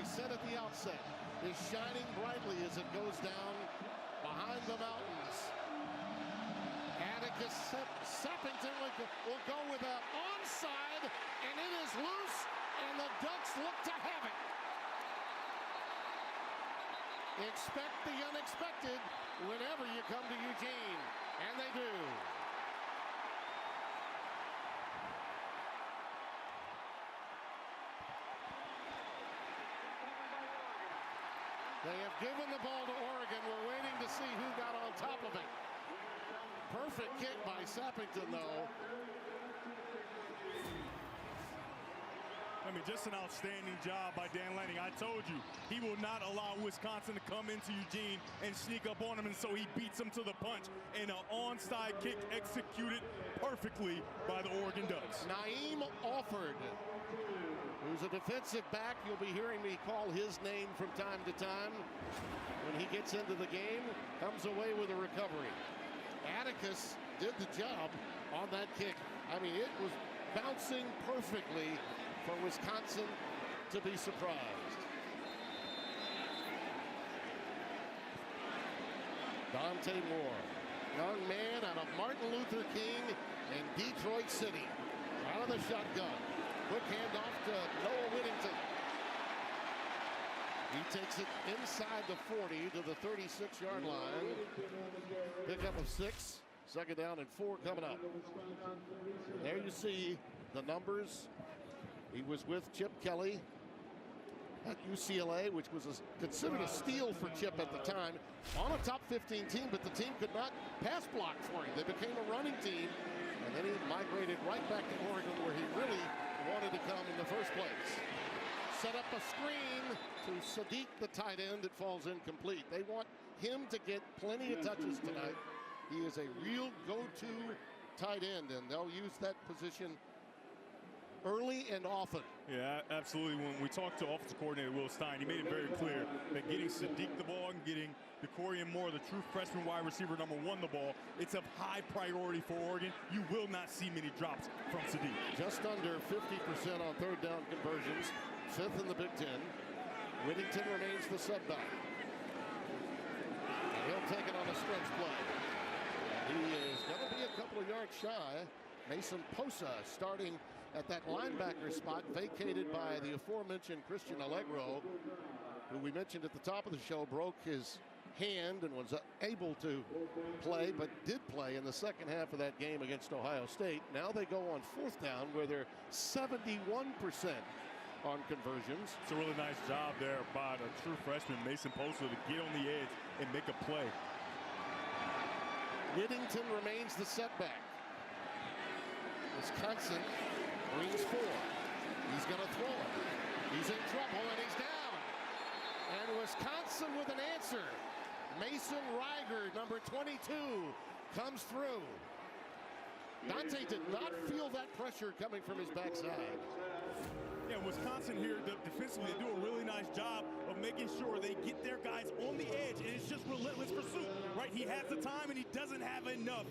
said at the outset, is shining brightly as it goes down behind the mountains. Atticus Sappington will go with an onside, and it is loose, and the Ducks look to have it. Expect the unexpected whenever you come to Eugene, and they do. They have given the ball to Oregon. We're waiting to see who got on top of it. Perfect kick by Sappington, though. I mean, just an outstanding job by Dan Lanning. I told you, he will not allow Wisconsin to come into Eugene and sneak up on him, and so he beats them to the punch. And an onside kick executed perfectly by the Oregon Ducks. Naeem Alford, who's a defensive back. You'll be hearing me call his name from time to time. When he gets into the game, comes away with a recovery. Atticus did the job on that kick. I mean, it was bouncing perfectly for Wisconsin to be surprised. Dante Moore, young man out of Martin Luther King in Detroit City. Out of the shotgun. Quick handoff to Noah Whittington. He takes it inside the 40 to the 36-yard line. Pickup of 6. Second down and 4 coming up. And there you see the numbers. He was with Chip Kelly at UCLA, which was considered a steal for Chip at the time, on a top 15 team, but the team could not pass block for him. They became a running team, and then he migrated right back to Oregon, where he really wanted to come in the first place. Set up a screen to Sadiq, the tight end. It falls incomplete. They want him to get plenty of touches tonight. He is a real go-to tight end, and they'll use that position early and often. Yeah, absolutely. When we talked to offensive coordinator Will Stein, he made it very clear that getting Sadiq the ball and getting DeCorian Moore, the true freshman wide receiver #1, the ball, it's of high priority for Oregon. You will not see many drops from Sadiq. Just under 50% on third down conversions, 5th in the Big Ten. Whittington remains the setback. And he'll take it on a stretch play. He is going to be a couple of yards shy. Mason Posa starting at that linebacker spot, vacated by the aforementioned Christian Allegro, who we mentioned at the top of the show broke his hand and was able to play, but did play in the second half of that game against Ohio State. Now they go on 4th down, where they're 71% on conversions. It's a really nice job there by the true freshman Mason Posa to get on the edge and make a play. Whittington remains the setback. Wisconsin brings 4. He's going to throw it. He's in trouble, and he's down. And Wisconsin with an answer. Mason Reiger, number 22, comes through. Dante did not feel that pressure coming from his backside. Yeah, Wisconsin here defensively, they do a really nice job of making sure they get their guys on the edge, and it's just relentless pursuit, right? He has the time, and he doesn't have enough.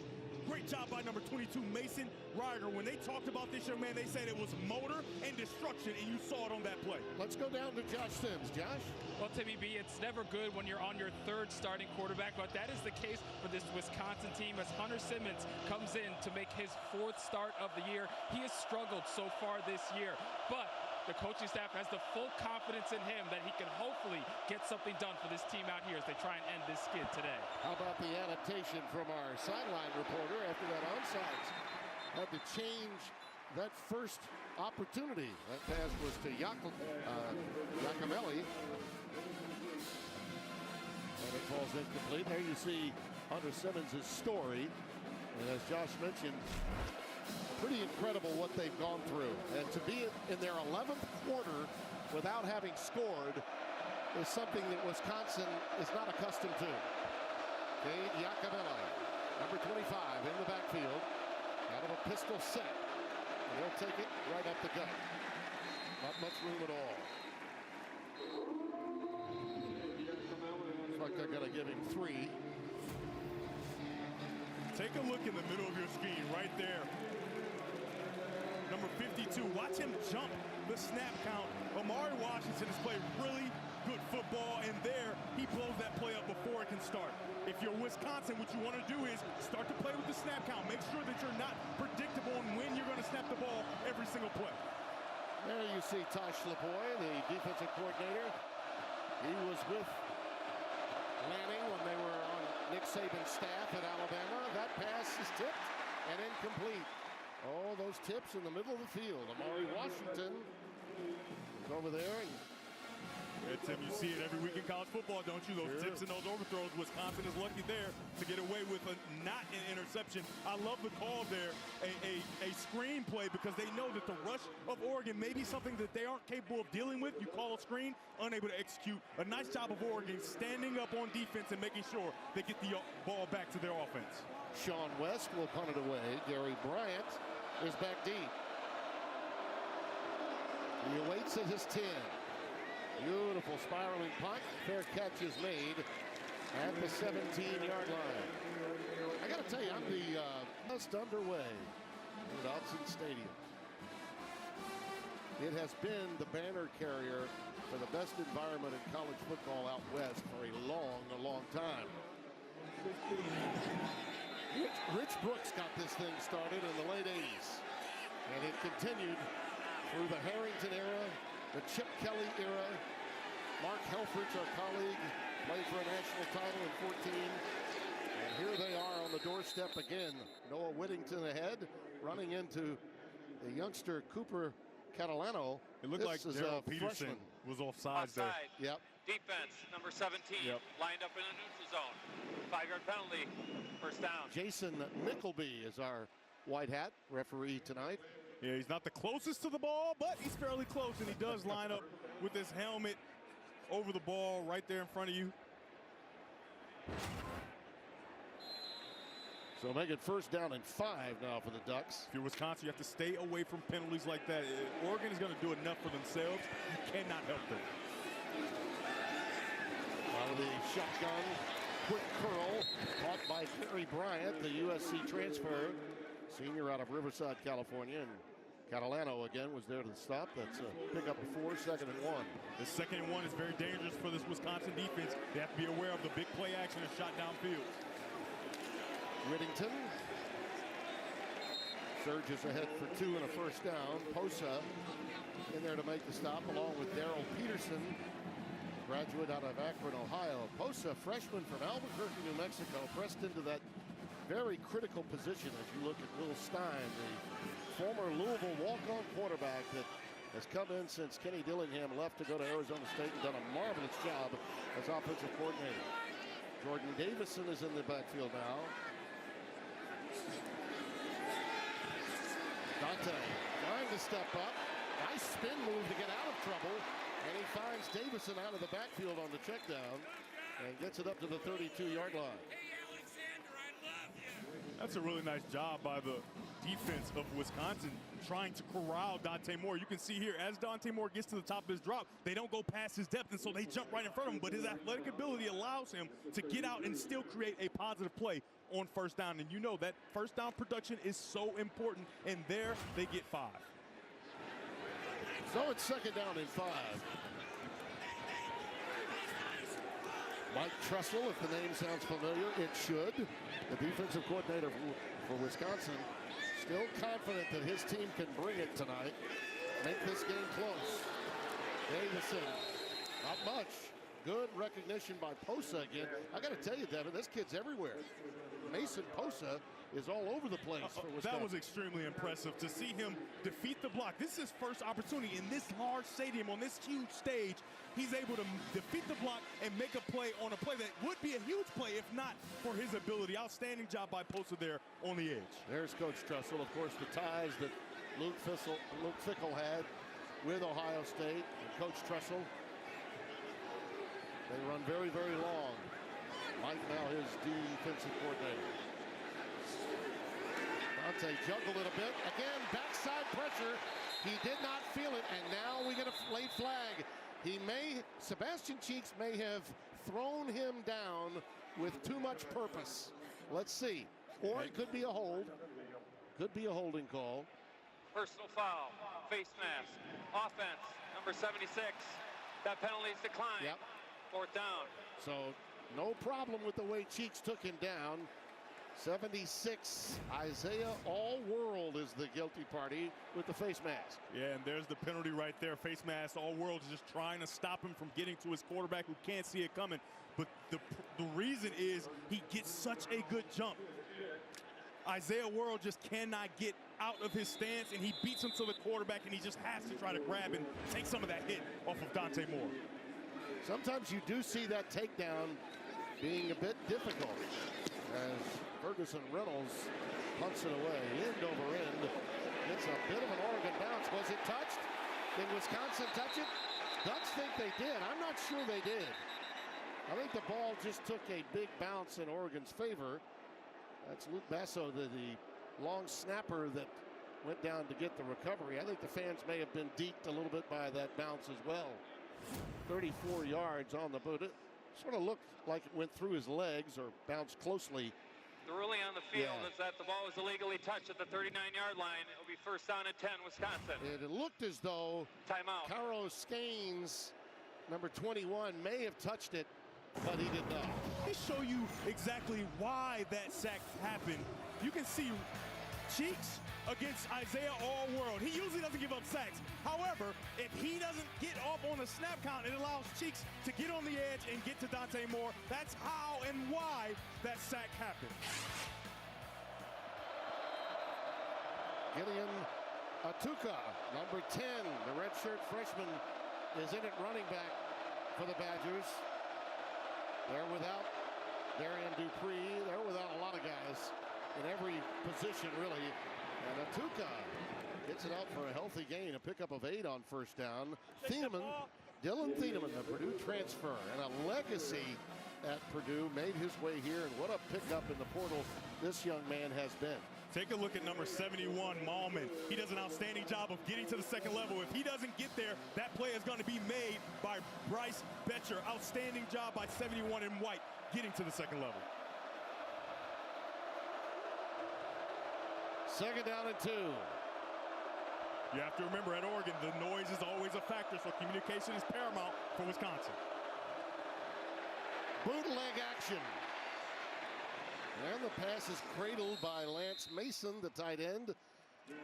Great job by number 22, Mason Reiger. When they talked about this young man, they said it was motor and destruction, and you saw it on that play. Let's go down to Josh Sims. Josh? Well, Timmy B, it's never good when you're on your 3rd starting quarterback, but that is the case for this Wisconsin team as Hunter Simmons comes in to make his 4th start of the year. He has struggled so far this year, but the coaching staff has the full confidence in him that he can hopefully get something done for this team out here as they try and end this skid today. How about the adaptation from our sideline reporter after that onside? Had to change that first opportunity. That pass was to Iacomelli. And it falls incomplete. There you see Hunter Simmons' story. And as Josh mentioned, pretty incredible what they've gone through. And to be in their 11th quarter without having scored is something that Wisconsin is not accustomed to. Cade Iacomelli, number 25, in the backfield, out of a pistol set. And they'll take it right up the gut. Not much room at all. Looks like they're going to give him 3. Take a look in the middle of your screen right there. Number 52, watch him jump the snap count of Amari Washington has played really good football, and there he blows that play up before it can start. If you're Wisconsin, what you want to do is start to play with the snap count. Make sure that you're not predictable on when you're going to snap the ball every single play. There you see Tosh LeBoy, the defensive coordinator. He was with Lanning when they were on Nick Saban's staff at Alabama. That pass is tipped and incomplete. Oh, those tips in the middle of the field. Amari Washington is over there. And yeah, Tim, you see it every week in college football, don't you? Those tips and those overthrows. Wisconsin is lucky there to get away with not an interception. I love the call there, a screen play, because they know that the rush of Oregon may be something that they aren't capable of dealing with. You call a screen, unable to execute. A nice job of Oregon standing up on defense and making sure they get the ball back to their offense. Sean West will punt it away. Gary Bryant is back deep. He awaits at his 10. Beautiful spiraling punt. Fair catch is made at the 17-yard line. I got to tell you, I'm just underway at Autzen Stadium. It has been the banner carrier for the best environment in college football out west for a long time. Rich Brooks got this thing started in the late 80s, and it continued through the Harrington era, the Chip Kelly era. Mark Helfrich, our colleague, played for a national title in 14. And here they are on the doorstep again. Noah Whittington ahead, running into the youngster Cooper Catalano. It looked like Daryl Peterson was offside there. Yep. Defense, number 17, lined up in a neutral zone. 5-yard penalty, first down. Jason Nickleby is our white hat referee tonight. Yeah, he's not the closest to the ball, but he's fairly close, and he does line up with his helmet over the ball right there in front of you. So make it first down and 5 now for the Ducks. If you're Wisconsin, you have to stay away from penalties like that. Oregon is going to do enough for themselves. You cannot help them. Out of the shotgun, quick curl, caught by Gary Bryant, the USC transfer, senior out of Riverside, California. And Catalano again was there to stop. That's a pickup of 4, 2nd and 1. The 2nd and 1 is very dangerous for this Wisconsin defense. They have to be aware of the big play action and shot downfield. Whittington surges ahead for 2 and a first down. Posa in there to make the stop, along with Daryl Peterson, graduate out of Akron, Ohio. Posa, freshman from Albuquerque, New Mexico, pressed into that very critical position as you look at Will Stein, the former Louisville walk-on quarterback that has come in since Kenny Dillingham left to go to Arizona State and done a marvelous job as offensive coordinator. Jordan Davison is in the backfield now. Dante trying to step up. Nice spin move to get out of trouble. And he finds Davison out of the backfield on the check down and gets it up to the 32-yard line. That's a really nice job by the defense of Wisconsin trying to corral Dante Moore. You can see here, as Dante Moore gets to the top of his drop, they don't go past his depth, and so they jump right in front of him. But his athletic ability allows him to get out and still create a positive play on first down. And you know that first down production is so important, and there they get 5. So it's 2nd down and 5. Mike Tressel, if the name sounds familiar, it should. The defensive coordinator for Wisconsin, still confident that his team can bring it tonight. Make this game close. Davison, not much. Good recognition by Posa again. I got to tell you, Devin, this kid's everywhere. Mason Posa is all over the place for Wisconsin. That was extremely impressive to see him defeat the block. This is his first opportunity in this large stadium on this huge stage. He's able to defeat the block and make a play on a play that would be a huge play if not for his ability. Outstanding job by Posa there on the edge. There's Coach Tressel. Of course, the ties that Luke Fickell had with Ohio State and Coach Tressel. They run very, very long. Mike now his defensive coordinator. Dante juggled it a bit. Again, backside pressure. He did not feel it, and now we get a late flag. Sebastian Cheeks may have thrown him down with too much purpose. Let's see. Or it could be a hold. Could be a holding call. Personal foul, face mask, offense, number 76. That penalty is declined. Yep. Fourth down. So no problem with the way Cheeks took him down. 76, Isaiah All-World is the guilty party with the face mask. Yeah, and there's the penalty right there. Face mask, All-World is just trying to stop him from getting to his quarterback who can't see it coming. But the reason is he gets such a good jump. Isaiah World just cannot get out of his stance, and he beats him to the quarterback, and he just has to try to grab and take some of that hit off of Dante Moore. Sometimes you do see that takedown being a bit difficult as Ferguson Reynolds punts it away, end over end. It's a bit of an Oregon bounce. Was it touched? Did Wisconsin touch it? Ducks think they did. I'm not sure they did. I think the ball just took a big bounce in Oregon's favor. That's Luke Basso, the long snapper that went down to get the recovery. I think the fans may have been deked a little bit by that bounce as well. 34 yards on the boot. It sort of looked like it went through his legs or bounced closely. The ruling on the field is that the ball was illegally touched at the 39-yard line. It'll be first down at 10, Wisconsin. It looked as though Timeout. Caro Scaines, number 21, may have touched it, but he did not. Let me show you exactly why that sack happened. You can see Cheeks against Isaiah All-World. He usually doesn't give up sacks. However, if he doesn't get off on the snap count, it allows Cheeks to get on the edge and get to Dante Moore. That's how and why that sack happened. Gideon Atuka, number 10, the redshirt freshman, is in at running back for the Badgers. They're without Darian Dupree. They're without a lot of guys in every position, really. And Atuka gets it out for a healthy gain, a pickup of 8 on first down. Thieneman, Dylan Thieneman, the Purdue transfer, and a legacy at Purdue, made his way here, and what a pickup in the portal this young man has been. Take a look at number 71, Malman. He does an outstanding job of getting to the second level. If he doesn't get there, that play is going to be made by Bryce Betcher. Outstanding job by 71 in white, getting to the second level. Second down and 2. You have to remember, at Oregon, the noise is always a factor, so communication is paramount for Wisconsin. Bootleg action. And the pass is cradled by Lance Mason, the tight end,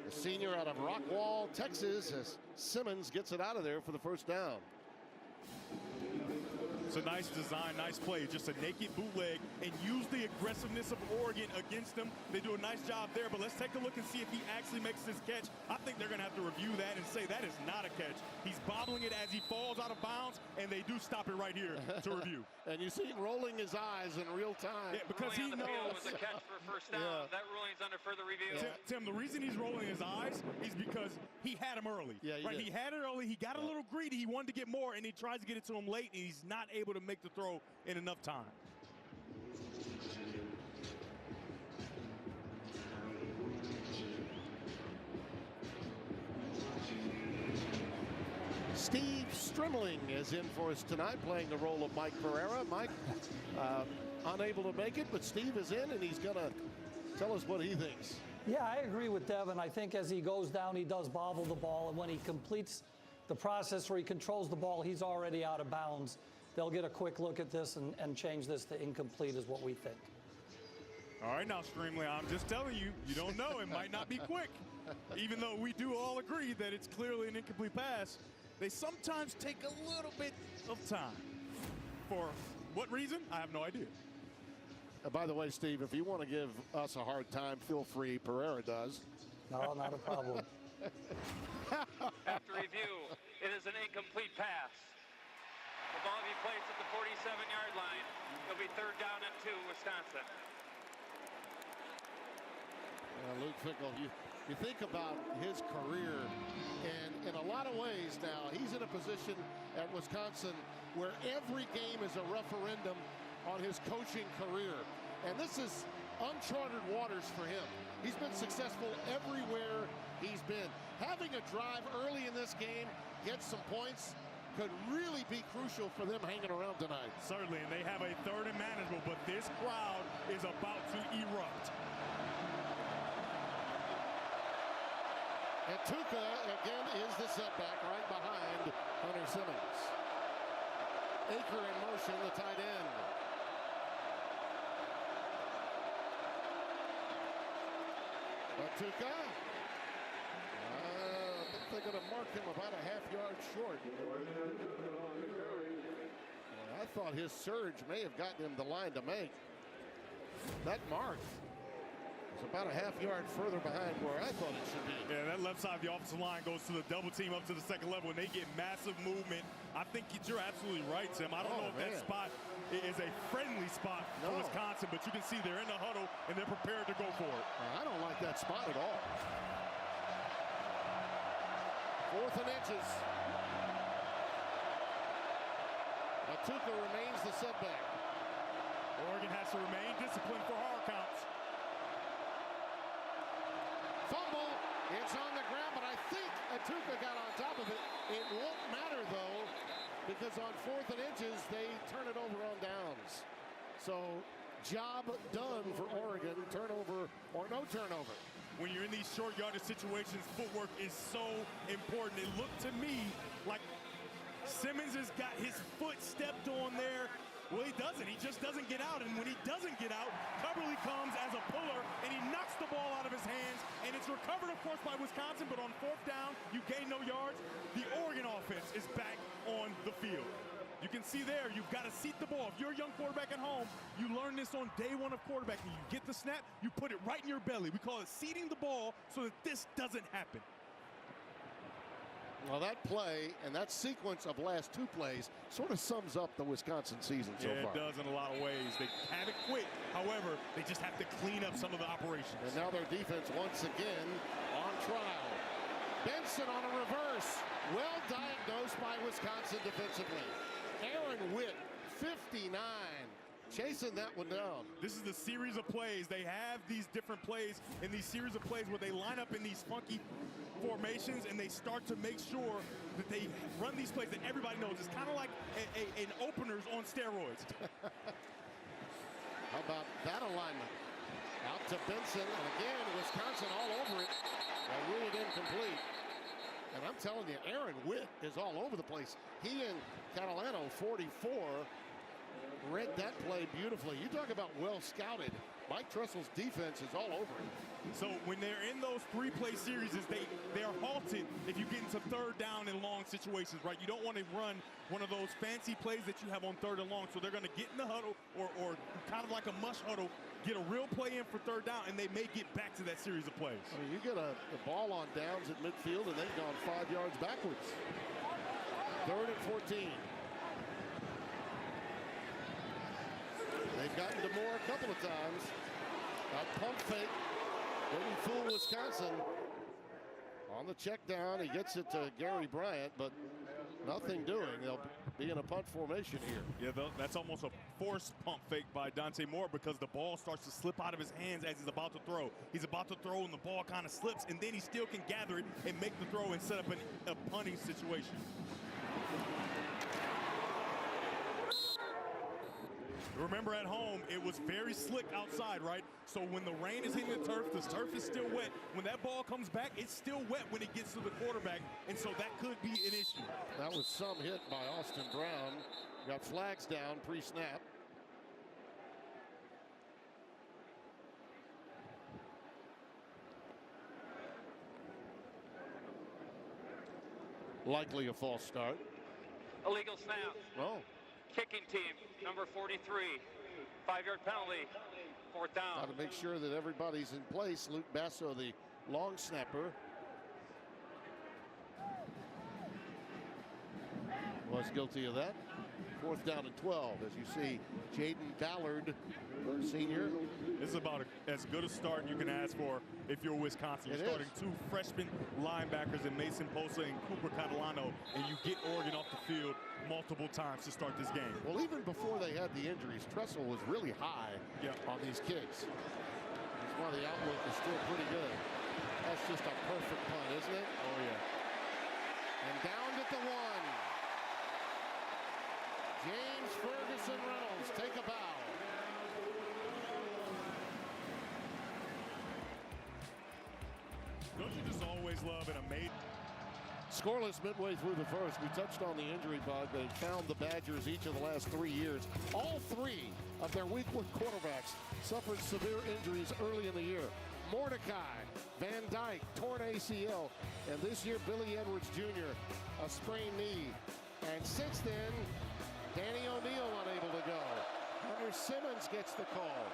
the senior out of Rockwall, Texas, as Simmons gets it out of there for the first down. It's a nice design, nice play, just a naked bootleg, and use the aggressiveness of Oregon against them. They do a nice job there, but let's take a look and see if he actually makes this catch. I think they're going to have to review that and say that is not a catch. He's bobbling it as he falls out of bounds, and they do stop it right here to review. And you see him rolling his eyes in real time. Yeah, because he knows. It was a catch for first down. Yeah. That ruling is under further review. Yeah. Tim, the reason he's rolling his eyes is because he had him early. Yeah, he had it early. He got a little greedy. He wanted to get more, and he tries to get it to him late, and he's not able to make the throw in enough time. Steve Strimling is in for us tonight, playing the role of Mike Pereira. Mike unable to make it, but Steve is in, and he's going to tell us what he thinks. Yeah, I agree with Devin. I think as he goes down, he does bobble the ball, and when he completes the process where he controls the ball, he's already out of bounds. They'll get a quick look at this and change this to incomplete is what we think. All right, now, Strimling, I'm just telling you, you don't know. It might not be quick. Even though we do all agree that it's clearly an incomplete pass, they sometimes take a little bit of time. For what reason? I have no idea. By the way, Steve, if you want to give us a hard time, feel free. Pereira does. No, not a problem. After review, it is an incomplete pass. The ball will be placed at the 47-yard line. It'll be third down and 2, Wisconsin. Luke Fickell, you think about his career, and in a lot of ways now, he's in a position at Wisconsin where every game is a referendum on his coaching career. And this is uncharted waters for him. He's been successful everywhere he's been. Having a drive early in this game, get some points, could really be crucial for them hanging around tonight. Certainly, and they have a third and manageable, but this crowd is about to erupt. And Tuca, again, is the setback right behind Hunter Simmons. Aker in motion, the tight end. Tuca. I think they're going to mark him about a half-yard short. I thought his surge may have gotten him the line to make. That mark is about a half-yard further behind where I thought it should be. Yeah, that left side of the offensive line goes to the double team up to the second level, and they get massive movement. I think you're absolutely right, Tim. I don't know if that spot is a friendly spot for Wisconsin, but you can see they're in the huddle, and they're prepared to go for it. I don't like that spot at all. 4th and inches. Tuca remains the setback. Oregon has to remain disciplined for hard counts. Fumble. It's on the ground, but I think Tuca got on top of it. It won't matter, though, because on 4th and inches, they turn it over on downs. So, job done for Oregon, turnover or no turnover. When you're in these short yardage situations, footwork is so important. It looked to me like Simmons has got his foot stepped on there. Well, he doesn't. He just doesn't get out. And when he doesn't get out, Coverly comes as a puller, and he knocks the ball out of his hands. And it's recovered, of course, by Wisconsin. But on 4th down, you gain no yards. The Oregon offense is back on the field. You can see there, you've got to seat the ball. If you're a young quarterback at home, you learn this on day 1 of quarterbacking. You get the snap, you put it right in your belly. We call it seating the ball so that this doesn't happen. Well, that play and that sequence of last 2 plays sort of sums up the Wisconsin season so far. Yeah, it does in a lot of ways. They haven't quit. However, they just have to clean up some of the operations. And now their defense once again on trial. Benson on a reverse. Well diagnosed by Wisconsin defensively. Aaron Witt, 59. Chasing that one down. This is the series of plays. They have these different plays in these series of plays where they line up in these funky formations and they start to make sure that they run these plays that everybody knows. It's kind of like an openers on steroids. How about that alignment? Out to Benson, and again, Wisconsin all over it. They rule it incomplete. And I'm telling you, Aaron Witt is all over the place. He and Catalano, 44, read that play beautifully. You talk about well scouted. Mike Trestle's defense is all over it. So when they're in those 3-play series, they're halted if you get into 3rd down in long situations, right? You don't want to run one of those fancy plays that you have on 3rd and long. So they're going to get in the huddle or kind of like a mush huddle, get a real play in for 3rd down, and they may get back to that series of plays. I mean, you get the ball on downs at midfield, and they've gone 5 yards backwards. 3rd and 14. They've gotten to Moore a couple of times. A pump fake. Didn't fool Wisconsin. On the check down, he gets it to Gary Bryant, but nothing doing. They'll be in a punt formation here. Yeah, that's almost a forced pump fake by Dante Moore because the ball starts to slip out of his hands as he's about to throw. He's about to throw and the ball kind of slips, and then he still can gather it and make the throw and set up a punting situation. Remember at home, it was very slick outside, right? So when the rain is hitting the turf is still wet. When that ball comes back, it's still wet when it gets to the quarterback, and so that could be an issue. That was some hit by Austin Brown. Got flags down pre-snap. Likely a false start. Illegal snap. Oh. Kicking team, number 43. 5-yard penalty. 4th down. Got to make sure that everybody's in place. Luke Basso, the long snapper, was guilty of that. 4th down and 12, as you see Jaden Ballard, senior. This is about as good a start you can ask for if you're Wisconsin. You're starting 2 freshman linebackers in Mason Posa and Cooper Catalano, and you get Oregon off the field multiple times to start this game. Well, even before they had the injuries, Tressel was really high on these kicks. That's why the outlook is still pretty good. That's just a perfect punt, isn't it? Oh, yeah. And down at the 1. James Ferguson Reynolds take a bow. Don't you just always always love an amazing. Scoreless midway through the first. We touched on the injury bug. They found the Badgers each of the last 3 years. All three of their week one quarterbacks suffered severe injuries early in the year. Mordecai, Van Dyke, torn ACL, and this year Billy Edwards Jr., a sprained knee. And since then, Danny O'Neal unable to go. Hunter Simmons gets the call.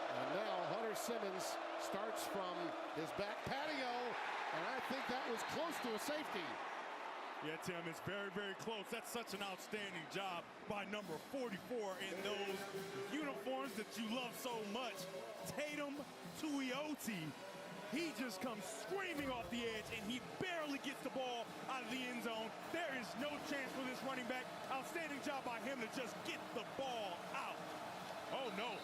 And now Hunter Simmons starts from his back patio, and I think that was close to a safety. Yeah, Tim, it's very, very close. That's such an outstanding job by number 44 in those uniforms that you love so much. Tatum Tuioti. He just comes screaming off the edge, and he barely gets the ball out of the end zone. There is no chance for this running back. Outstanding job by him to just get the ball out. Oh, no.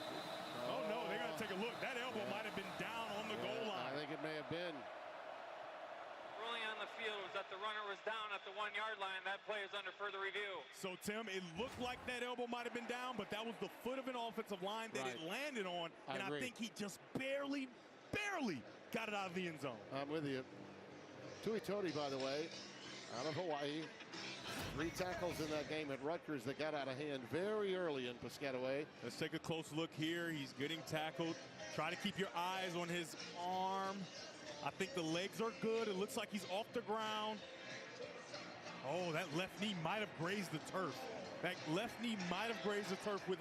Oh, no, they're going to take a look. That elbow might have been down on the goal line. I think it may have been. Ruling on the field was that the runner was down at the 1 yard line. That play is under further review. So, Tim, it looked like that elbow might have been down, but that was the foot of an offensive line that it landed on. And I think he just barely got it out of the end zone. I'm with you. Tuioti, by the way, out of Hawaii. 3 tackles in that game at Rutgers that got out of hand very early in Piscataway. Let's take a close look here. He's getting tackled. Try to keep your eyes on his arm. I think the legs are good. It looks like he's off the ground. Oh, that left knee might have grazed the turf. That left knee might have grazed the turf with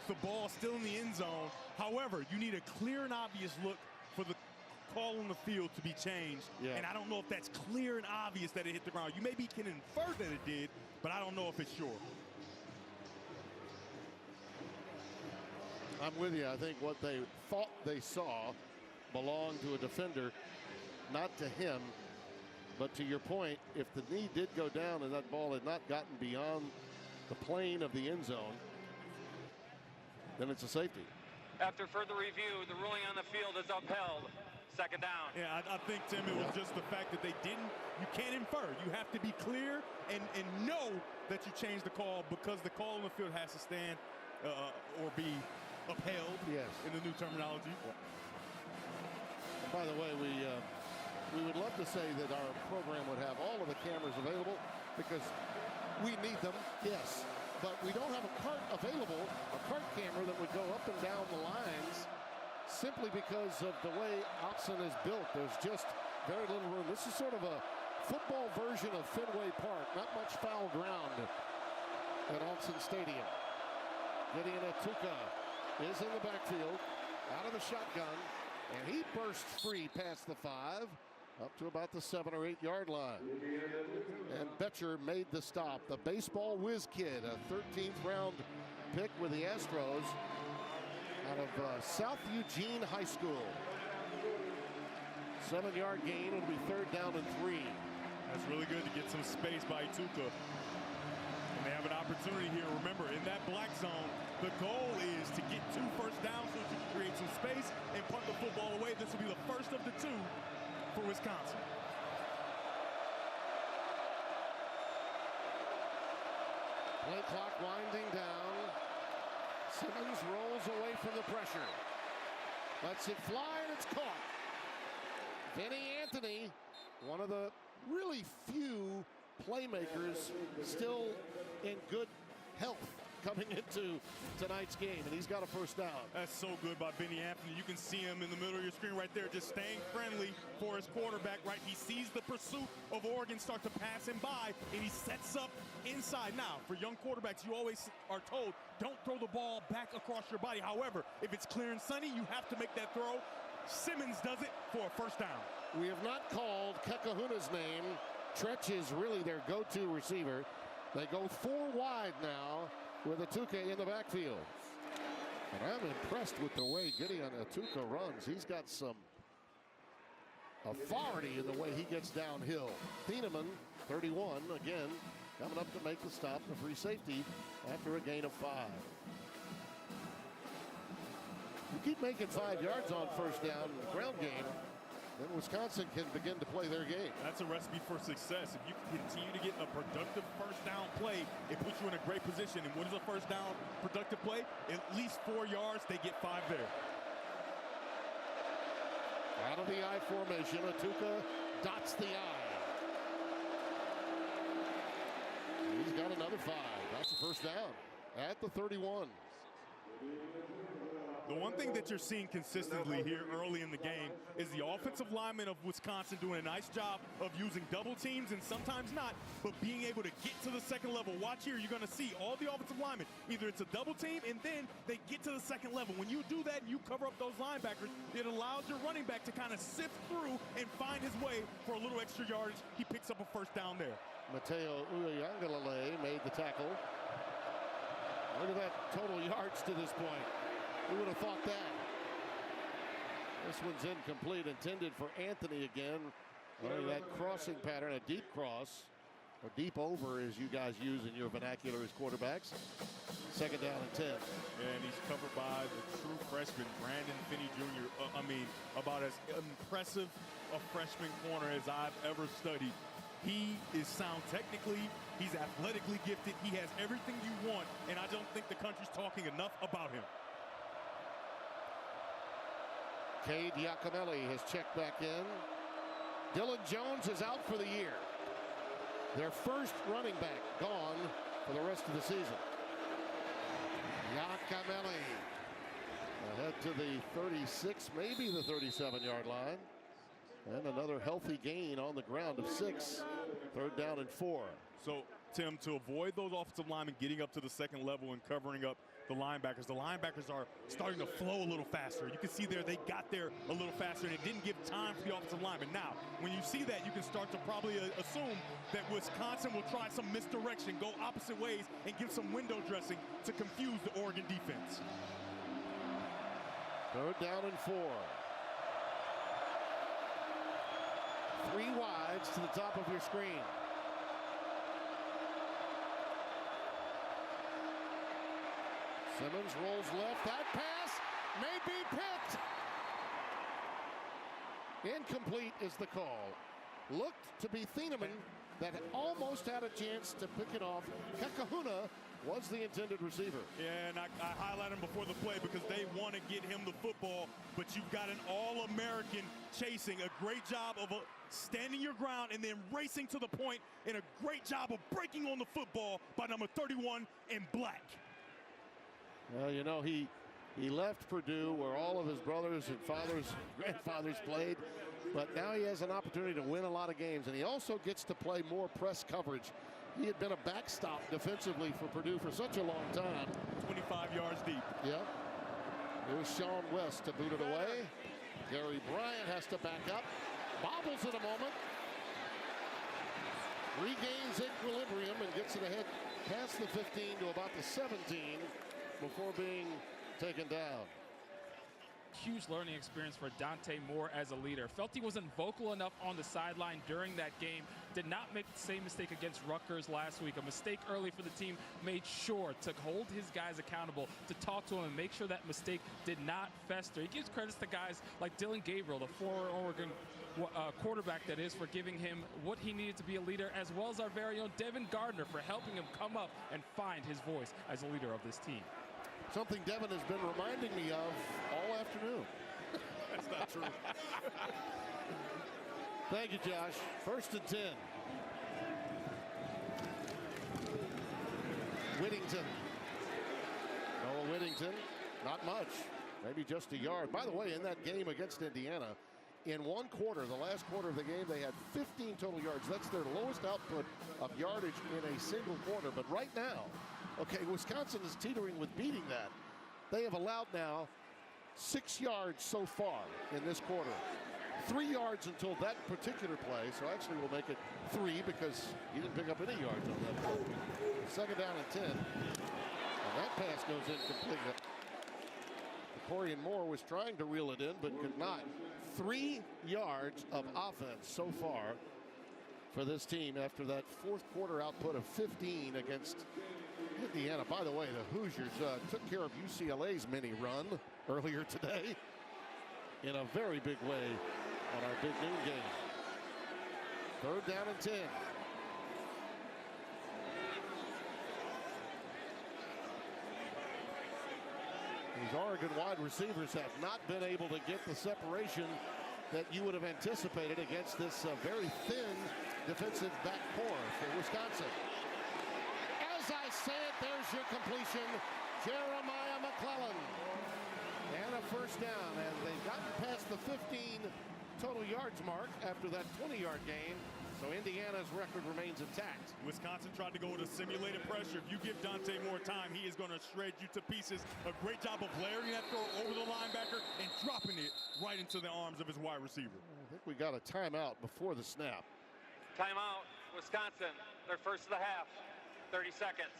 the ball still in the end zone. However, you need a clear and obvious look for the call on the field to be changed. Yeah. And I don't know if that's clear and obvious that it hit the ground. You maybe can infer that it did, but I don't know if it's sure. I'm with you. I think what they thought they saw belonged to a defender, not to him. But to your point, if the knee did go down and that ball had not gotten beyond the plane of the end zone, then it's a safety. After further review, the ruling on the field is upheld. Second down. Yeah, I think, Tim, it was just the fact that they didn't. You can't infer. You have to be clear and know that you changed the call, because the call on the field has to stand or be upheld. Yes. In the new terminology. By the way, we would love to say that our program would have all of the cameras available, because we need them, yes. But we don't have a cart available, a cart camera that would go up and down the lines, simply because of the way Autzen is built. There's just very little room. This is sort of a football version of Fenway Park. Not much foul ground at Autzen Stadium. Gideon Atuka is in the backfield, out of the shotgun, and he bursts free past the 5, up to about the 7 or 8 yard line. And Betcher made the stop. The baseball whiz kid, a 13th round pick with the Astros, out of South Eugene High School. 7 yard gain. It'll be 3rd down and 3. That's really good to get some space by Atuka. And they have an opportunity here. Remember, in that black zone, the goal is to get 2 first downs so you can create some space and punt the football away. This will be the first of the 2 for Wisconsin. Play clock winding down. Simmons rolls away from the pressure. Lets it fly, and it's caught. Vinny Anthony, one of the really few playmakers still in good health coming into tonight's game, and he's got a first down. That's so good by Vinny Anthony. You can see him in the middle of your screen right there, just staying friendly for his quarterback, right? He sees the pursuit of Oregon start to pass him by, and he sets up inside. Now, for young quarterbacks, you always are told, don't throw the ball back across your body. However, if it's clear and sunny, you have to make that throw. Simmons does it for a first down. We have not called Kekahuna's name. Tretch is really their go-to receiver. They go 4 wide now with Atuka in the backfield. And I'm impressed with the way Gideon Atuka runs. He's got some authority in the way he gets downhill. Thieneman, 31, again, coming up to make the stop, the free safety, after a gain of 5. You keep making 5 yards on first down in the ground game, then Wisconsin can begin to play their game. That's a recipe for success. If you can continue to get a productive first down play, it puts you in a great position. And what is a first down productive play? At least 4 yards, they get 5 there. Out of the I formation, Atuka dots the I. He's got another 5. That's the first down at the 31. The one thing that you're seeing consistently here early in the game is the offensive linemen of Wisconsin doing a nice job of using double teams and sometimes not, but being able to get to the second level. Watch here, you're going to see all the offensive linemen. Either it's a double team and then they get to the second level. When you do that and you cover up those linebackers, it allows your running back to kind of sift through and find his way for a little extra yardage. He picks up a first down there. Mateo Uiagalelei made the tackle. Look at that total yards to this point. Who would have thought that? This one's incomplete, intended for Anthony again. That crossing pattern, a deep cross, or deep over as you guys use in your vernacular as quarterbacks. Second down and 10. And he's covered by the true freshman, Brandon Finney Jr. About as impressive a freshman corner as I've ever studied. He is sound technically. He's athletically gifted. He has everything you want, and I don't think the country's talking enough about him. Cade Giacomelli has checked back in. Dylan Jones is out for the year. Their first running back gone for the rest of the season. Giacomelli ahead to the 36, maybe the 37-yard line. And another healthy gain on the ground of 6. Third down and 4. So, Tim, to avoid those offensive linemen getting up to the second level and covering up the linebackers are starting to flow a little faster. You can see there they got there a little faster, and it didn't give time for the offensive linemen. Now, when you see that, you can start to probably assume that Wisconsin will try some misdirection, go opposite ways, and give some window dressing to confuse the Oregon defense. Third down and 4. 3 wides to the top of your screen. Simmons rolls left. That pass may be picked. Incomplete is the call. Looked to be Thieneman that almost had a chance to pick it off. Kakahuna was the intended receiver. Yeah, and I highlight him before the play because they want to get him the football, but you've got an All-American chasing. A great job of standing your ground and then racing to the point, and a great job of breaking on the football by number 31 in black. Well, you know, he left Purdue where all of his brothers and fathers, grandfathers played, but now he has an opportunity to win a lot of games, and he also gets to play more press coverage. He had been a backstop defensively for Purdue for such a long time. 25 yards deep. Yep. Here's Sean West to boot it away. Gary Bryant has to back up. Bobbles in a moment. Regains equilibrium and gets it ahead past the 15 to about the 17 before being taken down. Huge learning experience for Dante Moore as a leader. Felt he wasn't vocal enough on the sideline during that game. Did not make the same mistake against Rutgers last week. A mistake early for the team. Made sure to hold his guys accountable, to talk to him and make sure that mistake did not fester. He gives credits to guys like Dylan Gabriel, the former Oregon quarterback that is, for giving him what he needed to be a leader, as well as our very own Devin Gardner for helping him come up and find his voice as a leader of this team. Something Devin has been reminding me of all afternoon. That's not true. Thank you, Josh. First and 10. Whittington. Noah Whittington, not much. Maybe just a yard. By the way, in that game against Indiana, in one quarter, the last quarter of the game, they had 15 total yards. That's their lowest output of yardage in a single quarter. But right now, okay, Wisconsin is teetering with beating that. They have allowed now 6 yards so far in this quarter. 3 yards until that particular play, so actually we'll make it 3 because he didn't pick up any yards on that play. Second down and 10. And that pass goes incomplete. Corian Moore was trying to reel it in, but could not. 3 yards of offense so far for this team after that fourth quarter output of 15 against Indiana. By the way, the Hoosiers took care of UCLA's mini run earlier today in a very big way on our big noon game. Third down and 10. These Oregon wide receivers have not been able to get the separation that you would have anticipated against this very thin defensive back core for Wisconsin. As I say it, there's your completion, Jeremiah McClellan. And a first down, and they've gotten past the 15 total yards mark after that 20-yard gain. So Indiana's record remains intact. Wisconsin tried to go with a simulated pressure. If you give Dante more time, he is going to shred you to pieces. A great job of layering that throw over the linebacker and dropping it right into the arms of his wide receiver. I think we got a timeout before the snap. Timeout, Wisconsin. Their first of the half. 30 seconds.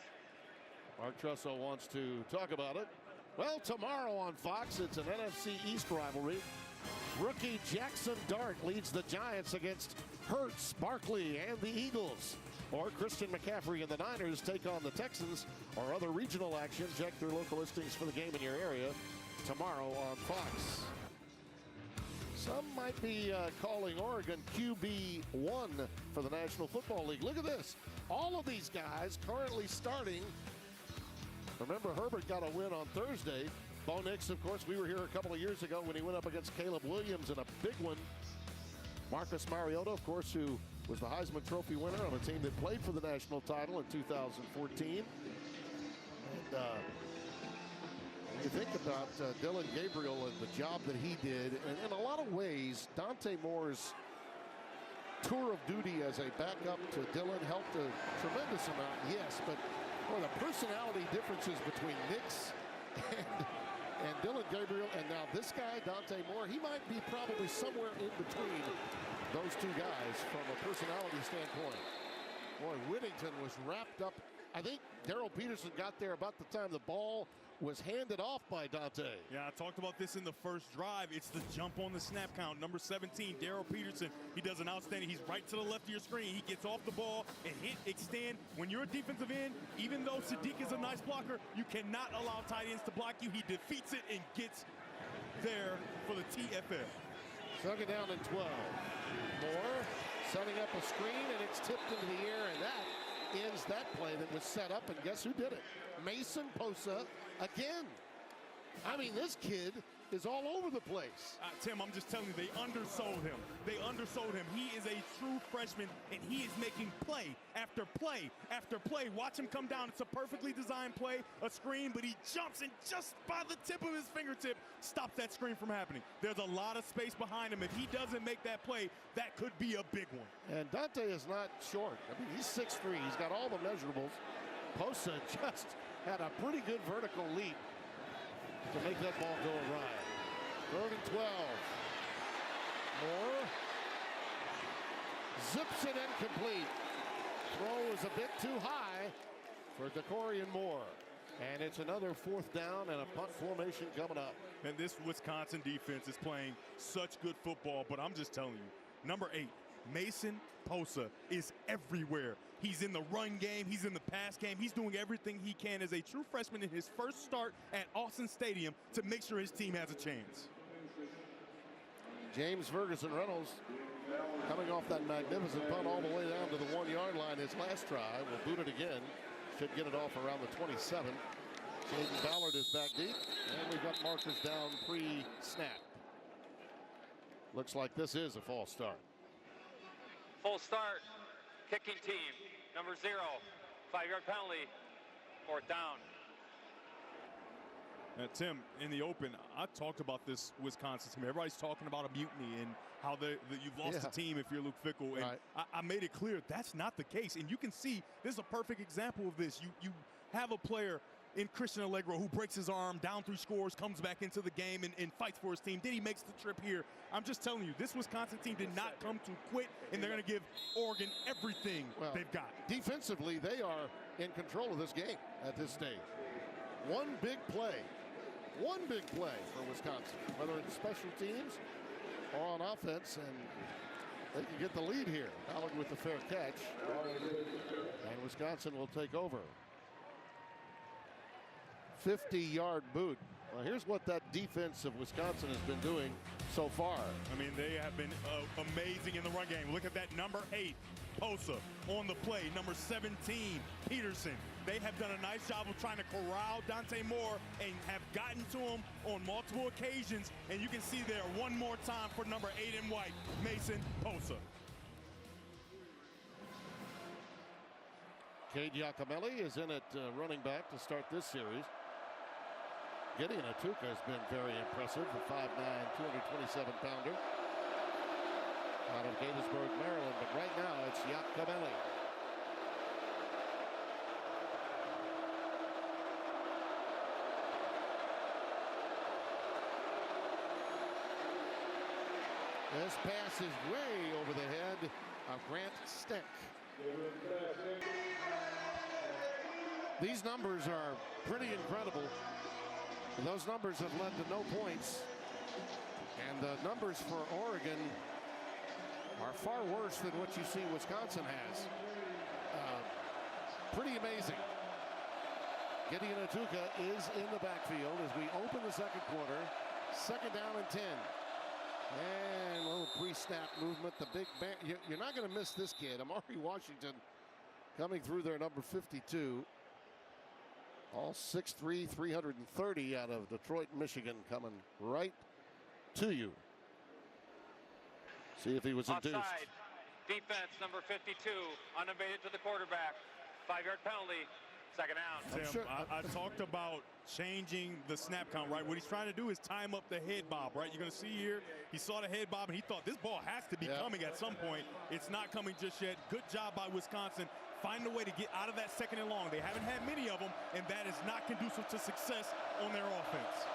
Mark Trusso wants to talk about it. Well, tomorrow on Fox, it's an NFC East rivalry. Rookie Jackson Dart leads the Giants against Hurts, Barkley, and the Eagles. Or Christian McCaffrey and the Niners take on the Texans, or other regional action. Check their local listings for the game in your area tomorrow on Fox. Some might be calling Oregon QB1 for the National Football League. Look at this. All of these guys currently starting. Remember, Herbert got a win on Thursday. Bo Nix, of course, we were here a couple of years ago when he went up against Caleb Williams in a big one. Marcus Mariota, of course, who was the Heisman Trophy winner on a team that played for the national title in 2014. And when you think about Dylan Gabriel and the job that he did, and in a lot of ways, Dante Moore's tour of duty as a backup to Dylan helped a tremendous amount, yes, but the personality differences between Nix and Dylan Gabriel, and now this guy, Dante Moore, he might be probably somewhere in between those two guys from a personality standpoint. Boy, Whittington was wrapped up. I think Darrell Peterson got there about the time the ball was handed off by Dante. Yeah, I talked about this in the first drive. It's the jump on the snap count. Number 17, Darrell Peterson. He does an outstanding. He's right to the left of your screen. He gets off the ball and hit, extend. When you're a defensive end, even though Sadiq is a nice blocker, you cannot allow tight ends to block you. He defeats it and gets there for the TFL. Second down and 12. Moore setting up a screen, and it's tipped into the air, and that ends that play that was set up, and guess who did it? Mason Posa again. I mean, this kid is all over the place. Tim, I'm just telling you, they undersold him. They undersold him. He is a true freshman, and he is making play after play after play. Watch him come down. It's a perfectly designed play, a screen, but he jumps and just by the tip of his fingertip stops that screen from happening. There's a lot of space behind him. If he doesn't make that play, that could be a big one. And Dante is not short. I mean, he's 6'3". He's got all the measurables. Posa just had a pretty good vertical leap to make that ball go awry. 3rd and 12. Moore zips it incomplete. Throw is a bit too high for DeCorian Moore. And it's another 4th down and a punt formation coming up. And this Wisconsin defense is playing such good football, but I'm just telling you, number 8, Mason Posa is everywhere. He's in the run game. He's in the pass game. He's doing everything he can as a true freshman in his first start at Austin Stadium to make sure his team has a chance. James Ferguson Reynolds coming off that magnificent punt all the way down to the 1-yard line his last try. Will boot it again. Should get it off around the 27. Jaden Ballard is back deep. And we've got markers down pre-snap. Looks like this is a false start. Full start. Kicking team. Number 0. 5-yard penalty. 4th down. Now, Tim, in the open, I talked about this Wisconsin team. Everybody's talking about a mutiny and how you've lost the team if you're Luke Fickell. And right. I made it clear that's not the case. And you can see this is a perfect example of this. You have a player in Christian Allegro who breaks his arm, down 3 scores, comes back into the game and fights for his team. Then he makes the trip here. I'm just telling you, this Wisconsin team did not come to quit, and they're going to give Oregon everything they've got. Defensively, they are in control of this game at this stage. One big play for Wisconsin, whether it's special teams or on offense, and they can get the lead here. Ballard with the fair catch, and Wisconsin will take over. 50-yard boot. Well, here's what that defense of Wisconsin has been doing so far. I mean, they have been amazing in the run game. Look at that number 8, Posa on the play, number 17, Peterson. They have done a nice job of trying to corral Dante Moore and have gotten to him on multiple occasions. And you can see there one more time for number 8 in white, Mason Posa. Cade Giacomelli is in at running back to start this series. Gideon Atuka has been very impressive, the 5'9", 227-pounder out of Gaithersburg, Maryland. But right now it's Giacomelli. This pass is way over the head of Grant Steck. These numbers are pretty incredible. Those numbers have led to no points. And the numbers for Oregon are far worse than what you see Wisconsin has. Pretty amazing. Gideon Atuka is in the backfield as we open the second quarter. Second down and 10. And a little pre-snap movement. The big bang. You're not going to miss this kid. Amari Washington coming through there, number 52. All 6'3", 330 out of Detroit, Michigan, coming right to you. See if he was induced. Offside. Defense, number 52, unevaded to the quarterback. 5-yard penalty. Second down. Tim, I talked about changing the snap count, right? What he's trying to do is time up the head bob, right? You're going to see here, he saw the head bob, and he thought this ball has to be coming at some point. It's not coming just yet. Good job by Wisconsin. Find a way to get out of that second and long. They haven't had many of them, and that is not conducive to success on their offense.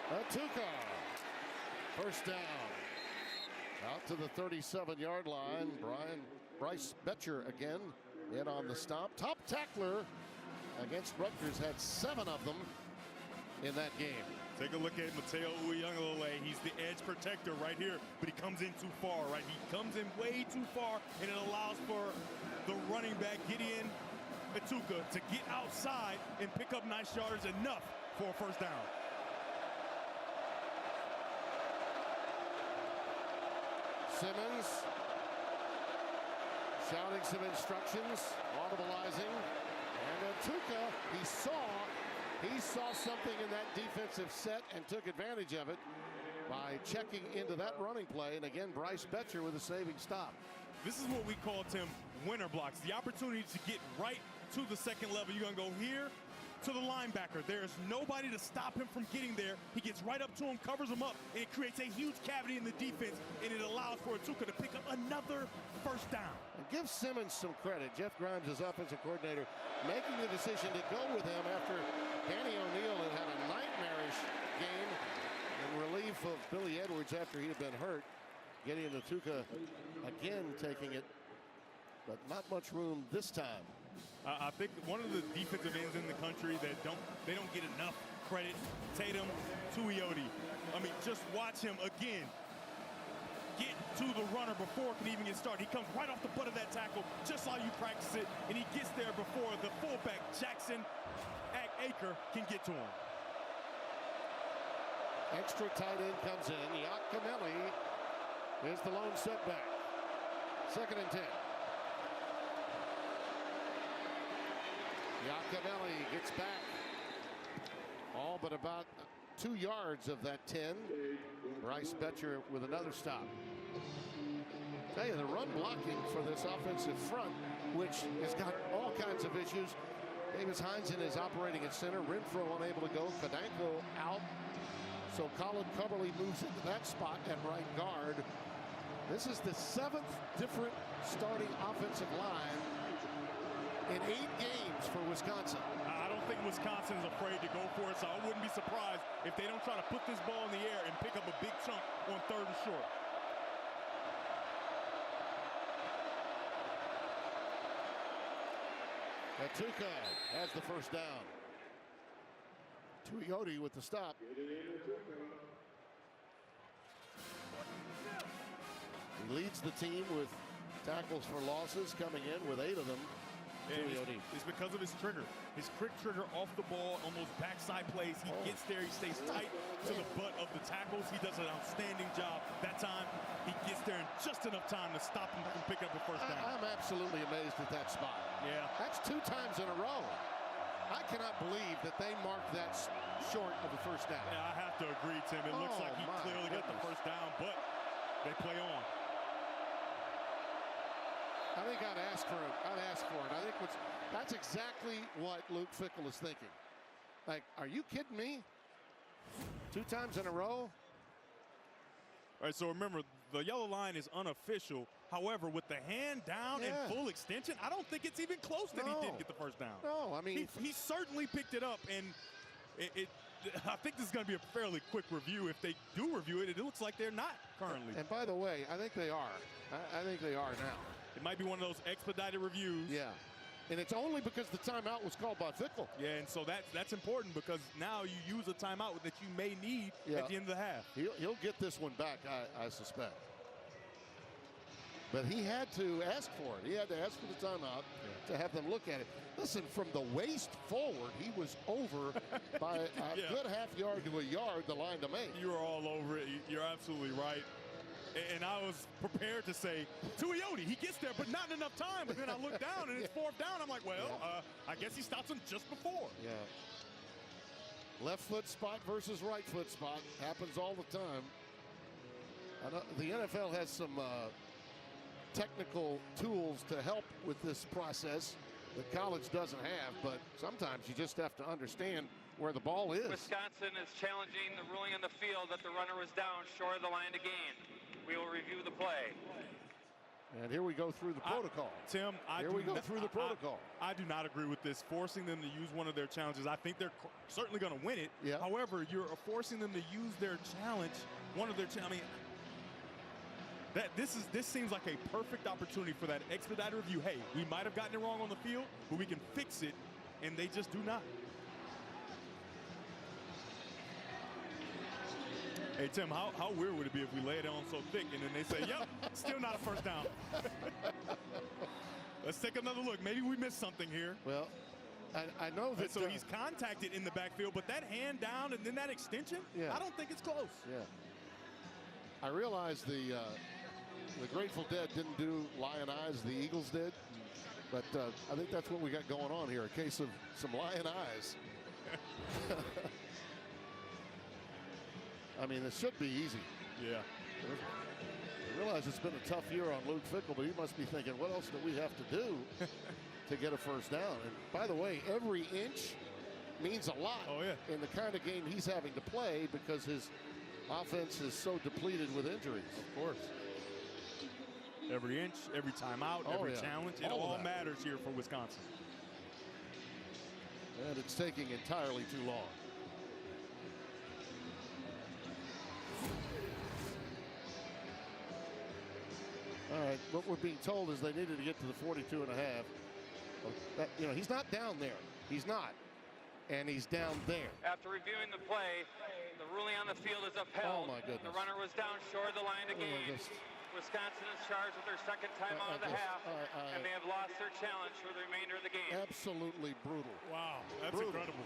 Atuka. First down. Out to the 37-yard line. Bryce Betcher again in on the stop. Top tackler against Rutgers, had 7 of them in that game. Take a look at Mateo Uyunglele. He's the edge protector right here, but he comes in too far, right? He comes in way too far, and it allows for the running back, Gideon Atuka, to get outside and pick up nice yardage enough for a first down. Simmons shouting some instructions, audibilizing, and Atuka, he saw something in that defensive set and took advantage of it by checking into that running play. And again, Bryce Betcher with a saving stop. This is what we call, Tim, winner blocks. The opportunity to get right to the second level. You're going to go here to the linebacker. There's nobody to stop him from getting there. He gets right up to him, covers him up, and it creates a huge cavity in the defense, and it allows for Atuka to pick up another first down. And give Simmons some credit. Jeff Grimes, his offensive coordinator, making the decision to go with him after Danny O'Neal had a nightmarish game in relief of Billy Edwards after he had been hurt. Gideon Atuka again taking it, but not much room this time. I think one of the defensive ends in the country that they don't get enough credit, Tatum Tuioti. I mean, just watch him again get to the runner before it can even get started. He comes right off the butt of that tackle, just like you practice it, and he gets there before the fullback, Jackson Aker, can get to him. Extra tight end comes in. Giacomelli is the lone setback. Second and 10. Giacomelli gets back all but about 2 yards of that 10. Bryce Betcher with another stop. Tell you, the run blocking for this offensive front, which has got all kinds of issues. Davis Heinzen is operating at center. Renfro unable to go. Kadanko out. So Colin Cumberly moves into that spot at right guard. This is the 7th different starting offensive line in 8 games for Wisconsin. I don't think Wisconsin is afraid to go for it, so I wouldn't be surprised if they don't try to put this ball in the air and pick up a big chunk on 3rd and short. Atuka has the first down. Tuioti with the stop. He leads the team with tackles for losses, coming in with 8 of them. It's because of his trigger. His quick trigger off the ball on those backside plays. He gets there. He stays tight to the butt of the tackles. He does an outstanding job. That time, he gets there in just enough time to stop him from picking up a first down. I'm absolutely amazed at that spot. Yeah. That's 2 times in a row. I cannot believe that they marked that short of a first down. Yeah, I have to agree, Tim. It looks like he clearly got the first down, but they play on. I think I'd ask for it. I think that's exactly what Luke Fickell is thinking. Like, are you kidding me? 2 times in a row? All right, so remember, the yellow line is unofficial. However, with the hand down and full extension, I don't think it's even close that he did get the first down. No, I mean, he certainly picked it up, and I think this is going to be a fairly quick review. If they do review it, it looks like they're not currently. And by the way, I think they are. I think they are now. It might be one of those expedited reviews. Yeah. And it's only because the timeout was called by Fickell. Yeah, and so that's important because now you use a timeout that you may need at the end of the half. He'll get this one back, I suspect. But he had to ask for it. He had to ask for the timeout to have them look at it. Listen, from the waist forward, he was over by a good half yard to a yard the line to make. You were all over it. You're absolutely right. And I was prepared to say, Tuioti, he gets there, but not in enough time. But then I look down, and it's 4th down. I'm like, well, I guess he stops him just before. Yeah. Left foot spot versus right foot spot. Happens all the time. I know the NFL has some technical tools to help with this process that college doesn't have, but sometimes you just have to understand where the ball is. Wisconsin is challenging the ruling on the field that the runner was down short of the line to gain. We will review the play. And here we go through the protocol. Tim, I do not agree with this, forcing them to use one of their challenges. I think they're certainly going to win it. Yeah. However, you're forcing them to use their challenge, one of their challenges. I mean, this seems like a perfect opportunity for that expedited review. Hey, we might have gotten it wrong on the field, but we can fix it, and they just do not. Hey, Tim, how weird would it be if we lay it on so thick and then they say, yep, still not a first down. Let's take another look. Maybe we missed something here. Well, I know that. So he's contacted in the backfield, but that hand down and then that extension, I don't think it's close. Yeah. I realize the Grateful Dead didn't do Lion Eyes, the Eagles did. But I think that's what we got going on here, a case of some Lion Eyes. I mean, it should be easy. Yeah. I realize it's been a tough year on Luke Fickell, but he must be thinking, what else do we have to do to get a first down? And by the way, every inch means a lot in the kind of game he's having to play because his offense is so depleted with injuries. Of course. Every inch, every timeout, every challenge, it all matters here for Wisconsin. And it's taking entirely too long. All right, what we're being told is they needed to get to the 42 and a half. You know, he's not down there. He's not. And he's down there. After reviewing the play, the ruling on the field is upheld. Oh, my goodness. The runner was down short of the line to gain. Wisconsin is charged with their second timeout of the half, and they have lost their challenge for the remainder of the game. Absolutely brutal. Wow, that's incredible.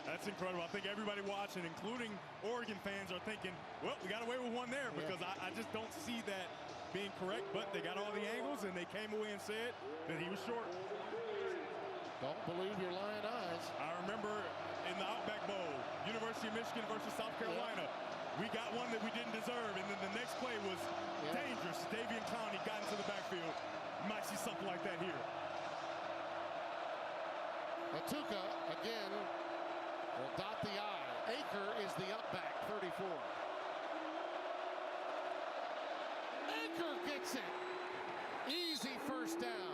That's incredible. I think everybody watching, including Oregon fans, are thinking, well, we got away with one there because I just don't see that being correct, but they got all the angles, and they came away and said that he was short. Don't believe your lying eyes. I remember in the Outback Bowl, University of Michigan versus South Carolina, we got one that we didn't deserve, and then the next play was dangerous. Davian Clowney got into the backfield. You might see something like that here. Atuka, again, will dot the I. Aker is the upback, 34. Aker gets it. Easy first down.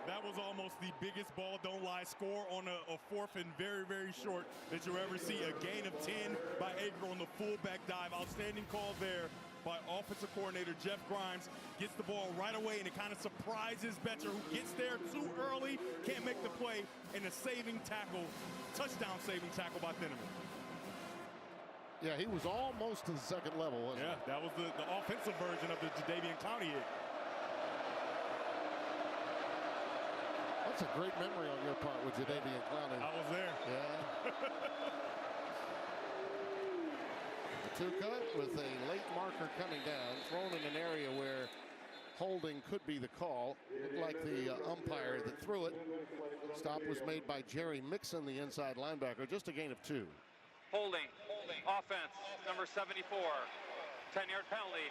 That was almost the biggest ball don't lie score on a fourth and very, very short that you'll ever see. A gain of 10 by Aker on the fullback dive. Outstanding call there by offensive coordinator Jeff Grimes. Gets the ball right away, and it kind of surprises Betcher, who gets there too early, can't make the play, and a saving tackle, touchdown saving tackle by Thieneman. Yeah, he was almost to the second level, wasn't he? That was the offensive version of the Davian Clowney hit. That's a great memory on your part with Jadeveon Clowney. I was there. Yeah. Tuca with a late marker coming down, thrown in an area where holding could be the call. Looked like the umpire that threw it. Stop was made by Jerry Mixon, the inside linebacker. Just a gain of 2. Holding. Offense, number 74. 10-yard penalty.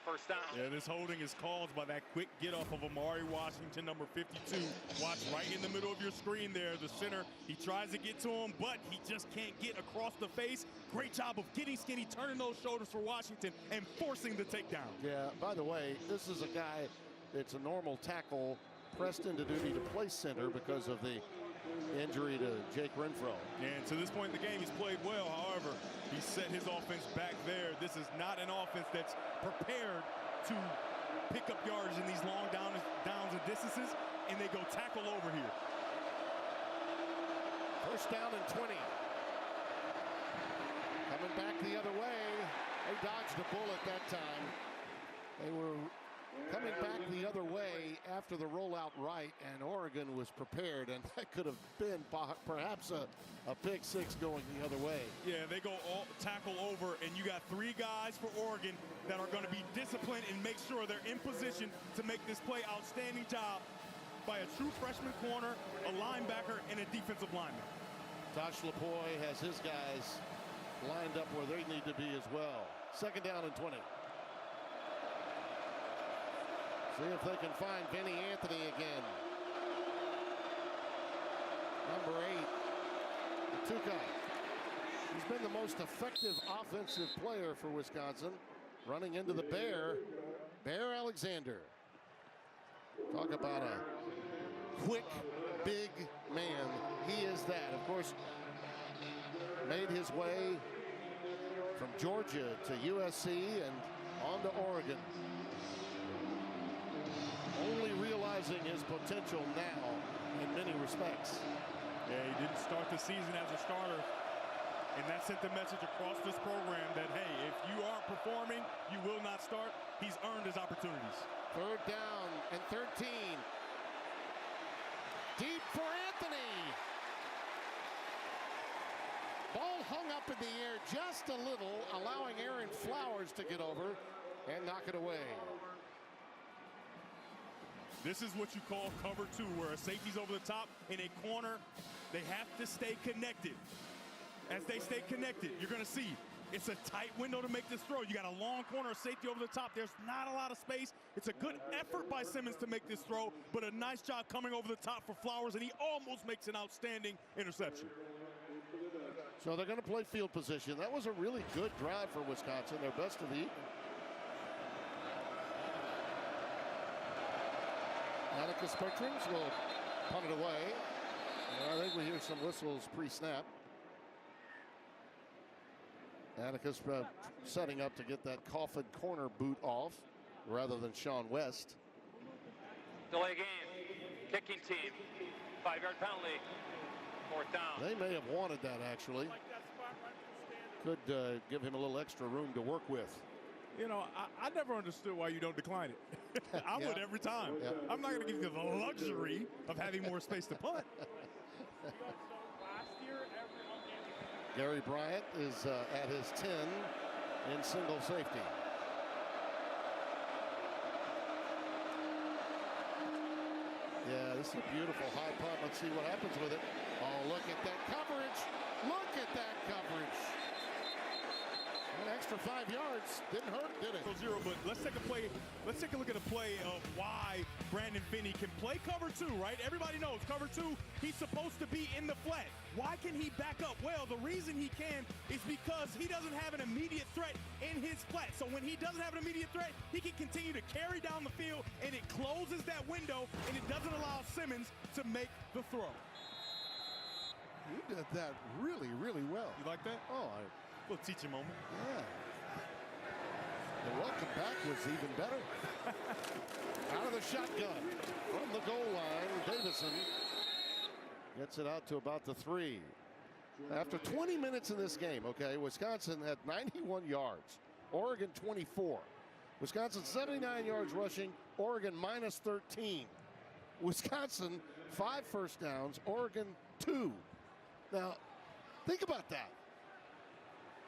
First down. Yeah, this holding is caused by that quick get off of Amari Washington, number 52. Watch right in the middle of your screen there, the center. He tries to get to him, but he just can't get across the face. Great job of getting skinny, turning those shoulders for Washington, and forcing the takedown. Yeah, by the way, this is a guy that's a normal tackle, pressed into duty to play center because of the injury to Jake Renfro. And to this point in the game, he's played well. However, he set his offense back there. This is not an offense that's prepared to pick up yardage in these long downs and distances, and they go tackle over here. First down and 20. Coming back the other way. They dodged a bullet that time. They were coming back the other way after the rollout right, and Oregon was prepared, and that could have been perhaps a pick six going the other way. Yeah, they go all tackle over, and you got 3 guys for Oregon that are going to be disciplined and make sure they're in position to make this play. Outstanding job by a true freshman corner, a linebacker, and a defensive lineman. Tosh Lapoy has his guys lined up where they need to be as well. Second down and 20. See if they can find Vinny Anthony again. Number 8, Tuca. He's been the most effective offensive player for Wisconsin. Running into the Bear Alexander. Talk about a quick, big man. He is that. Of course, made his way from Georgia to USC and on to Oregon. Only realizing his potential now in many respects. Yeah, he didn't start the season as a starter, and that sent the message across this program that, hey, if you aren't performing, you will not start. He's earned his opportunities. Third down and 13. Deep for Anthony. Ball hung up in the air just a little, allowing Aaron Flowers to get over and knock it away. This is what you call cover 2, where a safety's over the top in a corner. They have to stay connected. As they stay connected, you're going to see it's a tight window to make this throw. You got a long corner of safety over the top. There's not a lot of space. It's a good effort by Simmons to make this throw, but a nice job coming over the top for Flowers, and he almost makes an outstanding interception. So they're going to play field position. That was a really good drive for Wisconsin, their best of the evening. Atticus Bertrams will punt it away. And I think we hear some whistles pre-snap. Atticus setting up to get that coffin corner boot off rather than Sean West. Delay game. Kicking team. 5-yard penalty. Fourth down. They may have wanted that, actually. Could give him a little extra room to work with. You know, I never understood why you don't decline it. I would every time. Yeah. I'm not going to give you the luxury of having more space to punt. Gary Bryant is at his 10 in single safety. Yeah, this is a beautiful high punt. Let's see what happens with it. Oh, look at that coverage. Look at that coverage. An extra 5 yards. Didn't hurt, did it? 0, but let's take a look at a play of why Brandon Finney can play cover 2, right? Everybody knows cover 2, he's supposed to be in the flat. Why can he back up? Well, the reason he can is because he doesn't have an immediate threat in his flat. So when he doesn't have an immediate threat, he can continue to carry down the field, and it closes that window, and it doesn't allow Simmons to make the throw. You did that really, really well. You like that? Oh, Little teaching moment. yeah. The welcome back was even better. Out of the shotgun from the goal line, Davison gets it out to about the 3. After 20 minutes in this game, okay, Wisconsin had 91 yards, Oregon 24. Wisconsin 79 yards rushing, Oregon minus 13. Wisconsin 5 first downs, Oregon 2. Now, think about that.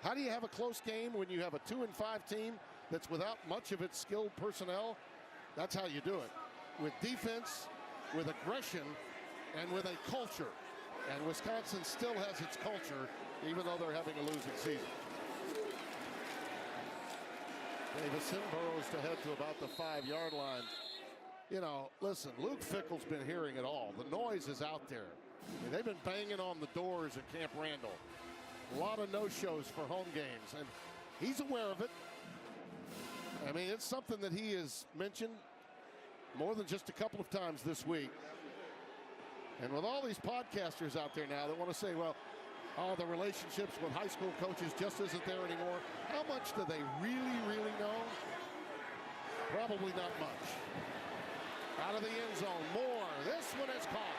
How do you have a close game when you have a 2-5 team that's without much of its skilled personnel? That's how you do it. With defense, with aggression, and with a culture. And Wisconsin still has its culture, even though they're having a losing season. Davison burrows to head to about the 5-yard line. You know, listen, Luke Fickell's been hearing it all. The noise is out there. I mean, they've been banging on the doors at Camp Randall. A lot of no-shows for home games, and he's aware of it. I mean, it's something that he has mentioned more than just a couple of times this week. And with all these podcasters out there now that want to say, well, oh, the relationships with high school coaches just isn't there anymore. How much do they really, really know? Probably not much. Out of the end zone, Moore. This one is caught.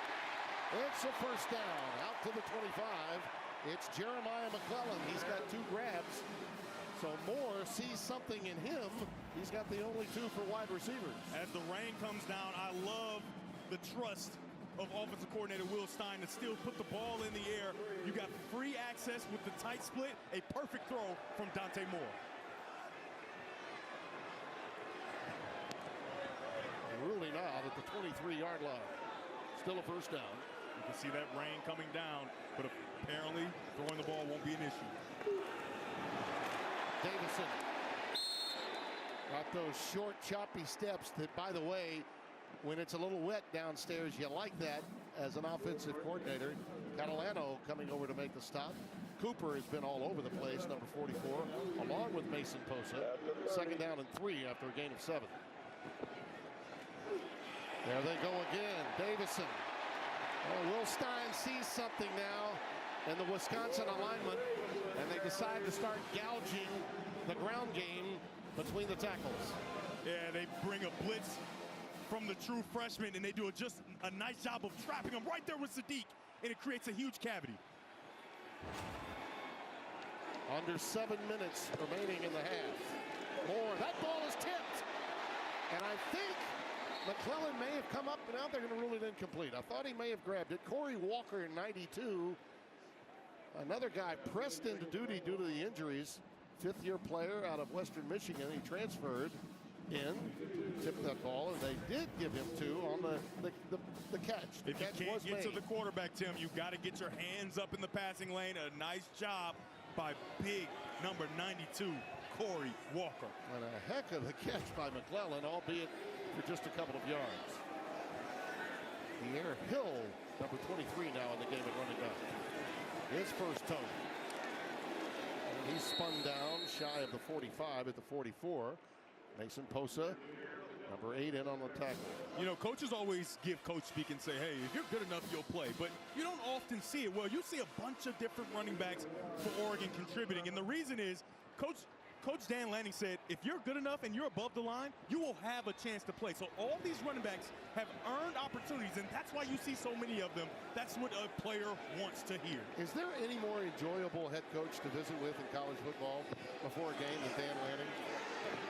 It's a first down. Out to the 25. It's Jeremiah McClellan. He's got 2 grabs. So Moore sees something in him. He's got the only 2 for wide receivers. As the rain comes down, I love the trust of offensive coordinator Will Stein to still put the ball in the air. You got free access with the tight split. A perfect throw from Dante Moore. Ruling out at the 23-yard line. Still a first down. You can see that rain coming down, but apparently throwing the ball won't be an issue. Davison got those short, choppy steps that, by the way, when it's a little wet downstairs, you like that as an offensive coordinator. Catalano coming over to make the stop. Cooper has been all over the place, number 44, along with Mason Posa. 2nd down and 3 after a gain of 7. There they go again. Davison. Oh, Will Stein sees something now in the Wisconsin alignment, and they decide to start gouging the ground game between the tackles. Yeah, they bring a blitz from the true freshman, and they do just a nice job of trapping him right there with Sadiq, and it creates a huge cavity. Under 7 minutes remaining in the half. Moore, that ball is tipped. And I think McClellan may have come up, and now they're going to rule it incomplete. I thought he may have grabbed it. Corey Walker in 92. Another guy pressed into duty due to the injuries. 5th-year player out of Western Michigan. He transferred in, tipped that ball, and they did give him 2 on the catch. The if catch you can't was get made. to the quarterback, Tim, you've got to get your hands up in the passing lane. A nice job by big number 92, Corey Walker. And a heck of a catch by McClellan, albeit for just a couple of yards. Pierre Hill, number 23 now in the game at running back. His first toe. And he's spun down shy of the 45 at the 44. Mason Posa, number 8, in on the tackle. You know, coaches always give coach speak and say, hey, if you're good enough, you'll play. But you don't often see it. Well, you see a bunch of different running backs for Oregon contributing. And the reason is Coach Dan Lanning said, if you're good enough and you're above the line, you will have a chance to play. So all these running backs have earned opportunities, and that's why you see so many of them. That's what a player wants to hear. Is there any more enjoyable head coach to visit with in college football before a game than Dan Lanning?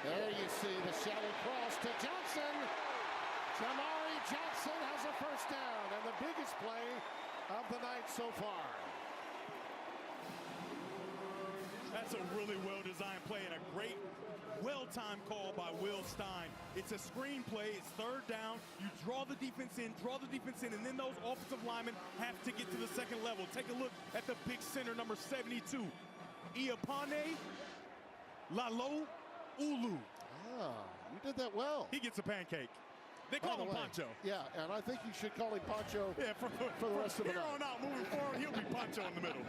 There you see the shallow cross to Johnson. Jamari Johnson has a first down, and the biggest play of the night so far. That's a really well-designed play and a great, well-timed call by Will Stein. It's a screen play. It's 3rd down. You draw the defense in, and then those offensive linemen have to get to the 2nd level. Take a look at the big center, number 72, Iapane Lalo Ulu. Ah, you did that well. He gets a pancake. They call him Pancho. Yeah, and I think you should call him Pancho for the rest of the night. Here on out, moving forward, he'll be Pancho in the middle.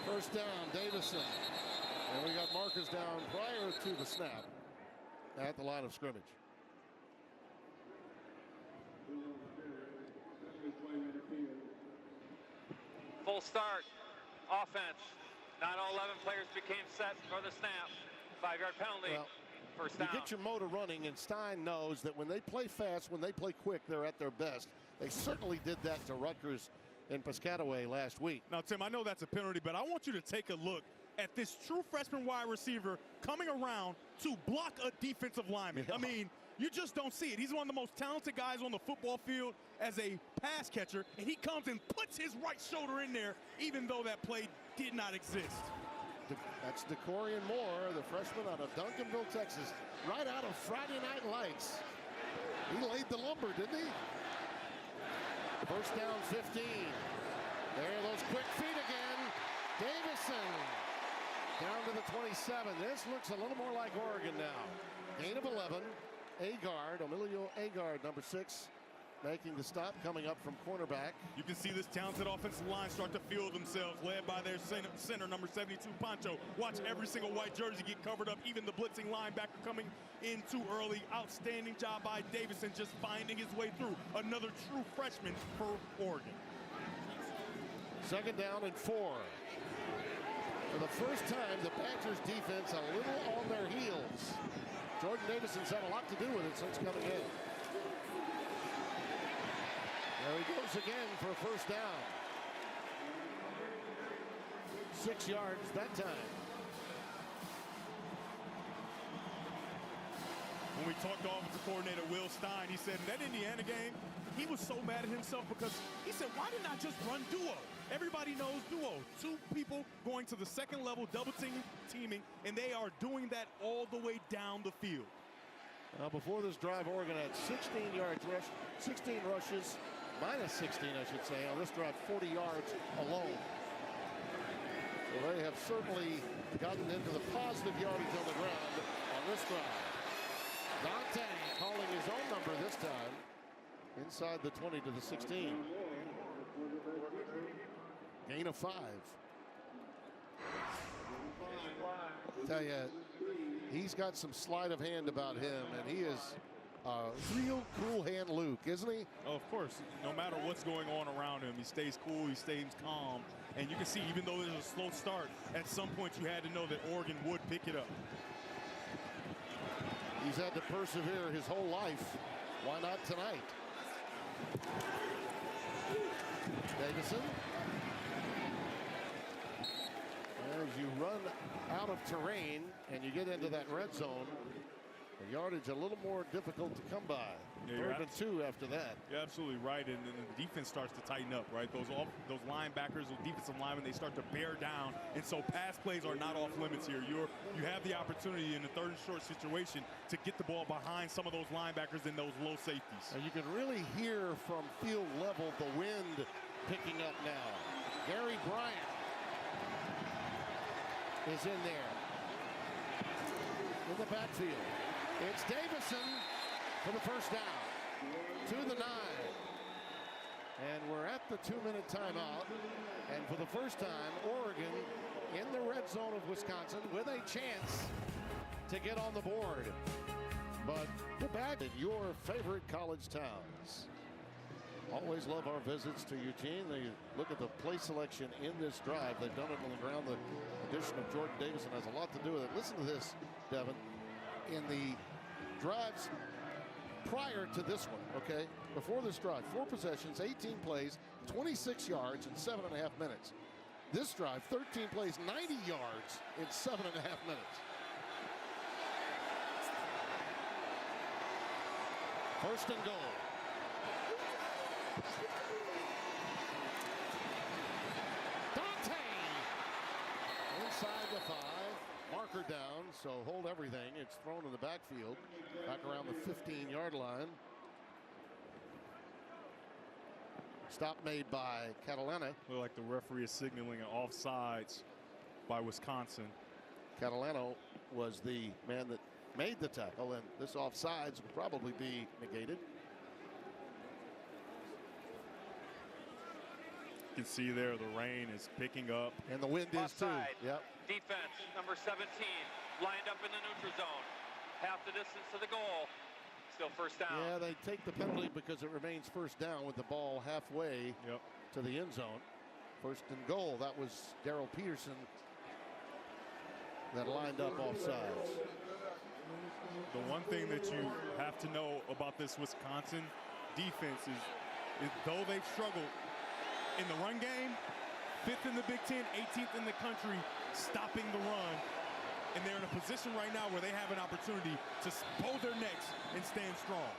First down, Davison. And we got markers down prior to the snap at the line of scrimmage. Full start. Offense. Not all 11 players became set for the snap. 5-yard penalty. Well, first down. You get your motor running, and Stein knows that when they play fast, when they play quick, they're at their best. They certainly did that to Rutgers in Piscataway last week. Now, Tim, I know that's a penalty, but I want you to take a look at this true freshman wide receiver coming around to block a defensive lineman. Yeah. I mean, You just don't see it. He's one of the most talented guys on the football field as a pass catcher, and he comes and puts his right shoulder in there, even though that play did not exist. That's DeCorian Moore, the freshman out of Duncanville, Texas, right out of Friday Night Lights. He laid the lumber, didn't he? First down, 15. There are those quick feet again. Davison down to the 27. This looks a little more like Oregon now. Gain of 11. Agard, Emilio Agard, number 6, making the stop, coming up from cornerback. You can see this talented offensive line start to feel themselves, led by their center, number 72, Pancho. Watch every single white jersey get covered up, even the blitzing linebacker coming in too early. Outstanding job by Davison, just finding his way through. Another true freshman for Oregon. Second down and 4. For the first time, the Badgers defense a little on their heels. Jordan Davison's had a lot to do with it since coming in. There he goes again for a first down. 6 yards that time. When we talked to offensive coordinator Will Stein, he said in that Indiana game, he was so mad at himself because he said, why didn't I just run duo? Everybody knows duo. 2 people going to the second level, double teaming, and they are doing that all the way down the field. Now before this drive, Oregon had 16 yards rush, 16 rushes, minus 16, I should say. On this drive, 40 yards alone. So they have certainly gotten into the positive yardage on the ground on this drive. Dante calling his own number this time. Inside the 20 to the 16. Gain of 5. Tell you, he's got some sleight of hand about him, and he is real cool hand Luke, isn't he? Oh, of course. No matter what's going on around him, he stays cool, he stays calm. And you can see, even though there's a slow start, at some point you had to know that Oregon would pick it up. He's had to persevere his whole life. Why not tonight? Davison. As you run out of terrain and you get into that red zone, the yardage a little more difficult to come by. Yeah, Third and 2 after that. You're absolutely right, and then the defense starts to tighten up, right? Those linebackers, those defensive linemen, they start to bear down, and so pass plays are not off limits here. You have the opportunity in the third and short situation to get the ball behind some of those linebackers and those low safeties. And you can really hear from field level the wind picking up now. Gary Bryant is in there in the backfield. It's Davison for the first down to the 9. And we're at the 2-minute timeout. And for the first time, Oregon in the red zone of Wisconsin with a chance to get on the board. But the back in your favorite college towns. Always love our visits to Eugene. They look at the play selection in this drive. They've done it on the ground. The addition of Jordan Davison has a lot to do with it. Listen to this, Devin. In the drives prior to this one, okay, before this drive, 4 possessions, 18 plays, 26 yards in 7.5 minutes. This drive, 13 plays, 90 yards in 7.5 minutes. First and goal. Dante inside the 5. Marker down, so hold everything. It's thrown in the backfield, back around the 15-yard line. Stop made by Catalana. Look like the referee is signaling an offsides by Wisconsin. Catalano was the man that made the tackle, and this offsides would probably be negated. You can see there the rain is picking up. And the wind is too. Yep. Defense, number 17, lined up in the neutral zone. Half the distance to the goal. Still first down. Yeah, they take the penalty because it remains first down with the ball halfway to the end zone. First and goal. That was Darrell Peterson that lined up offsides. The one thing that you have to know about this Wisconsin defense is though they've struggled in the run game, 5th in the Big Ten, 18th in the country, stopping the run. and they're in a position right now where they have an opportunity to bow their necks and stand strong.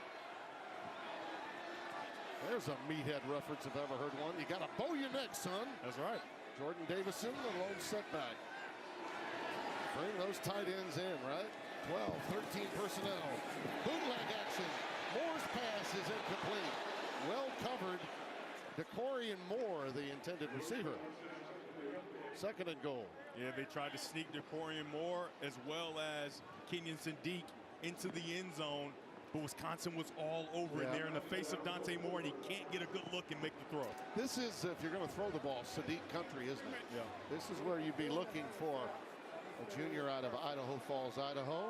There's a meathead reference if I've ever heard one. You got to bow your neck, son. That's right. Jordan Davison, the lone setback. Bring those tight ends in, right? 12, 13 personnel. Bootleg action. Moore's pass is incomplete. Well covered. DeCorian Moore, the intended receiver. Second and goal. Yeah, they tried to sneak DeCorian Moore as well as Kenyon Sadiq into the end zone, but Wisconsin was all over it there in the face of Dante Moore, and he can't get a good look and make the throw. This is, if you're going to throw the ball, Sadiq country, isn't it? Yeah. This is where you'd be looking for a junior out of Idaho Falls, Idaho.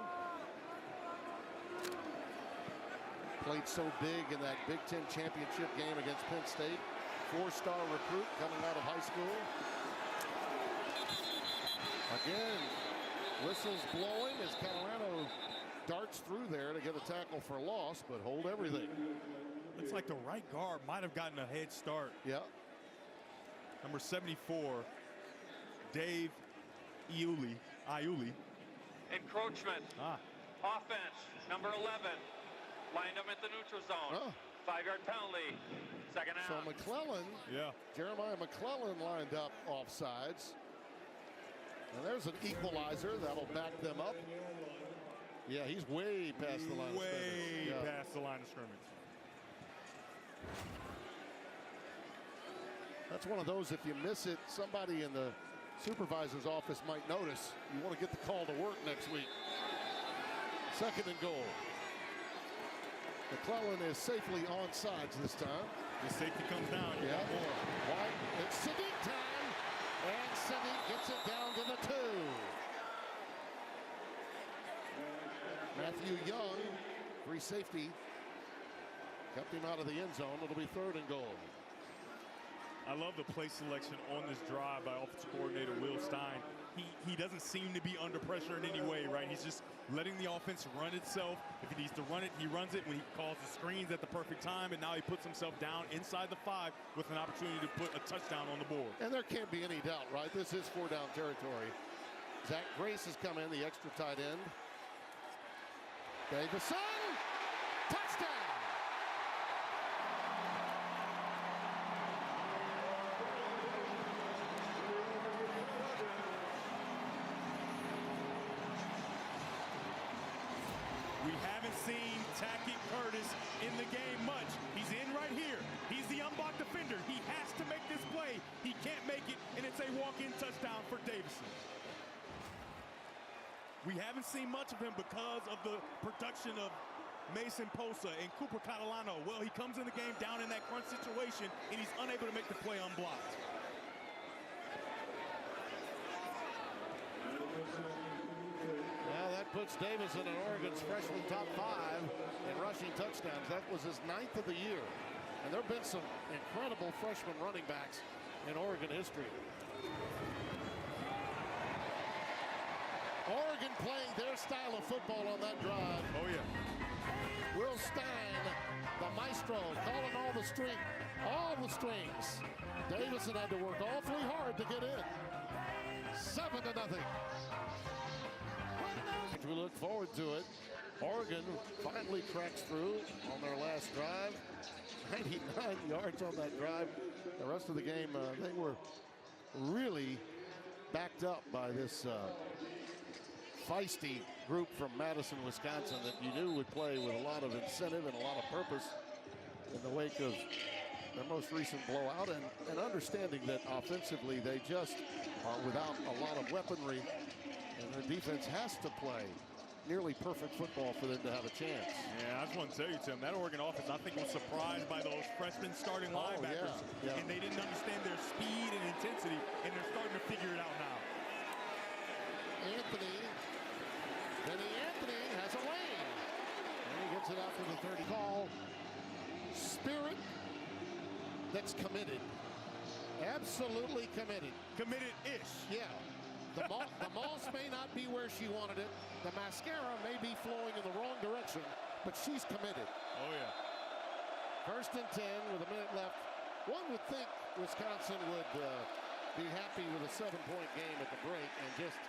Played so big in that Big Ten championship game against Penn State. Four-star recruit coming out of high school. Again, whistles blowing as Colorado darts through there to get a tackle for loss, but hold everything. Looks like the right guard might have gotten a head start. Yeah. Number 74, Dave Iuli. Encroachment. Offense, number 11. Lined up at the neutral zone. 5-yard penalty. Second out. So McClellan, Jeremiah McClellan lined up offsides. And there's an equalizer that'll back them up. Yeah, he's way past the line of scrimmage. Way past the line of scrimmage. That's one of those, if you miss it, somebody in the supervisor's office might notice. You want to get the call to work next week. Second and goal. McClellan is safely onside this time. The safety comes down. White, it's Sadiq time. And Sadiq gets it down to the 2. Matthew Young, free safety, kept him out of the end zone. It'll be third and goal. I love the play selection on this drive by offensive coordinator Will Stein. He doesn't seem to be under pressure in any way, right? He's just letting the offense run itself. If he needs to run it, he runs it when he calls the screens at the perfect time, and now he puts himself down inside the 5 with an opportunity to put a touchdown on the board. And there can't be any doubt, right? This is 4-down territory. Zach Grace has come in, the extra tight end. Davison, touchdown! We haven't seen Tackett Curtis in the game much. He's in right here. He's the unblocked defender. He has to make this play. He can't make it, and it's a walk-in touchdown for Davison. We haven't seen much of him because of the production of Mason Posa and Cooper Catalano. Well, he comes in the game down in that crunch situation, and he's unable to make the play unblocked. Well, that puts Davison in Oregon's freshman top 5 in rushing touchdowns. That was his 9th of the year. And there have been some incredible freshman running backs in Oregon history. Oregon playing their style of football on that drive. Oh, yeah. Will Stein, the maestro, calling all the strings. Davison had to work awfully hard to get in. 7-0. We look forward to it. Oregon finally cracks through on their last drive. 99 yards on that drive. The rest of the game, they were really backed up by this feisty group from Madison, Wisconsin that you knew would play with a lot of incentive and a lot of purpose in the wake of their most recent blowout, and understanding that offensively they just are without a lot of weaponry, and their defense has to play nearly perfect football for them to have a chance. Yeah, I just want to tell you, Tim, that Oregon offense, I think, was surprised by those freshman starting linebackers. Yeah. And they didn't understand their speed and intensity, and they're starting to figure it out now. Benny Anthony has a lane. And he gets it out to the 30. Call spirit that's committed. Absolutely committed. Committed-ish. Yeah. The moss may not be where she wanted it. The mascara may be flowing in the wrong direction, but she's committed. Oh, yeah. First and 10 with a minute left. One would think Wisconsin would be happy with a 7-point game at the break and just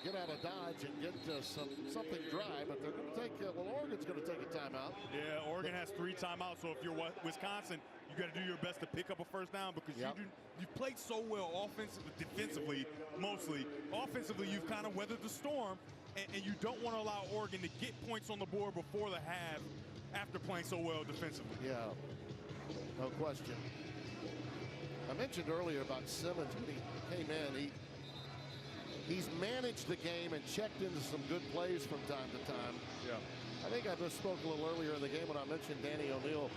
get out of Dodge and get something dry, but they're going to take, Oregon's going to take a timeout. Yeah, Oregon has 3 timeouts, so if you're Wisconsin, you got to do your best to pick up a first down because you've played so well offensively, defensively, mostly. Offensively, you've kind of weathered the storm, and you don't want to allow Oregon to get points on the board before the half after playing so well defensively. Yeah, no question. I mentioned earlier about Simmons when he came in. He's managed the game and checked into some good plays from time to time. Yeah. I think I just spoke a little earlier in the game when I mentioned Danny O'Neal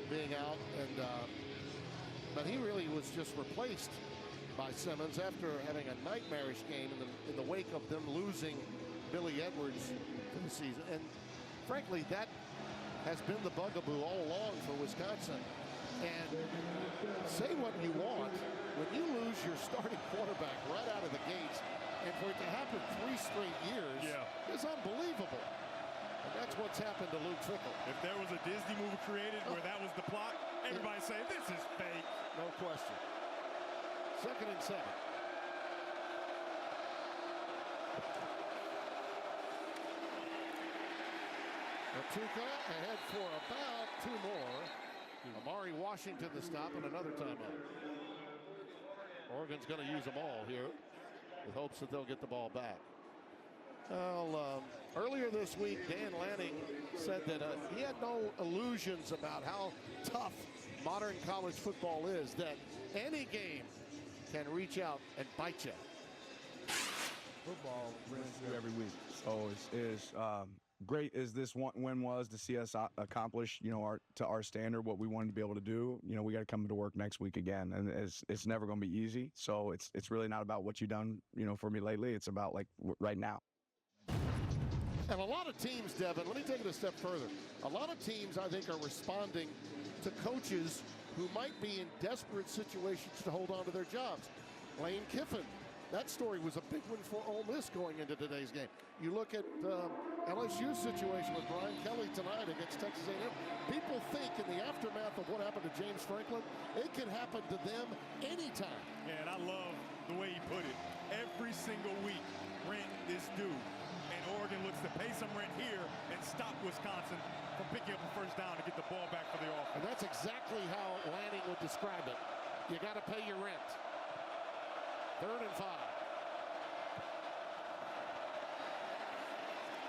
being out, and but he really was just replaced by Simmons after having a nightmarish game in the wake of them losing Billy Edwards for the season. And frankly, that has been the bugaboo all along for Wisconsin. And say what you want, when you lose your starting quarterback right out of the gates, and for it to happen 3 straight years is unbelievable. And that's what's happened to Luke Fickell. If there was a Disney movie created where that was the plot, everybody say this is fake. No question. 2nd and 7. Tuca ahead for about 2 more. Amari Washington to stop and another timeout. Oregon's going to use them all here with hopes that they'll get the ball back. Well, earlier this week, Dan Lanning said that he had no illusions about how tough modern college football is, that any game can reach out and bite you. Football runs through every week. So it's great as this win was to see us accomplish, to our standard what we wanted to be able to do. We got to come to work next week again, and it's never going to be easy. So it's really not about what you've done, for me lately. It's about like right now. And a lot of teams, Devin, let me take it a step further. A lot of teams, I think, are responding to coaches who might be in desperate situations to hold on to their jobs. Lane Kiffin, that story was a big one for Ole Miss going into today's game. You look at LSU's situation with Brian Kelly tonight against Texas A&M. People think in the aftermath of what happened to James Franklin, it can happen to them anytime. Yeah, and I love the way he put it. Every single week, rent is due. And Oregon looks to pay some rent here and stop Wisconsin from picking up a first down to get the ball back for the offense. And that's exactly how Lanning would describe it. You got to pay your rent. 3rd and 5.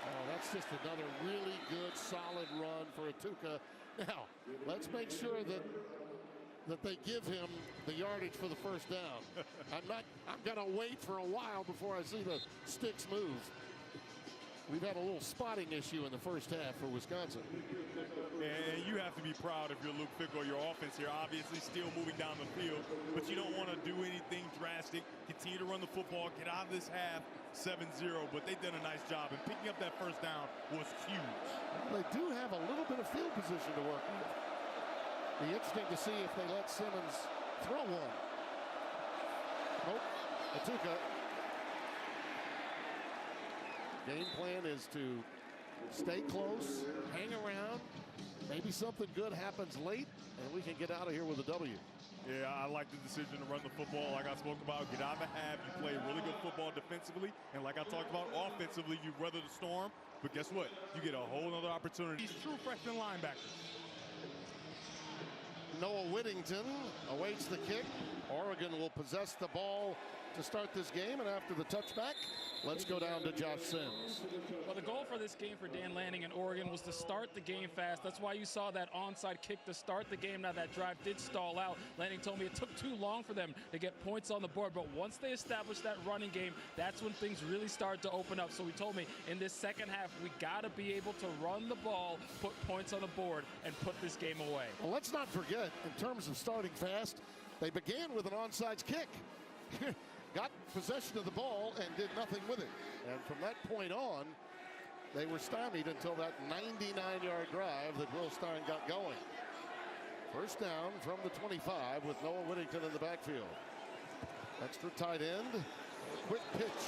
Oh, that's just another really good, solid run for Tuca. Now, let's make sure that they give him the yardage for the first down. I'm going to wait for a while before I see the sticks move. We've had a little spotting issue in the first half for Wisconsin. And you have to be proud if you're Luke Fickell, your offense here, obviously still moving down the field, but you don't want to do anything drastic. Continue to run the football, get out of this half 7-0, but they've done a nice job, and picking up that first down was huge. They do have a little bit of field position to work with. Be interesting to see if they let Simmons throw one. Nope. Atuka. Game plan is to stay close, hang around. Maybe something good happens late, and we can get out of here with a W. Yeah, I like the decision to run the football like I spoke about. Get out of the half. You play really good football defensively. And like I talked about offensively, you weather the storm. But guess what? You get a whole other opportunity. These true freshman linebackers. Noah Whittington awaits the kick. Oregon will possess the ball to start this game, and after the touchback, let's go down to Josh Sims. Well, the goal for this game for Dan Lanning and Oregon was to start the game fast. That's why you saw that onside kick to start the game. Now that drive did stall out. Lanning told me it took too long for them to get points on the board, but once they established that running game, that's when things really started to open up. So he told me in this second half, we got to be able to run the ball, put points on the board, and put this game away. Well, let's not forget, in terms of starting fast, they began with an onside kick. Got possession of the ball and did nothing with it. And from that point on, they were stymied until that 99-yard drive that Will Stein got going. First down from the 25 with Noah Whittington in the backfield. Extra tight end, quick pitch.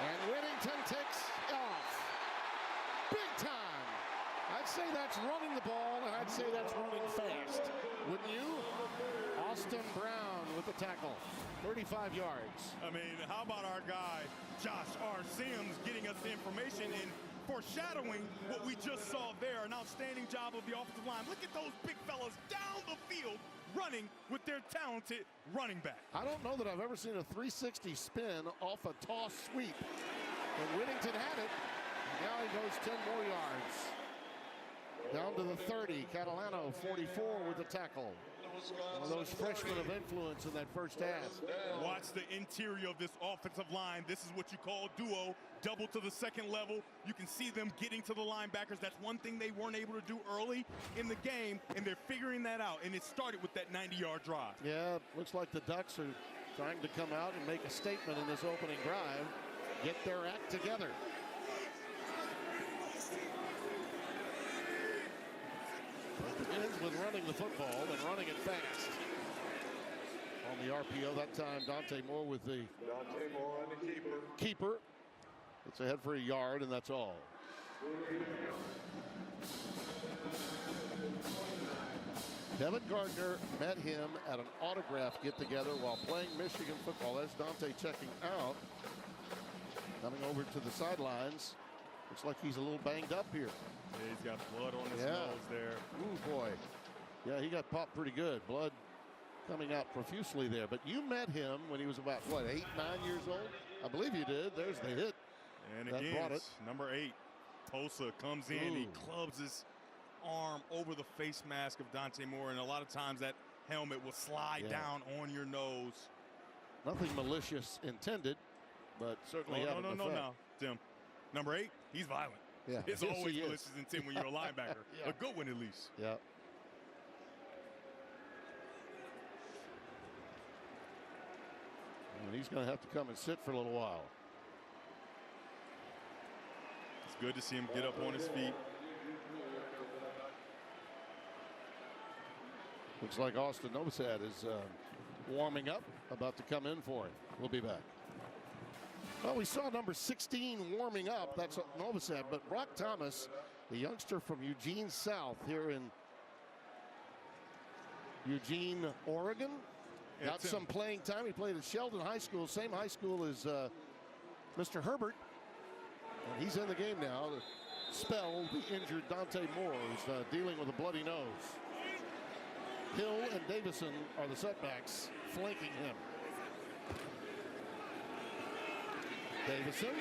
And Whittington takes off. Big time. I'd say that's running the ball, and I'd say that's running fast. Wouldn't you? Austin Brown with the tackle. 35 yards. I mean, how about our guy, Josh R. Sims, getting us the information and foreshadowing what we just saw there. An outstanding job of the offensive line. Look at those big fellas down the field running with their talented running back. I don't know that I've ever seen a 360 spin off a toss sweep. And Whittington had it. Now he goes 10 more yards. Down to the 30. Catalano, 44 with the tackle. One of those freshmen of influence in that first half. Watch the interior of this offensive line. This is what you call duo. Double to the second level. You can see them getting to the linebackers. That's one thing they weren't able to do early in the game, and they're figuring that out. And it started with that 90-yard drive. Yeah, looks like the Ducks are trying to come out and make a statement in this opening drive. Get their act together. It begins with running the football and running it fast. On the RPO that time, Dante Moore with the keeper. It's ahead for a yard, and that's all. Devin Gardner met him at an autograph get-together while playing Michigan football. That's Dante checking out. Coming over to the sidelines. Looks like he's a little banged up here. Yeah, he's got blood on his nose there. Ooh, boy. Yeah, he got popped pretty good. Blood coming out profusely there. But you met him when he was about, what, 8, 9 years old? I believe you did. There's the hit. And that again, brought it. Number 8, Posa comes in. He clubs his arm over the face mask of Dante Moore. And a lot of times that helmet will slide down on your nose. Nothing malicious intended, but certainly had an effect. No, Tim. Number 8, he's violent. Yeah, it's yes, always he is. malicious intent when you're a linebacker. Yeah. A good one, at least. Yeah. And he's going to have to come and sit for a little while. It's good to see him get up on his feet. Looks like Austin Novosad is warming up, about to come in for him. We'll be back. Well, we saw number 16 warming up. That's Novosad, but Brock Thomas, the youngster from Eugene South here in Eugene, Oregon, got some playing time. He played at Sheldon High School, same high school as Mr. Herbert. And he's in the game now to spell the injured Dante Moore, who's dealing with a bloody nose. Hill and Davison are the setbacks flanking him. Davison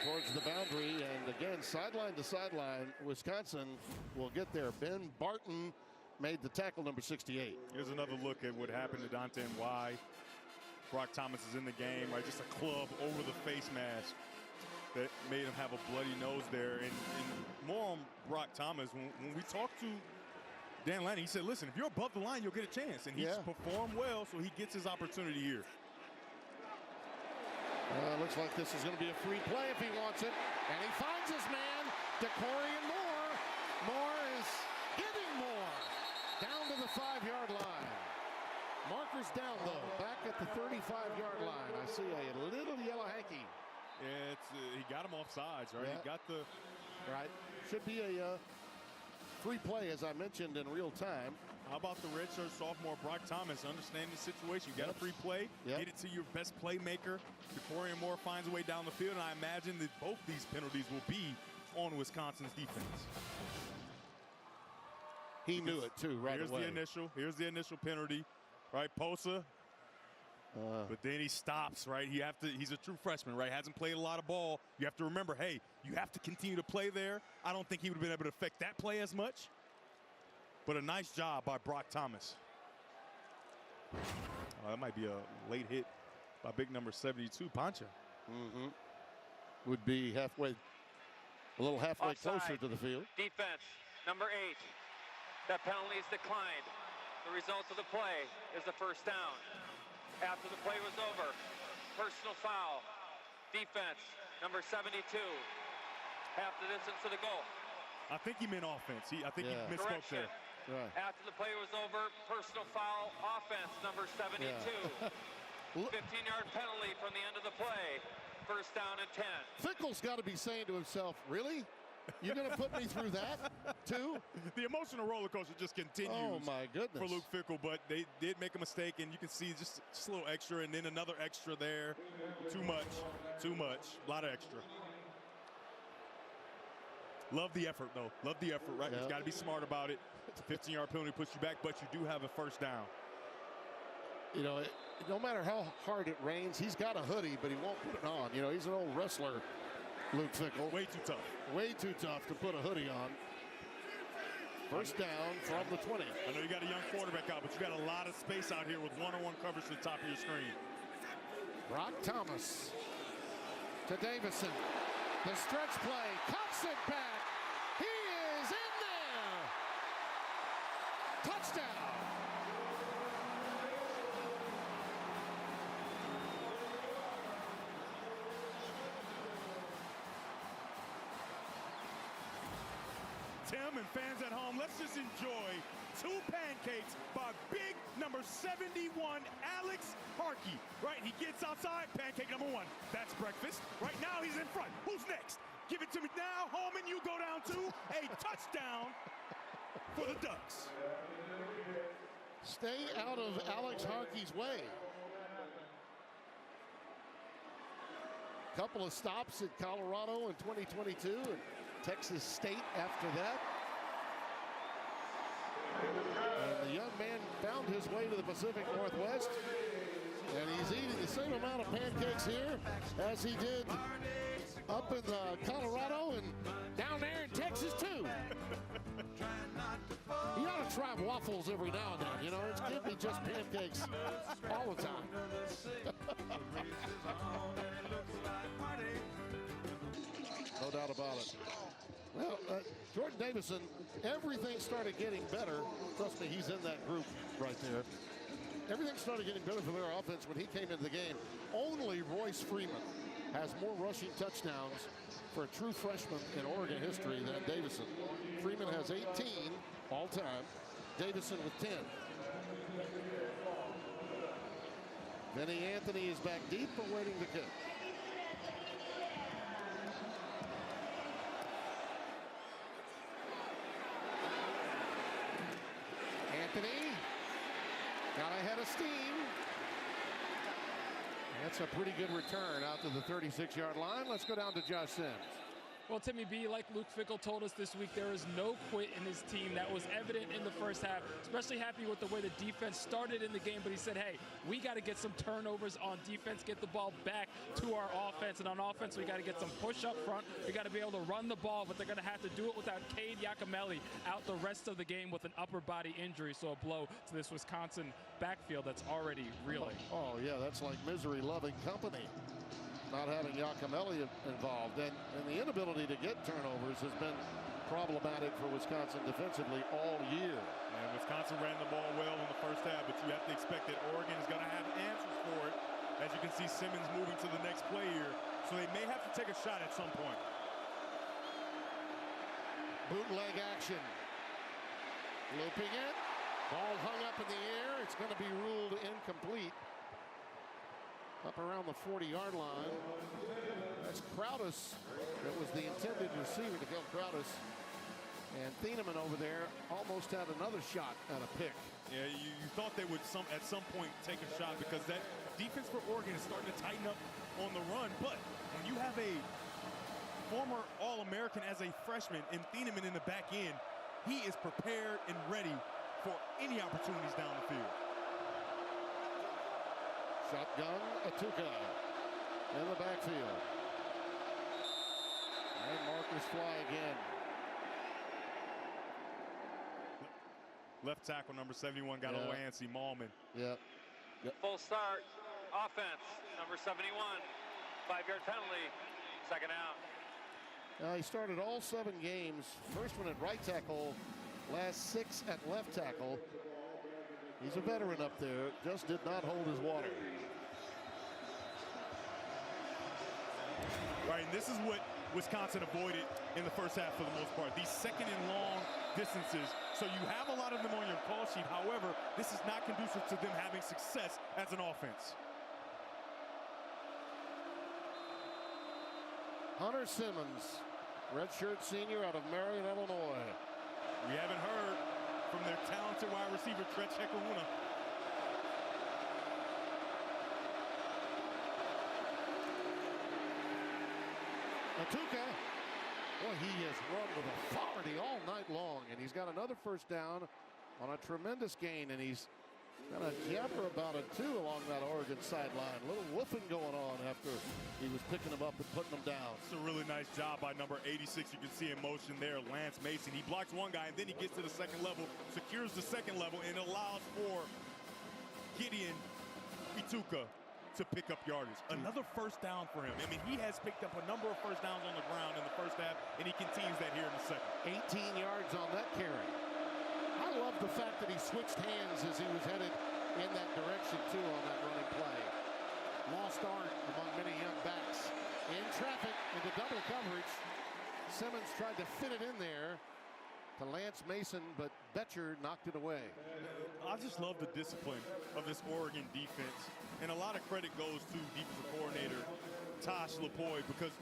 towards the boundary, and again, sideline to sideline, Wisconsin will get there. Ben Barton made the tackle, number 68. Here's another look at what happened to Dante and why Brock Thomas is in the game, right? Just a club over the face mask that made him have a bloody nose there. And more on Brock Thomas, when we talked to Dan Lanning, he said, listen, if you're above the line, you'll get a chance. And he's performed well, so he gets his opportunity here. Looks like this is going to be a free play if he wants it. And he finds his man, DeCorian Moore. Moore is getting Moore down to the 5-yard line. Markers down, though, back at the 35-yard line. I see a little yellow hanky. Yeah, he got him off sides, right? Yeah. He got the... Right. Should be a free play, as I mentioned, in real time. How about the redshirt sophomore Brock Thomas? Understand the situation. You got a free play. Get it to your best playmaker. DeCorian Moore finds a way down the field, and I imagine that both these penalties will be on Wisconsin's defense. He knew it, too, right away. Here's the initial penalty, right? Posa. But then he stops, right? He's a true freshman, right? Hasn't played a lot of ball. You have to remember, hey, you have to continue to play there. I don't think he would have been able to affect that play as much. But a nice job by Brock Thomas. That might be a late hit by big number 72, Pancha. Would be a little halfway Offside. closer to the field. Defense, number 8. That penalty is declined. The result of the play is the first down. After the play was over, personal foul. Defense, number 72. Half the distance to the goal. I think he meant offense. I think he misspoke there. Right. After the play was over, personal foul, offense, number 72. 15-yard penalty from the end of the play. First down and 10. Fickle's got to be saying to himself, really? You're going to put me through that, too? The emotional roller coaster just continues. Oh, my goodness. For Luke Fickell, but they did make a mistake, and you can see just a little extra, and then another extra there. Too much. A lot of extra. Love the effort, though. Love the effort, right? Yep. You've got to be smart about it. 15-yard penalty puts you back, but you do have a first down. You know, no matter how hard it rains, he's got a hoodie, but he won't put it on. You know, he's an old wrestler, Luke Fickell. Way too tough. Way too tough to put a hoodie on. First down from the 20. I know you got a young quarterback out, but you got a lot of space out here with one-on-one coverage to the top of your screen. Brock Thomas to Davison. The stretch play, cuts it back. He is in there. Touchdown. Tim and fans at home, let's just enjoy two pancakes by big number 71, Alex Harkey. Right, he gets outside, pancake number 1. That's breakfast. Right now he's in front. Who's next? Give it to me now, Holman. You go down to a touchdown for the Ducks. Stay out of Alex Harkey's way. Couple of stops at Colorado in 2022 and Texas State after that. And the young man found his way to the Pacific Northwest. And he's eating the same amount of pancakes here as he did up in Colorado and down there in Texas too. You ought to try waffles every now and then. You know, it can't be just pancakes all the time. No doubt about it. Well, Jordan Davison, everything started getting better. Trust me, he's in that group right there. Everything started getting better for their offense when he came into the game. Only Royce Freeman has more rushing touchdowns for a true freshman in Oregon history than Davison. Freeman has 18 all time. Davison with 10. Vinny Anthony is back deep, awaiting the kick. Anthony got ahead of steam. That's a pretty good return out to the 36-yard line. Let's go down to Josh Sims. Well, Timmy B, like Luke Fickell told us this week, there is no quit in his team. That was evident in the first half. Especially happy with the way the defense started in the game, but he said, hey, we got to get some turnovers on defense, get the ball back to our offense. And on offense, we got to get some push up front. We got to be able to run the ball, but they're going to have to do it without Cade Yakimelli out the rest of the game with an upper body injury. So a blow to this Wisconsin backfield that's already reeling. Oh, yeah, that's like misery-loving company, not having Yakimelli involved. And the inability to get turnovers has been problematic for Wisconsin defensively all year. And Wisconsin ran the ball well in the first half, but you have to expect that Oregon is going to have answers for it. As you can see, Simmons moving to the next play here, so they may have to take a shot at some point. Bootleg action. Looping it. Ball hung up in the air. It's going to be ruled incomplete. Up around the 40-yard line. That's Crowdus. That was the intended receiver to go Crowdus. And Thieneman over there almost had another shot at a pick. Yeah, you thought they would at some point take a shot, because that defense for Oregon is starting to tighten up on the run. But when you have a former All-American as a freshman and Thieneman in the back end, he is prepared and ready for any opportunities down the field. Shotgun, Atuka in the backfield. And markers fly again. Left tackle number 71 got a little antsy, Malman. Yep. Full start, offense, number 71, 5-yard penalty, second out. He started all 7 games. First one at right tackle, last 6 at left tackle. He's a veteran up there, just did not hold his water. Right, and this is what Wisconsin avoided in the first half for the most part. These second and long distances. So you have a lot of them on your call sheet. However, this is not conducive to them having success as an offense. Hunter Simmons redshirt senior out of Marion, Illinois. We haven't heard from their talented wide receiver, Tretch Hekahuna. Atuka, well, he has run with authority all night long, and he's got another first down on a tremendous gain, and he's got a jabber about it too along that Oregon sideline. A little woofing going on after he was picking them up and putting them down. It's a really nice job by number 86. You can see in motion there, Lance Mason. He blocks one guy, and then he gets to the second level, secures the second level, and allows for Gideon Ituka to pick up yardage. Another first down for him. I mean, he has picked up a number of first downs on the ground in the first half, and he continues that here in the second. 18 yards on that carry. I love the fact that he switched hands as he was headed in that direction, too, on that running play. Lost art among many young backs. In traffic, into double coverage. Simmons tried to fit it in there to Lance Mason, but Betcher knocked it away. I just love the discipline of this Oregon defense. And a lot of credit goes to defensive coordinator Tosh Lapoy, because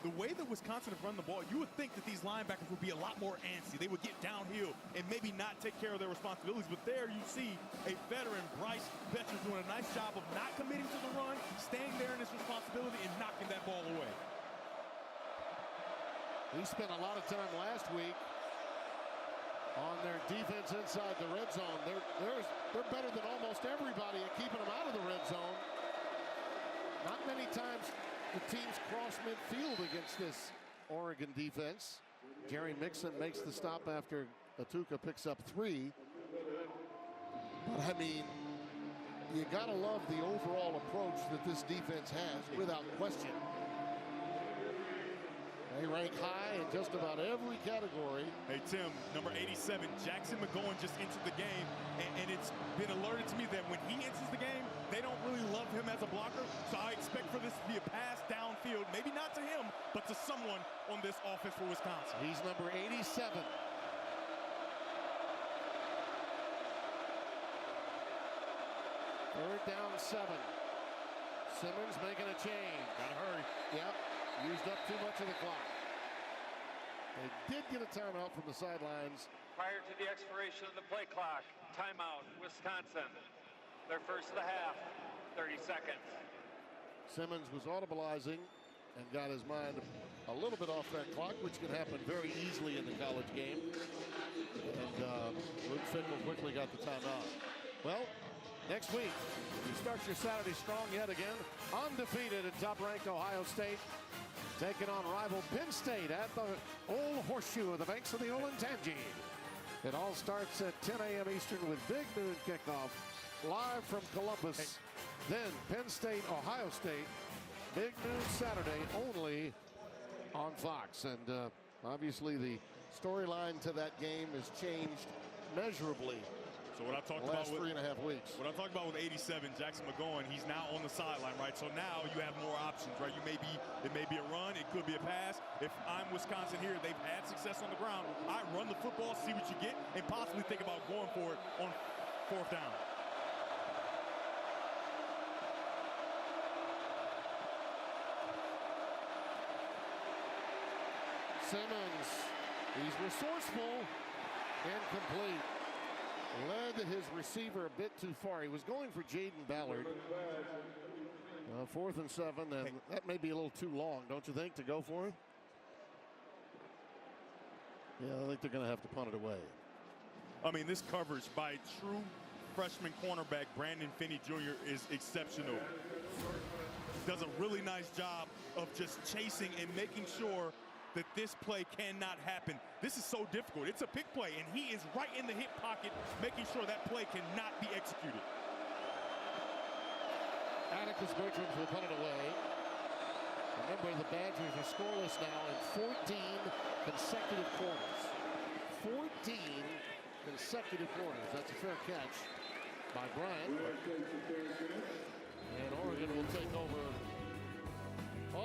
the way that Wisconsin have run the ball, you would think that these linebackers would be a lot more antsy. They would get downhill and maybe not take care of their responsibilities. But there you see a veteran, Bryce Betcher, doing a nice job of not committing to the run, staying there in his responsibility, and knocking that ball away. He spent a lot of time last week on their defense inside the red zone. They're better than almost everybody at keeping them out of the red zone. Not many times the teams cross midfield against this Oregon defense. Jerry Mixon makes the stop after Atuka picks up 3. But I mean, you gotta love the overall approach that this defense has, without question. They rank high in just about every category. Hey, Tim, number 87, Jackson McGowan just entered the game, and it's been alerted to me that when he enters the game, they don't really love him as a blocker, so I expect for this to be a pass downfield, maybe not to him, but to someone on this offense for Wisconsin. He's number 87. Third down 7. Simmons making a change. Gotta hurry. Yep. Used up too much of the clock. They did get a timeout from the sidelines. Prior to the expiration of the play clock, timeout, Wisconsin. Their first of the half, 30 seconds. Simmons was audibleizing and got his mind a little bit off that clock, which can happen very easily in the college game. And Luke Fickle quickly got the timeout. Well, next week, you start your Saturday strong yet again. Undefeated at top-ranked Ohio State, taking on rival Penn State at the Old Horseshoe of the banks of the Olentangy. It all starts at 10 a.m. Eastern with big noon kickoff live from Columbus. Then Penn State, Ohio State, big noon Saturday only on Fox. And obviously the storyline to that game has changed measurably. So what I talked the about last 3.5 weeks. What I talked about with 87, Jackson McGowan, he's now on the sideline, right? So now you have more options, right? It may be a run, it could be a pass. If I'm Wisconsin here, they've had success on the ground. I run the football, see what you get, and possibly think about going for it on 4th down. Simmons, he's resourceful, incomplete. Led his receiver a bit too far. He was going for Jaden Ballard. 4th and 7, and that may be a little too long, don't you think, to go for him? Yeah, I think they're going to have to punt it away. I mean, this coverage by true freshman cornerback Brandon Finney Jr. is exceptional. Does a really nice job of just chasing and making sure that this play cannot happen. This is so difficult. It's a pick play, and he is right in the hip pocket, making sure that play cannot be executed. Atticus Bertrams will punt it away. Remember, the Badgers are scoreless now in 14 consecutive quarters. 14 consecutive quarters. That's a fair catch by Bryant. And Oregon will take over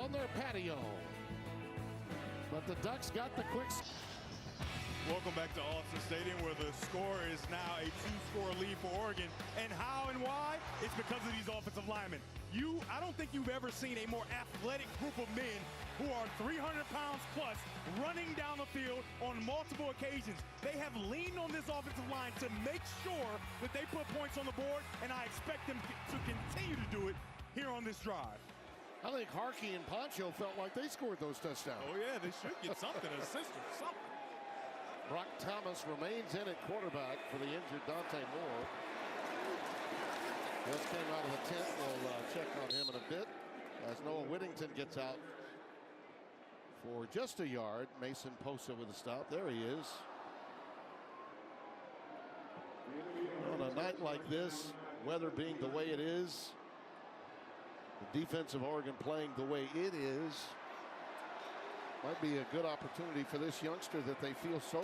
on their patio. But the Ducks got the quick. Welcome back to Austin Stadium, where the score is now a 2-score lead for Oregon. And how and why? It's because of these offensive linemen. I don't think you've ever seen a more athletic group of men who are 300 pounds plus running down the field on multiple occasions. They have leaned on this offensive line to make sure that they put points on the board, and I expect them to continue to do it here on this drive. I think Harkey and Poncho felt like they scored those touchdowns. Oh, yeah, they should get something, an assist or something. Brock Thomas remains in at quarterback for the injured Dante Moore. Just came out of the tent. We'll check on him in a bit as Noah Whittington gets out for just a yard. Mason Posa with a stop. There he is. On a night like this, weather being the way it is, the defense of Oregon playing the way it is, might be a good opportunity for this youngster that they feel so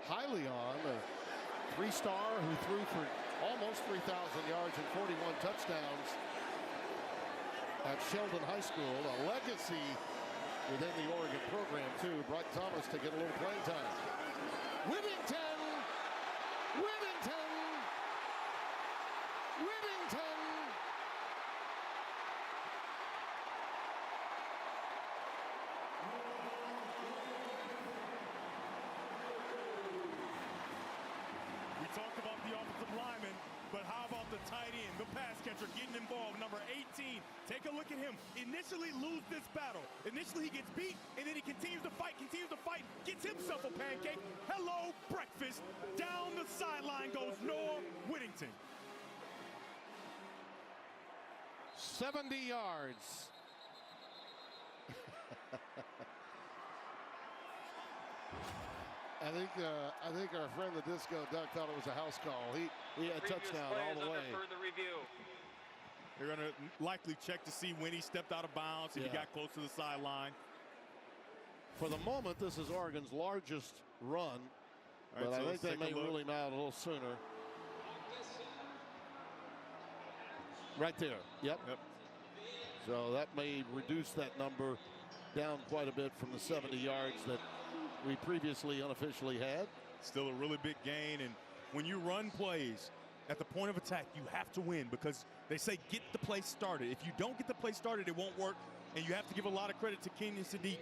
highly on. A three-star who threw for almost 3,000 yards and 41 touchdowns at Sheldon High School. A legacy within the Oregon program, too. Brock Thomas to get a little playing time. Whittington! Whittington! Whittington! We talked about the offensive lineman, but how about the tight end, the pass catcher getting involved, number 18. Take a look at him. Initially lose this battle. Initially he gets beat, and then he continues to fight, gets himself a pancake. Hello, breakfast. Down the sideline goes Noah Whittington. 70 yards. I think our friend the Disco Duck thought it was a house call. He had a touchdown all the way. Further review. They're going to likely check to see when he stepped out of bounds, if he got close to the sideline. For the moment, this is Oregon's largest run, but I think they may rule him out a little sooner. Right there. Yep. So that may reduce that number down quite a bit from the 70 yards that we previously unofficially had. Still a really big gain, and when you run plays at the point of attack, you have to win, because they say get the play started. If you don't get the play started, it won't work, and you have to give a lot of credit to Kenyon Sadiq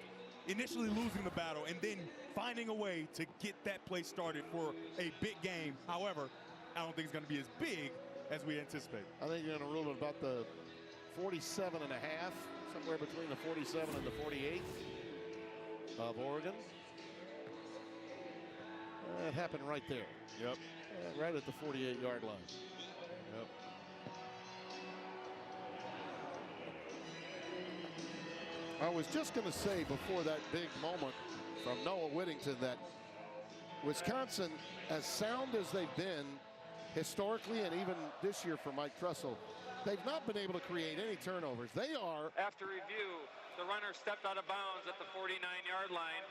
initially losing the battle and then finding a way to get that play started for a big game. However, I don't think it's going to be as big as we anticipate. I think you're going to rule it about the 47 and a half, somewhere between the 47 and the 48 of Oregon. It happened right there. Yep. Right at the 48-yard line. Yep. I was just going to say before that big moment from Noah Whittington that Wisconsin, as sound as they've been historically and even this year for Mike Trussell, they've not been able to create any turnovers. They are. After review, the runner stepped out of bounds at the 49-yard line.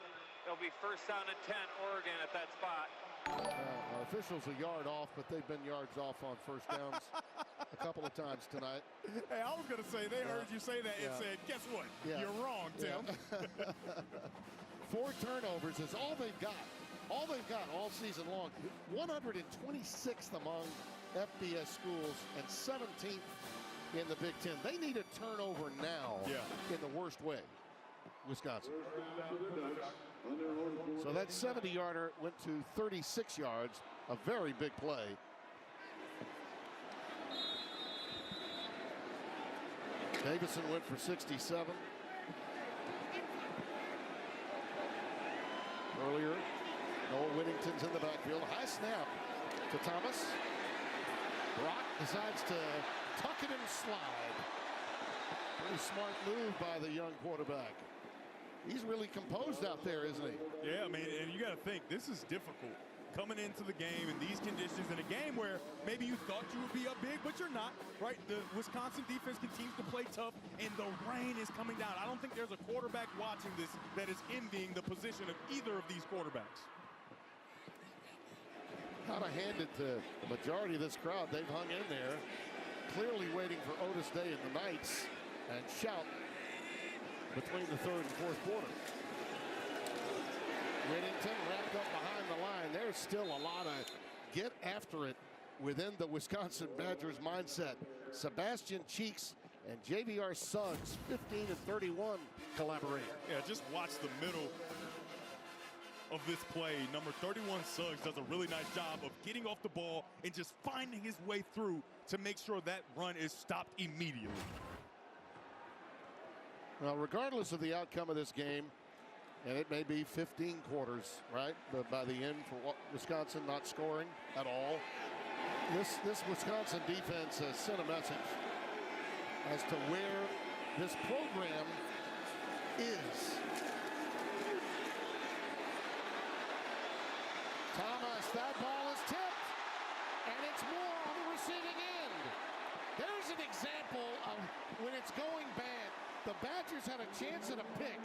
It'll be first down and 10, Oregon at that spot. Officials a yard off, but they've been yards off on first downs a couple of times tonight. Hey, I was going to say, they heard you say that and said, guess what? You're wrong, Tim. 4 turnovers is all they've got. All they've got all season long. 126th among FBS schools and 17th in the Big Ten. They need a turnover now in the worst way, Wisconsin. So that 70-yarder went to 36 yards, a very big play. Davison went for 67. Earlier, Noah Whittington's in the backfield. High snap to Thomas. Brock decides to tuck it and slide. Pretty smart move by the young quarterback. He's really composed out there, isn't he? Yeah, I mean, and you got to think, this is difficult. Coming into the game in these conditions, in a game where maybe you thought you would be up big, but you're not, right? The Wisconsin defense continues to play tough, and the rain is coming down. I don't think there's a quarterback watching this that is envying the position of either of these quarterbacks. Gotta hand it to the majority of this crowd. They've hung in there, clearly waiting for Otis Day and the Knights, and shout between the third and fourth quarter. Whittington wrapped up behind the line. There's still a lot of get after it within the Wisconsin Badgers mindset. Sebastian Cheeks and JVR Suggs, 15 and 31, collaborate. Yeah, just watch the middle of this play. Number 31 Suggs does a really nice job of getting off the ball and just finding his way through to make sure that run is stopped immediately. Well, regardless of the outcome of this game, and it may be 15 quarters, right? But by the end, for Wisconsin not scoring at all, this Wisconsin defense has sent a message as to where this program is. Thomas, that ball is tipped, and it's Moore on the receiving end. There's an example of when it's going bad. The Badgers had a chance at a pick.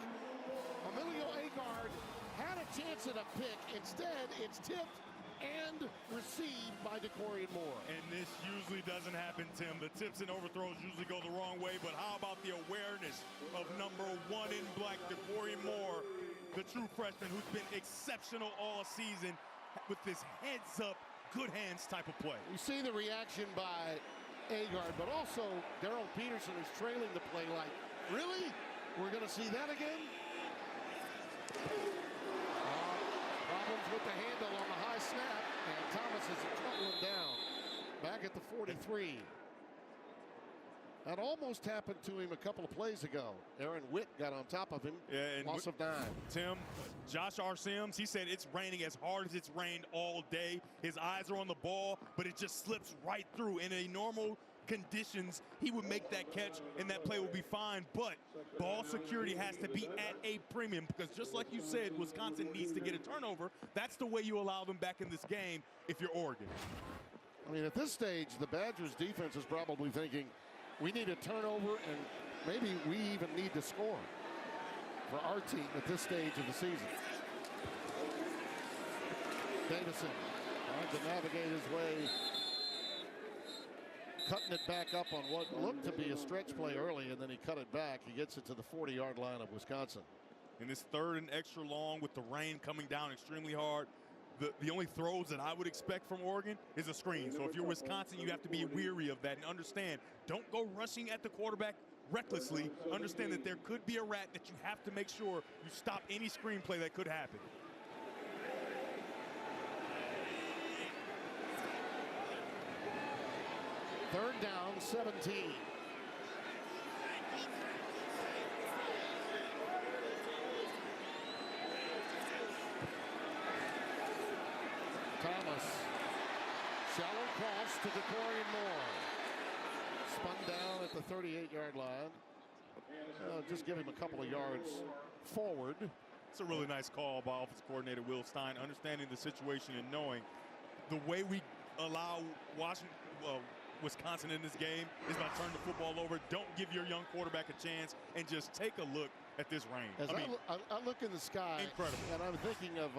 Emilio Agard had a chance at a pick. Instead, it's tipped and received by DeCorian Moore. And this usually doesn't happen, Tim. The tips and overthrows usually go the wrong way, but how about the awareness of number 1 in black, DeCorian Moore, the true freshman who's been exceptional all season with this heads-up, good hands type of play. You see the reaction by Agard, but also Darrell Peterson is trailing the play like, really? We're going to see that again? Problems with the handle on the high snap, and Thomas is tumbling down. Back at the 43. That almost happened to him a couple of plays ago. Aaron Witt got on top of him. Yeah, and loss of 9. Tim, Josh R. Sims, he said it's raining as hard as it's rained all day. His eyes are on the ball, but it just slips right through. In a normal conditions, he would make that catch and that play will be fine, but ball security has to be at a premium because just like you said, Wisconsin needs to get a turnover. That's the way you allow them back in this game if you're Oregon. I mean, at this stage, the Badgers defense is probably thinking, we need a turnover and maybe we even need to score for our team at this stage of the season. Davison trying to navigate his way, cutting it back up on what looked to be a stretch play early, and then he cut it back. He gets it to the 40-yard line of Wisconsin. In this 3rd and extra long with the rain coming down extremely hard, the only throws that I would expect from Oregon is a screen. So if you're Wisconsin, you have to be weary of that and understand, don't go rushing at the quarterback recklessly. Understand that there could be a rat that you have to make sure you stop any screen play that could happen. Third down, 17. Thomas, shallow cross to DeCorian Moore. Spun down at the 38-yard line. Just give him a couple of yards forward. It's a really nice call by offensive coordinator Will Stein, understanding the situation and knowing the way we allow Wisconsin in this game is by turning the football over. Don't give your young quarterback a chance and just take a look at this rain. As I look in the sky, incredible. And I'm thinking of,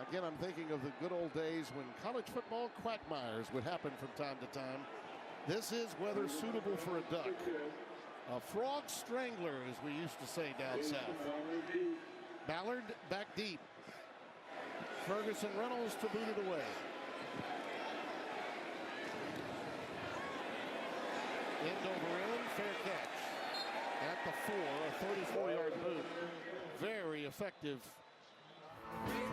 again, I'm thinking of the good old days when college football quagmires would happen from time to time. This is weather suitable for a duck. A frog strangler, as we used to say down south. Ballard back deep. Ferguson Reynolds to boot it away. End over end, fair catch. At the 4, a 34-yard boot. Very effective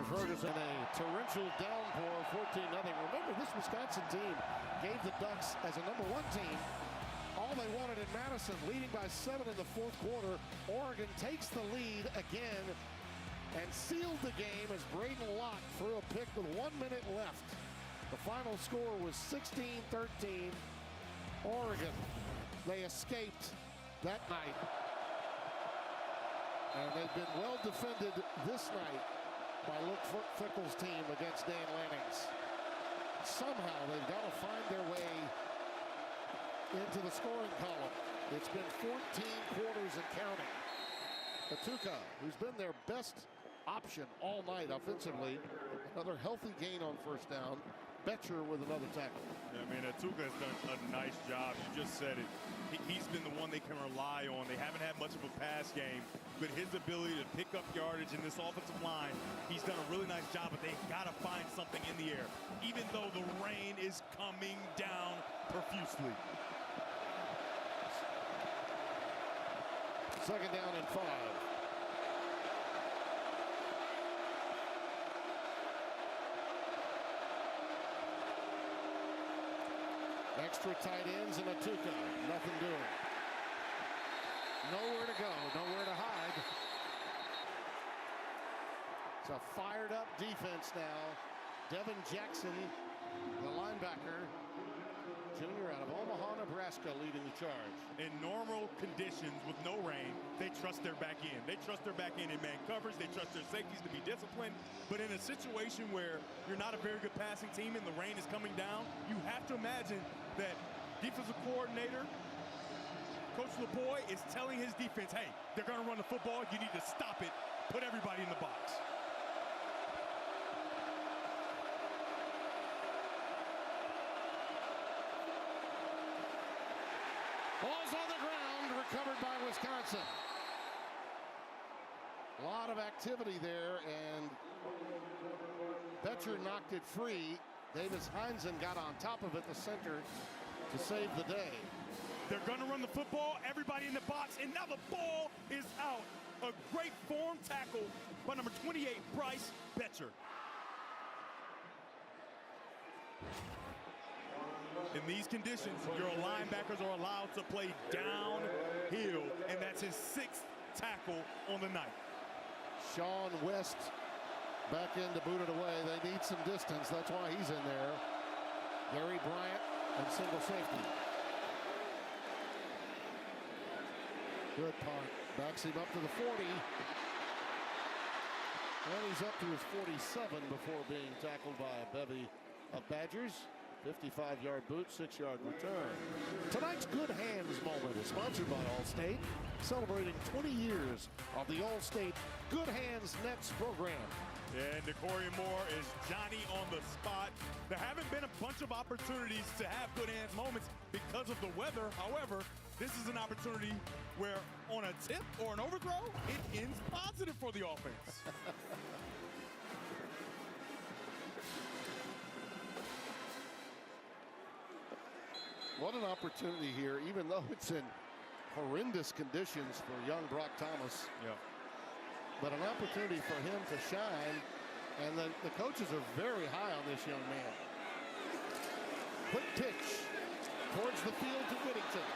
for Ferguson. A torrential downpour, 14-0. Remember, this Wisconsin team gave the Ducks as a #1 team all they wanted in Madison, leading by 7 in the 4th quarter. Oregon takes the lead again and sealed the game as Braden Locke threw a pick with 1 minute left. The final score was 16-13. Oregon, they escaped that night. And they've been well defended this night by Luke Fickell's team against Dan Lanning's. Somehow they've got to find their way into the scoring column. It's been 14 quarters and counting. Atuka, who's been their best option all night offensively, another healthy gain on first down. Betcher with another tackle. I mean, Atuka has done a nice job. You just said it. he's been the one they can rely on. They haven't had much of a pass game, but his ability to pick up yardage in this offensive line, he's done a really nice job, but they got to find something in the air, even though the rain is coming down profusely. Second down and 5. Extra tight ends and a Tuca. Nothing doing. Nowhere to go. Nowhere to hide. It's a fired up defense now. Devin Jackson, the linebacker, junior out of Omaha, Nebraska, leading the charge. In normal conditions with no rain, they trust their back end. They trust their back end in man coverage. They trust their safeties to be disciplined. But in a situation where you're not a very good passing team and the rain is coming down, you have to imagine that defensive coordinator, Coach LeBoy, is telling his defense, hey, they're going to run the football. You need to stop it. Put everybody in the box. Ball's on the ground, recovered by Wisconsin. A lot of activity there, and Betcher knocked it free. Davis Heinzen got on top of it, the center, to save the day. They're going to run the football, everybody in the box, and now the ball is out. A great form tackle by number 28, Bryce Betcher. In these conditions, your linebackers are allowed to play downhill, and that's his 6th tackle on the night. Sean West back in to boot it away. They need some distance. That's why he's in there. Gary Bryant and single safety. Good punt. Backs him up to the 40. And he's up to his 47 before being tackled by a bevy of Badgers. 55-yard boot, 6-yard return. Tonight's Good Hands moment is sponsored by Allstate, celebrating 20 years of the Allstate Good Hands Nets program. And DeCorian Moore is Johnny on the spot. There haven't been a bunch of opportunities to have good hands moments because of the weather. However, this is an opportunity where on a tip or an overthrow, it ends positive for the offense. What an opportunity here, even though it's in horrendous conditions for young Brock Thomas. Yeah. But an opportunity for him to shine, and the coaches are very high on this young man. Quick pitch towards the field to Whittington.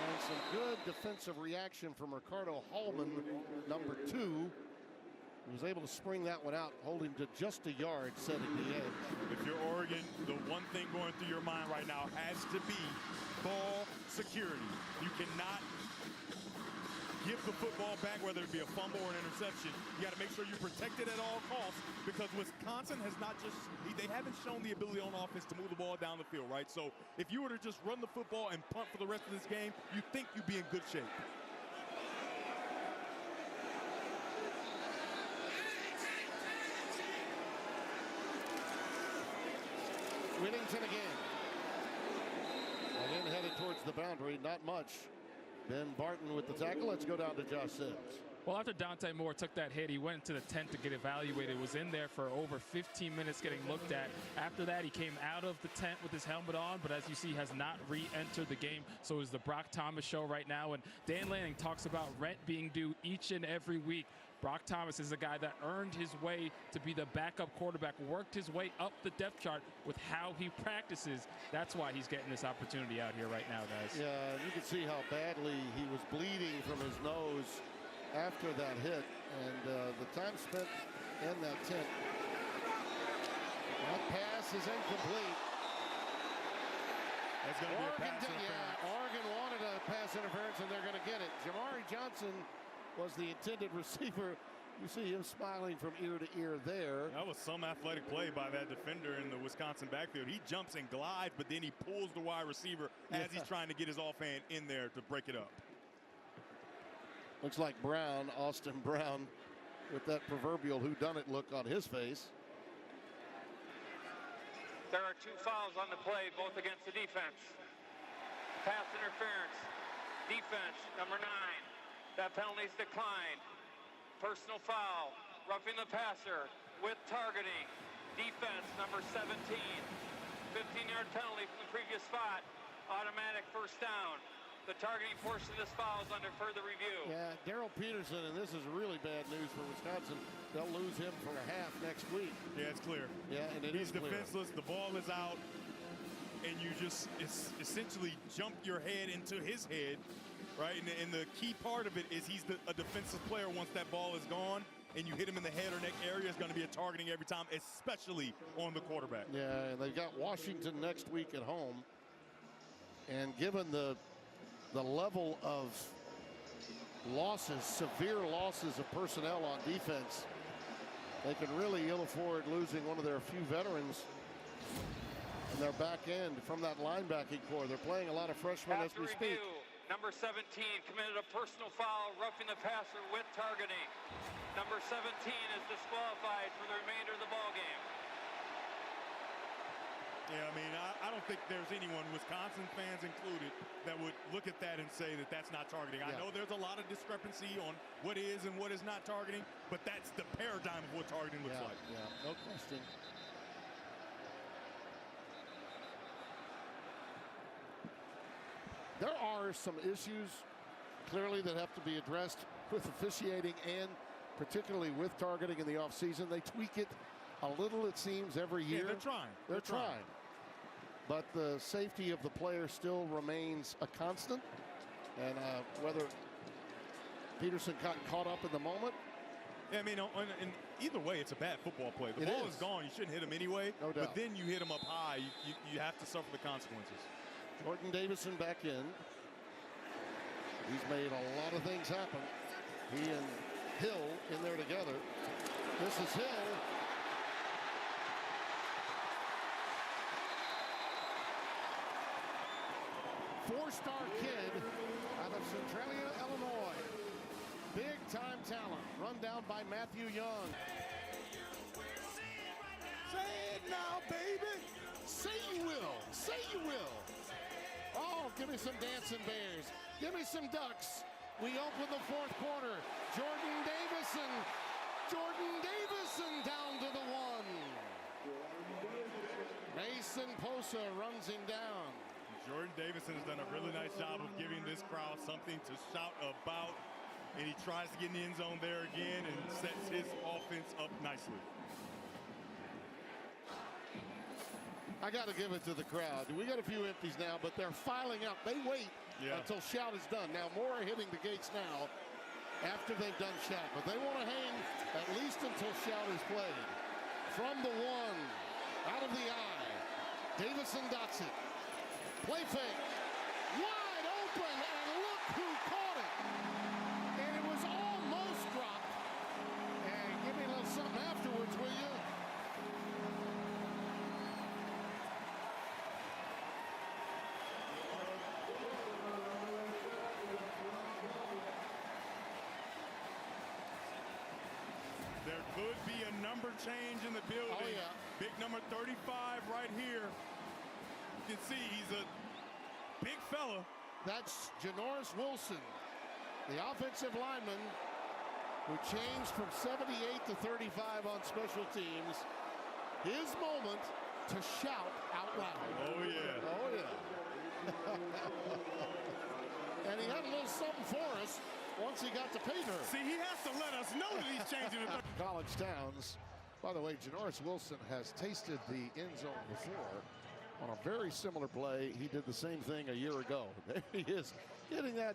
And some good defensive reaction from Ricardo Hallman, number 2. He was able to spring that one out, holding to just a yard, setting the edge. If you're Oregon, the one thing going through your mind right now has to be ball security. You cannot give the football back, whether it be a fumble or an interception. You got to make sure you protect it at all costs, because Wisconsin has not just, they haven't shown the ability on offense to move the ball down the field, right? So if you were to just run the football and punt for the rest of this game, you think you'd be in good shape. Whittington again. Again headed towards the boundary, not much. Ben Barton with the tackle. Let's go down to Josh Sims. Well, after Dante Moore took that hit, he went into the tent to get evaluated, was in there for over 15 minutes getting looked at. After that, he came out of the tent with his helmet on, but as you see, has not re-entered the game. So it's the Brock Thomas show right now, and Dan Lanning talks about rent being due each and every week. Brock Thomas is a guy that earned his way to be the backup quarterback, worked his way up the depth chart with how he practices. That's why he's getting this opportunity out here right now, guys. Yeah, you can see how badly he was bleeding from his nose after that hit, and the time spent in that tent. That pass is incomplete. That's going to be a pass interference. Oregon wanted a pass interference, and they're going to get it. Jamari Johnson was the intended receiver. You see him smiling from ear to ear there. That was some athletic play by that defender in the Wisconsin backfield. He jumps and glides, but then he pulls the wide receiver as he's trying to get his offhand in there to break it up. Looks like Brown, Austin Brown, with that proverbial whodunit look on his face. There are 2 fouls on the play, both against the defense. pass interference. Defense, number 9. That penalty's declined. Personal foul, roughing the passer with targeting. Defense, number 17. 15-yard penalty from the previous spot. Automatic first down. The targeting portion of this foul is under further review. Yeah, Daryl Peterson, and this is really bad news for Wisconsin. They'll lose him for a half next week. Yeah, it's clear. Yeah, and He's defenseless. The ball is out, and you just essentially jump your head into his head, right? And the key part of it is he's a defensive player. Once that ball is gone and you hit him in the head or neck area, it's going to be a targeting every time, especially on the quarterback. Yeah, and they've got Washington next week at home. And given the level of losses, severe losses of personnel on defense, they can really ill afford losing one of their few veterans in their back end from that linebacking core. They're playing a lot of freshmen as we speak. Number 17 committed a personal foul, roughing the passer with targeting. Number 17 is disqualified for the remainder of the ball game. Yeah, I mean, I don't think there's anyone, Wisconsin fans included, that would look at that and say that that's not targeting. I know there's a lot of discrepancy on what is and what is not targeting, but that's the paradigm of what targeting looks like. Yeah, no question. There are some issues, clearly, that have to be addressed with officiating and particularly with targeting in the offseason. They tweak it a little, it seems, every year. Yeah, they're trying. They're trying. But the safety of the player still remains a constant. And whether Peterson got caught up in the moment. Yeah, I mean, in either way, it's a bad football play. The ball is gone. You shouldn't hit him anyway. No doubt. But then you hit him up high. You have to suffer the consequences. Jordan Davison back in. He's made a lot of things happen. He and Hill in there together. This is Hill. Four-star kid out of Centralia, Illinois. Big-time talent. Run down by Matthew Young. Say it now, baby. Say you will. Say you will. Oh, give me some dancing bears. Give me some ducks. We open the fourth quarter. Jordan Davison. Jordan Davison down to the 1. Mason Posa runs him down. Jordan Davison has done a really nice job of giving this crowd something to shout about. And he tries to get in the end zone there again and sets his offense up nicely. I got to give it to the crowd. We got a few empties now, but they're filing up. They wait until shout is done. Now, more are hitting the gates now after they've done shout, but they want to hang at least until shout is played. From the 1, out of the eye, Davison dots it. Play fake. Wide open, and look who caught it. And it was almost dropped. And give me a little something afterwards, will you? There could be a number change in the building. Oh, yeah. Big number 35 right here. You can see he's a big fella. That's Janoris Wilson, the offensive lineman who changed from 78 to 35 on special teams. His moment to shout out loud. Oh, yeah. Oh, yeah. And he had a little something for us once he got to pay her. See, he has to let us know that he's changing it. College Towns. By the way, Janoris Wilson has tasted the end zone before. On a very similar play, he did the same thing a year ago. There he is, getting that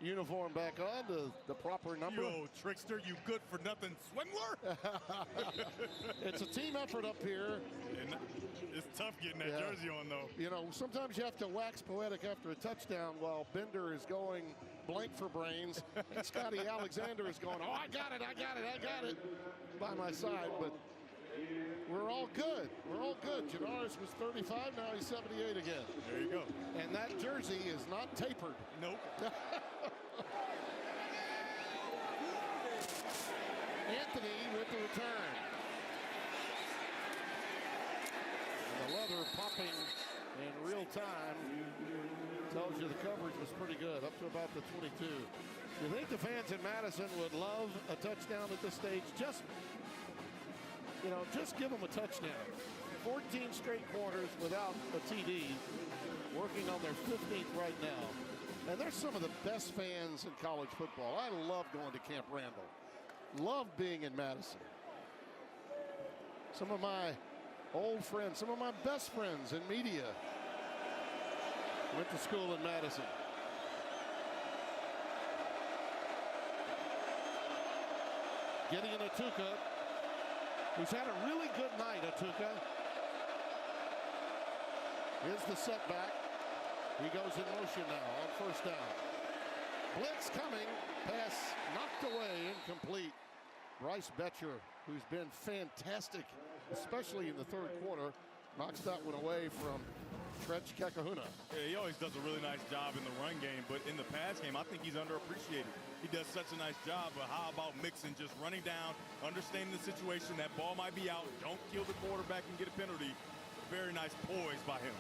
uniform back on to the proper number. You old trickster, you good-for-nothing swindler. It's a team effort up here. And it's tough getting that jersey on, though. You know, sometimes you have to wax poetic after a touchdown while Bender is going blank for brains. And Scotty Alexander is going, oh, I got it by my side. But we're all good. We're all good. Janoris was 35. Now he's 78 again. There you go. And that jersey is not tapered. Nope. Anthony with the return. And the leather popping in real time. Tells you the coverage was pretty good, up to about the 22. You think the fans in Madison would love a touchdown at this stage? Just give them a touchdown. 14 straight quarters without a TD, working on their 15th right now. And they're some of the best fans in college football. I love going to Camp Randall. Love being in Madison. Some of my old friends, some of my best friends in media went to school in Madison. Gideon Atuka, who's had a really good night, Atuka. Here's the setback. He goes in motion now on first down. Blitz coming. Pass knocked away, incomplete. Bryce Betcher, who's been fantastic, especially in the third quarter, knocks that one away from Tretch Kekahuna. Yeah, he always does a really nice job in the run game, but in the pass game, I think he's underappreciated. He does such a nice job, but how about mixing, just running down, understanding the situation, that ball might be out, don't kill the quarterback and get a penalty. Very nice poise by him.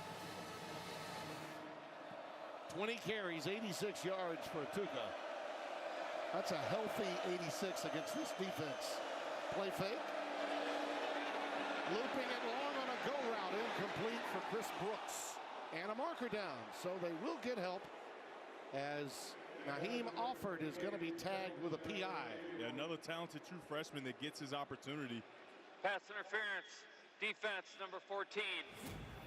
20 carries, 86 yards for Atuka. That's a healthy 86 against this defense. Play fake. Looping it long on a go route, incomplete for Chris Brooks. And a marker down, so they will get help as Naheem Alford is going to be tagged with a PI. Yeah, another talented true freshman that gets his opportunity. Pass interference, defense number 14.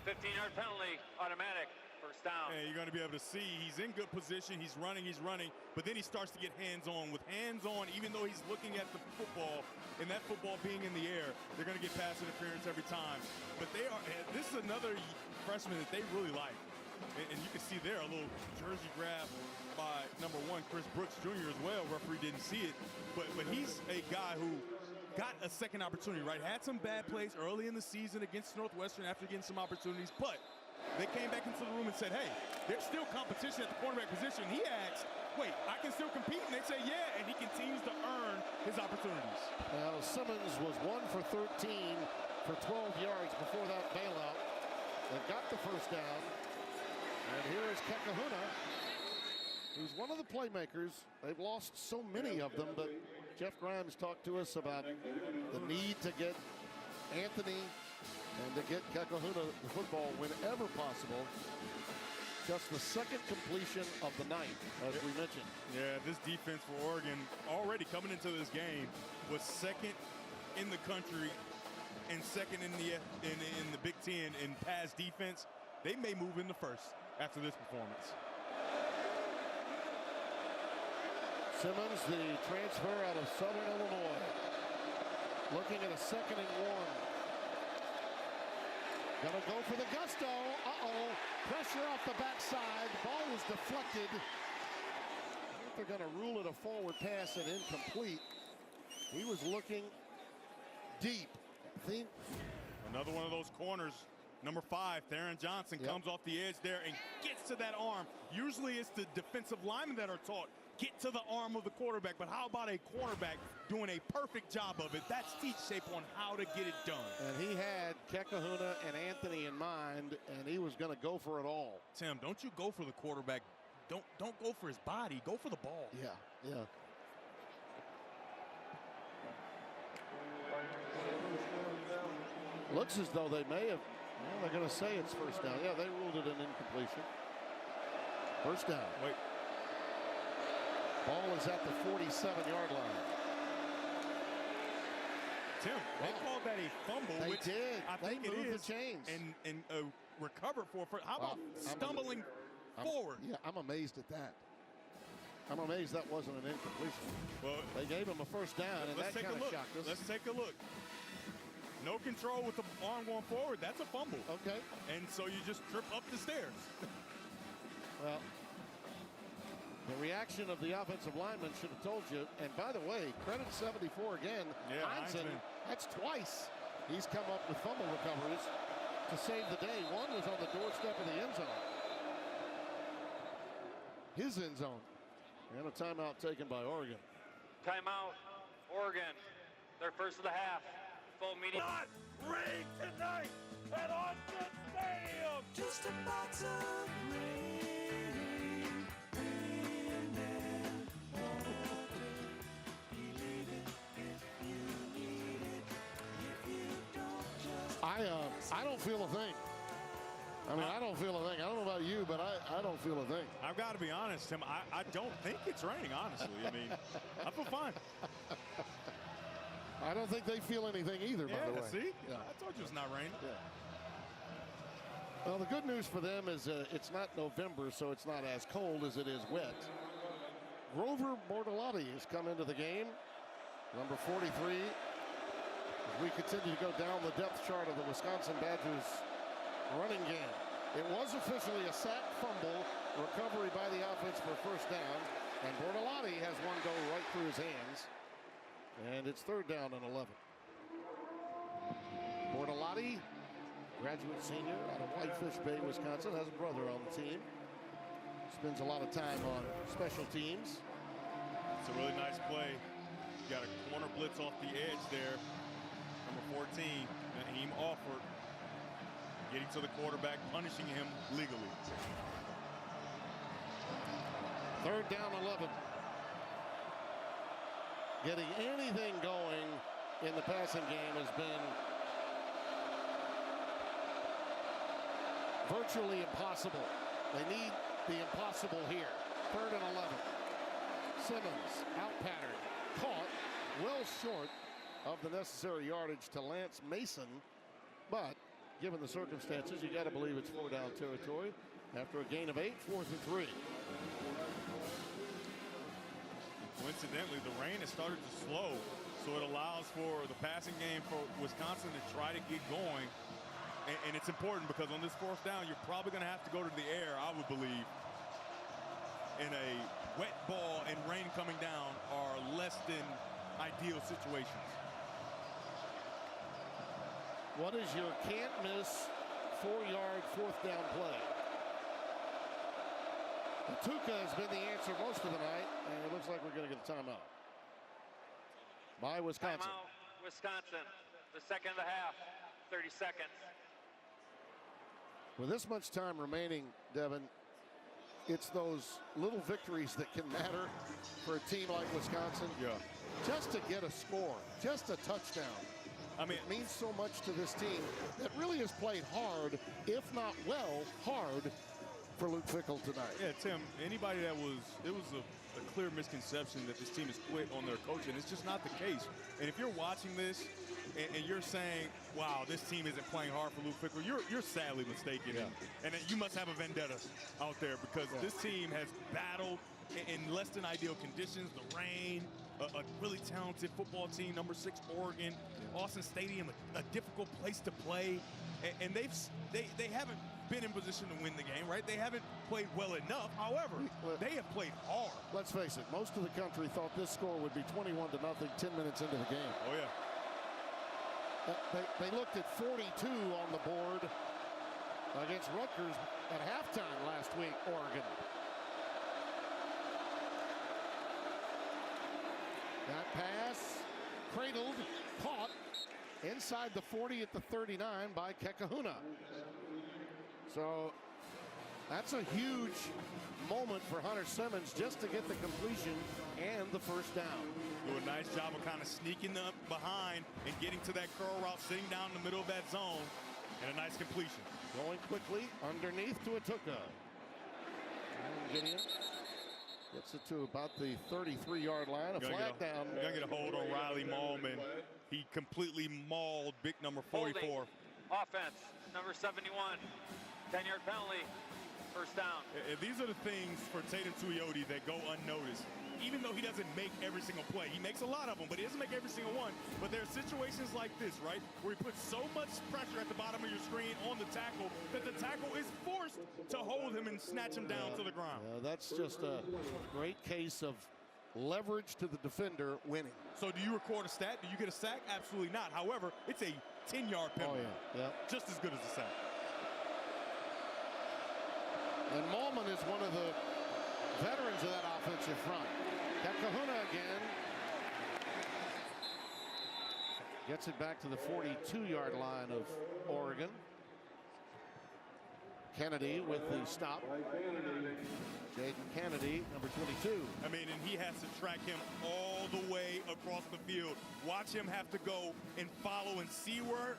15-yard penalty, automatic, first down. And you're going to be able to see he's in good position. He's running, but then he starts to get hands-on. With hands-on, even though he's looking at the football, and that football being in the air, they're going to get pass interference every time. But this is another freshman that they really like. And you can see there a little jersey grab by number 1, Chris Brooks Jr. as well. Referee didn't see it, but he's a guy who got a second opportunity, right? Had some bad plays early in the season against Northwestern after getting some opportunities, but they came back into the room and said, hey, there's still competition at the quarterback position. He asked, wait, I can still compete? And they say, yeah, and he continues to earn his opportunities. Now, Simmons was 1 for 13 for 12 yards before that bailout. They got the first down. And here is Kekahuna, who's one of the playmakers. They've lost so many of them, but Jeff Grimes talked to us about the need to get Anthony and to get Kekahuna the football whenever possible. Just the second completion of the night, as we mentioned. Yeah, this defense for Oregon, already coming into this game, was second in the country and second in the Big Ten in pass defense. They may move into first after this performance. Simmons, the transfer out of Southern Illinois, looking at a 2nd and 1. Gonna go for the gusto. Pressure off the backside. The ball was deflected. I think they're gonna rule it a forward pass and incomplete. He was looking deep. Another one of those corners. Number 5, Theron Johnson, comes off the edge there and gets to that arm. Usually it's the defensive linemen that are taught, get to the arm of the quarterback, but how about a cornerback doing a perfect job of it? That's Teach Shape on how to get it done. And he had Kekahuna and Anthony in mind, and he was going to go for it all. Tim, don't you go for the quarterback. Don't go for his body. Go for the ball. Yeah. Looks as though they may have, they're going to say it's first down. Yeah, they ruled it an incompletion. First down. Wait. Ball is at the 47-yard line. Tim, they called that a fumble. They did. I think moved it is. The chains. And recovered for. How about stumbling forward? Yeah, I'm amazed at that. I'm amazed that wasn't an incompletion. Well, they gave him a first down, and that kind of shocked us. Let's take a look. No control with the arm going forward. That's a fumble. Okay. And so you just trip up the stairs. Well, the reaction of the offensive lineman should have told you. And by the way, credit 74 again. Yeah, Heinzen, that's twice he's come up with fumble recoveries to save the day. One was on the doorstep of the end zone. His end zone. And a timeout taken by Oregon. Timeout, Oregon. Their first of the half. Full media. Not rain tonight at Onside Stadium. Just about to rain. I don't feel a thing. I mean, I don't feel a thing. I don't know about you, but I don't feel a thing. I've got to be honest, Tim. I don't think it's raining, honestly. I mean, I feel fine. I don't think they feel anything either, by the way. See? Yeah. I told you it's not raining. Yeah. Well, the good news for them is it's not November, so it's not as cold as it is wet. Grover Bortolotti has come into the game, number 43. As we continue to go down the depth chart of the Wisconsin Badgers running game. It was officially a sack, fumble, recovery by the offense for first down, and Bortolotti has one go right through his hands, and it's 3rd down and 11. Bortolotti, graduate senior out of Whitefish Bay, Wisconsin, has a brother on the team. Spends a lot of time on special teams. It's a really nice play. You got a corner blitz off the edge there. Number 14, Naheem Alford, getting to the quarterback, punishing him legally. 3rd down 11. Getting anything going in the passing game has been virtually impossible. They need the impossible here. 3rd and 11. Simmons out pattern, caught well short of the necessary yardage to Lance Mason, but given the circumstances, you got to believe it's 4-down territory after a gain of 8, 4th and 3. Coincidentally, the rain has started to slow, so it allows for the passing game for Wisconsin to try to get going. And it's important because on this 4th down, you're probably going to have to go to the air, I would believe. In a wet ball and rain coming down are less than ideal situations. What is your can't miss 4-yard 4th down play? Atuka has been the answer most of the night, and it looks like we're going to get a timeout by Wisconsin. Timeout, Wisconsin. The second of the half, 30 seconds. With this much time remaining, Devin, it's those little victories that can matter for a team like Wisconsin. Yeah. Just to get a score, just a touchdown. I mean, it means so much to this team that really has played hard, if not well, hard for Luke Fickell tonight. Yeah, Tim, anybody that it was a clear misconception that this team has quit on their coach, and it's just not the case. And if you're watching this and you're saying, wow, this team isn't playing hard for Luke Fickell, you're sadly mistaken. Yeah. And you must have a vendetta out there because this team has battled in less than ideal conditions, the rain, a really talented football team, number 6 Oregon, Austin Stadium, a difficult place to play, and they haven't been in position to win the game, right? They haven't played well enough. However, they have played hard. Let's face it, most of the country thought this score would be 21-0 10 minutes into the game. Oh yeah. They looked at 42 on the board against Rutgers at halftime last week, Oregon. That pass, cradled, caught inside the 40 at the 39 by Kekahuna. So that's a huge moment for Hunter Simmons just to get the completion and the first down. Do a nice job of kind of sneaking up behind and getting to that curl route, sitting down in the middle of that zone, and a nice completion. Going quickly underneath to Atuka. And Gideon gets it to about the 33-yard line. A flag down. You're going to get a hold on Riley Maulman. He completely mauled big number 44. Holding. Offense, number 71. 10-yard penalty. First down. And these are the things for Tatum Tuioti that go unnoticed. Even though he doesn't make every single play. He makes a lot of them, but he doesn't make every single one. But there are situations like this, right, where he puts so much pressure at the bottom of your screen on the tackle that the tackle is forced to hold him and snatch him down to the ground. That's just a great case of leverage to the defender winning. So do you record a stat? Do you get a sack? Absolutely not. However, it's a 10-yard penalty. Oh, yeah. Just as good as a sack. And Maulman is one of the veterans of that offensive front. Kahuna again. Gets it back to the 42-yard line of Oregon. Kennedy with the stop. Jaden Kennedy, number 22. I mean, and he has to track him all the way across the field. Watch him have to go and follow and see where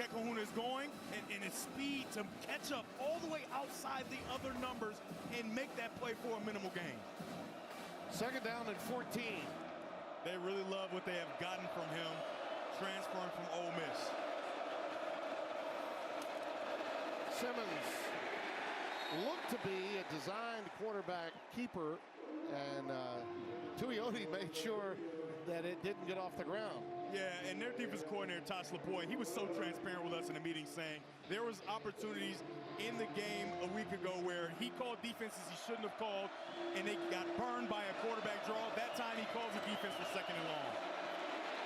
Kahuna is going, and his speed to catch up all the way outside the other numbers and make that play for a minimal gain. Second down and 14. They really love what they have gotten from him, transferring from Ole Miss. Simmons looked to be a designed quarterback keeper, and Tuioti made sure that it didn't get off the ground. Yeah, and their defense coordinator, Tosh LaPointe, he was so transparent with us in the meeting, saying there was opportunities in the game a week ago where he called defenses he shouldn't have called, and they got burned by a quarterback draw. That time he calls a defense for second and long.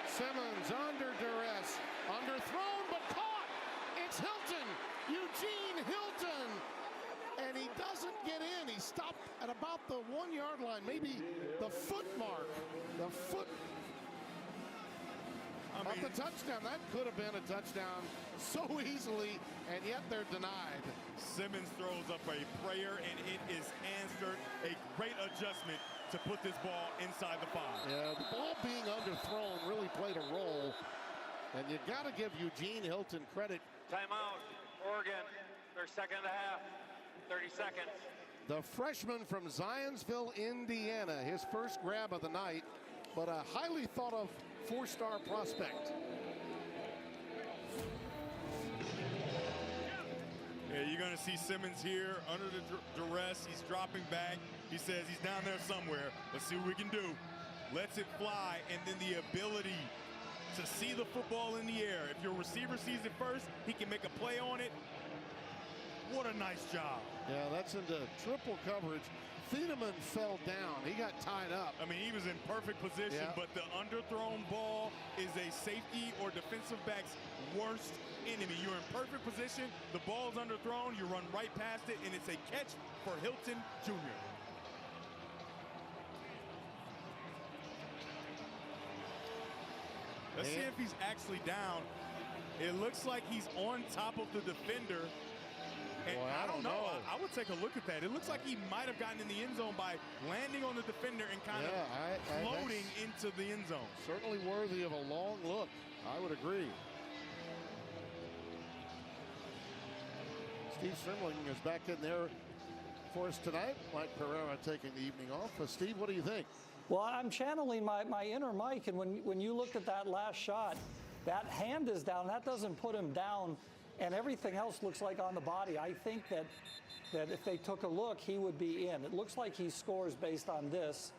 Simmons under duress, underthrown but caught. It's Hilton, Eugene Hilton, and he doesn't get in. He stopped at about the 1 yard line, maybe the foot mark, the foot. Up the touchdown. That could have been a touchdown so easily, and yet they're denied. Simmons throws up a prayer, and it is answered. A great adjustment to put this ball inside the 5. Yeah, the ball being underthrown really played a role, and you got to give Eugene Hilton credit. Timeout, Oregon, their second and a half, 30 seconds. The freshman from Zionsville, Indiana, his first grab of the night, but a highly thought of 4-star prospect. Yeah, you're going to see Simmons here under the duress. He's dropping back. He says he's down there somewhere. Let's see what we can do. Lets it fly, and then the ability to see the football in the air. If your receiver sees it first, he can make a play on it. What a nice job. Yeah, that's into triple coverage. Thiedemann fell down. He got tied up. I mean, he was in perfect position, Yeah. but the underthrown ball is a safety or defensive back's worst enemy. You're in perfect position. The ball is underthrown. You run right past it, and it's a catch for Hilton Jr. Let's see if he's actually down. It looks like he's on top of the defender. And Boy, I don't know. I would take a look at that. It looks like he might have gotten in the end zone by landing on the defender and kind of floating into the end zone. Certainly worthy of a long look. I would agree. Steve Strimling is back in there for us tonight. Mike Pereira taking the evening off. Steve, what do you think? Well, I'm channeling my inner Mike, and when you looked at that last shot, that hand is down. That doesn't put him down, and everything else looks like on the body. I think that if they took a look, he would be in. It looks like he scores based on this,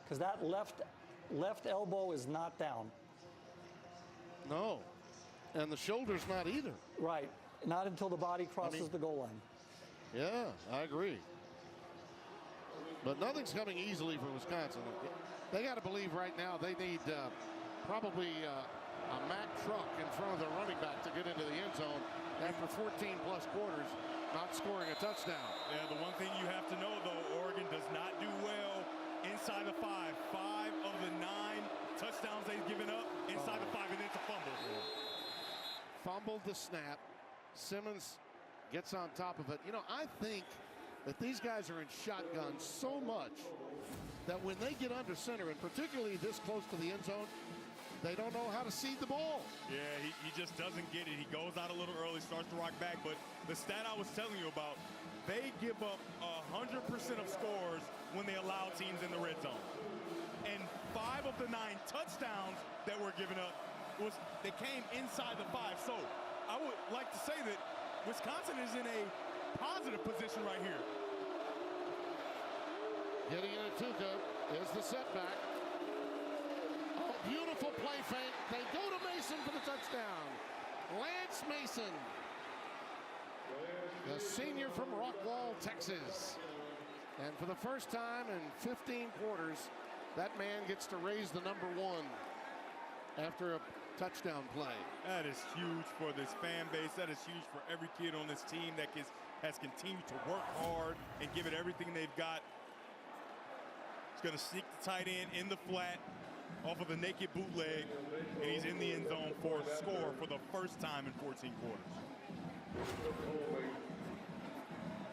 because that left elbow is not down. No, and the shoulder's not either. Right, not until the body crosses the goal line. Yeah, I agree. But nothing's coming easily for Wisconsin. They got to believe right now they need probably a Mack truck in front of the running back to get into the end zone after 14-plus quarters not scoring a touchdown. Yeah, the one thing you have to know, though, Oregon does not do well inside the 5. 5 of the 9 touchdowns they've given up inside the 5, and it's a fumble. Yeah. Fumbled the snap. Simmons gets on top of it. You know, I think that these guys are in shotgun so much that when they get under center, and particularly this close to the end zone, they don't know how to seed the ball. Yeah, he just doesn't get it. He goes out a little early, starts to rock back. But the stat I was telling you about, they give up 100% of scores when they allow teams in the red zone. And 5 of the 9 touchdowns that were given up, they came inside the 5. So I would like to say that Wisconsin is in a positive position right here. Getting into Tuca is the setback. Oh, beautiful play fake. They go to Mason for the touchdown. Lance Mason, the senior from Rockwall, Texas. And for the first time in 15 quarters, that man gets to raise the number 1 after a touchdown play. That is huge for this fan base. That is huge for every kid on this team that has continued to work hard and give it everything they've got. He's going to sneak the tight end in the flat off of the naked bootleg, and he's in the end zone for a score for the first time in 14 quarters.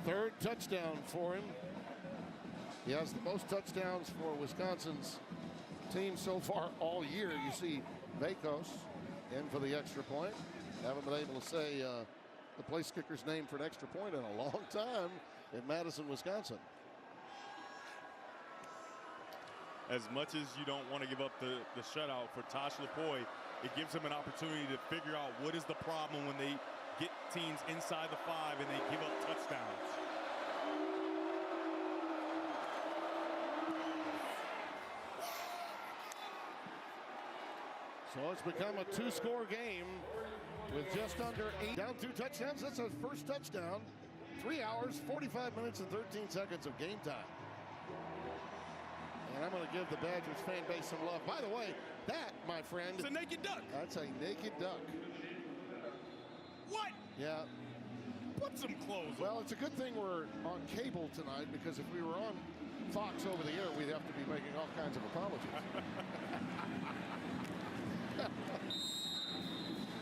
Third touchdown for him. He has the most touchdowns for Wisconsin's team so far all year. You see Vakos in for the extra point. Haven't been able to say the place kicker's name for an extra point in a long time in Madison, Wisconsin. As much as you don't want to give up the shutout for Tosh Lapoy, it gives him an opportunity to figure out what is the problem when they get teams inside the 5 and they give up touchdowns. So it's become a 2-score game with just under 8 down, 2 touchdowns. That's a first touchdown. 3 hours, 45 minutes, and 13 seconds of game time. And I'm going to give the Badgers fan base some love. By the way, that, my friend, it's a naked duck. That's a naked duck. What? Yeah. Put some clothes on. Well, it's a good thing we're on cable tonight, because if we were on Fox over the air, we'd have to be making all kinds of apologies.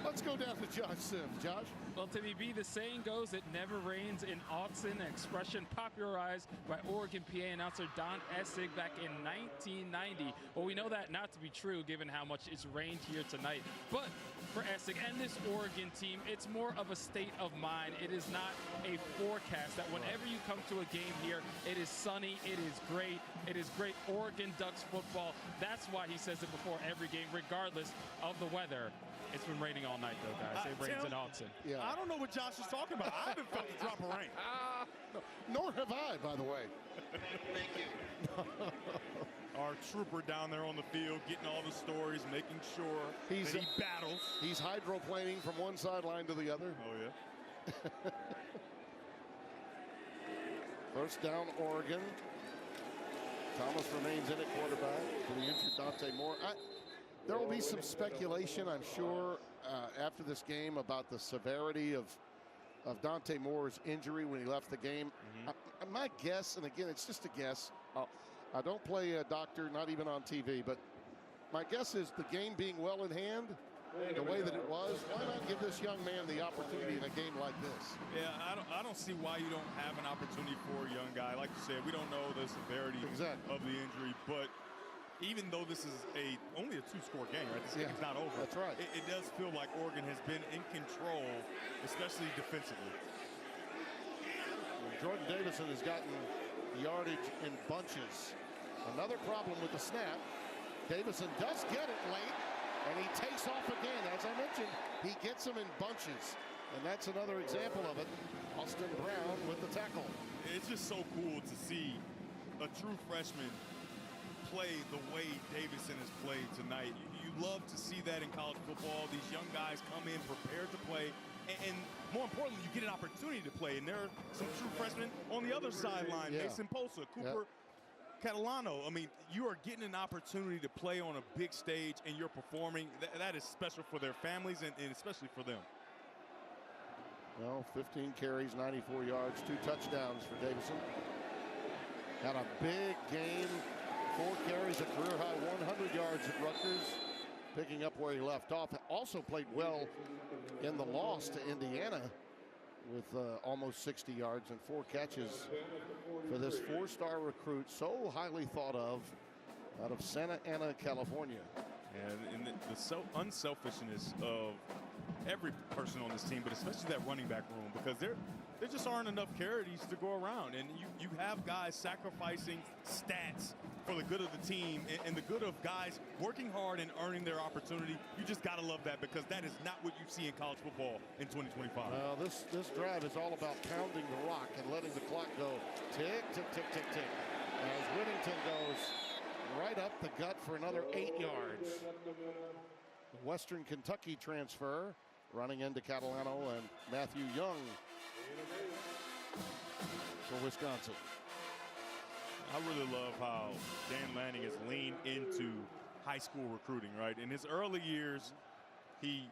Let's go down to Josh Sims. Josh? Well, Timmy B, the saying goes, it never rains in Autzen, an expression popularized by Oregon PA announcer Don Essig back in 1990. Well, we know that not to be true, given how much it's rained here tonight. But for Essig and this Oregon team, it's more of a state of mind. It is not a forecast that whenever you come to a game here, it is sunny, it is great Oregon Ducks football. That's why he says it before every game, regardless of the weather. It's been raining all night, though, guys. It rains in Autzen. Yeah. I don't know what Josh is talking about. I haven't felt a drop of rain. Nor have I, by the way. Thank you. Our trooper down there on the field, getting all the stories, making sure that he battles. He's hydroplaning from one sideline to the other. Oh, yeah. First down, Oregon. Thomas remains in at quarterback for the injured Dante Moore. There will be some speculation, I'm sure, after this game about the severity of Dante Moore's injury when he left the game. My guess, and again, it's just a guess. I don't play a doctor, not even on TV, but my guess is the game being well in hand, the way that it was, why not give this young man the opportunity in a game like this? Yeah, I don't see why you don't have an opportunity for a young guy. Like you said, we don't know the severity of the injury, but even though this is only a 2-score game, right? This game's not over. That's right. It does feel like Oregon has been in control, especially defensively. Jordan Davison has gotten yardage in bunches. Another problem with the snap. Davison does get it late, and he takes off again. As I mentioned, he gets them in bunches, and that's another example of it. Austin Brown with the tackle. It's just so cool to see a true freshman play the way Davison has played tonight. You love to see that in college football. These young guys come in prepared to play, and more importantly, you get an opportunity to play. And there are some true freshmen on the other sideline. Mason Posa, Cooper Catalano. I mean, you are getting an opportunity to play on a big stage, and you're performing. That is special for their families and especially for them. Well, 15 carries, 94 yards, 2 touchdowns for Davison. Had a big game. 4 carries, a career-high 100 yards at Rutgers, picking up where he left off. Also played well in the loss to Indiana with almost 60 yards and 4 catches for this 4-star recruit, so highly thought of, out of Santa Ana, California. And the unselfishness of every person on this team, but especially that running back room, because there just aren't enough carries to go around. And you have guys sacrificing stats for the good of the team and the good of guys working hard and earning their opportunity. You just got to love that, because that is not what you see in college football in 2025. Well, this drive is all about pounding the rock and letting the clock go tick, tick, tick, tick, tick. As Whittington goes right up the gut for another 8 yards. The Western Kentucky transfer running into Catalano and Matthew Young for Wisconsin. I really love how Dan Lanning has leaned into high school recruiting, right? In his early years, he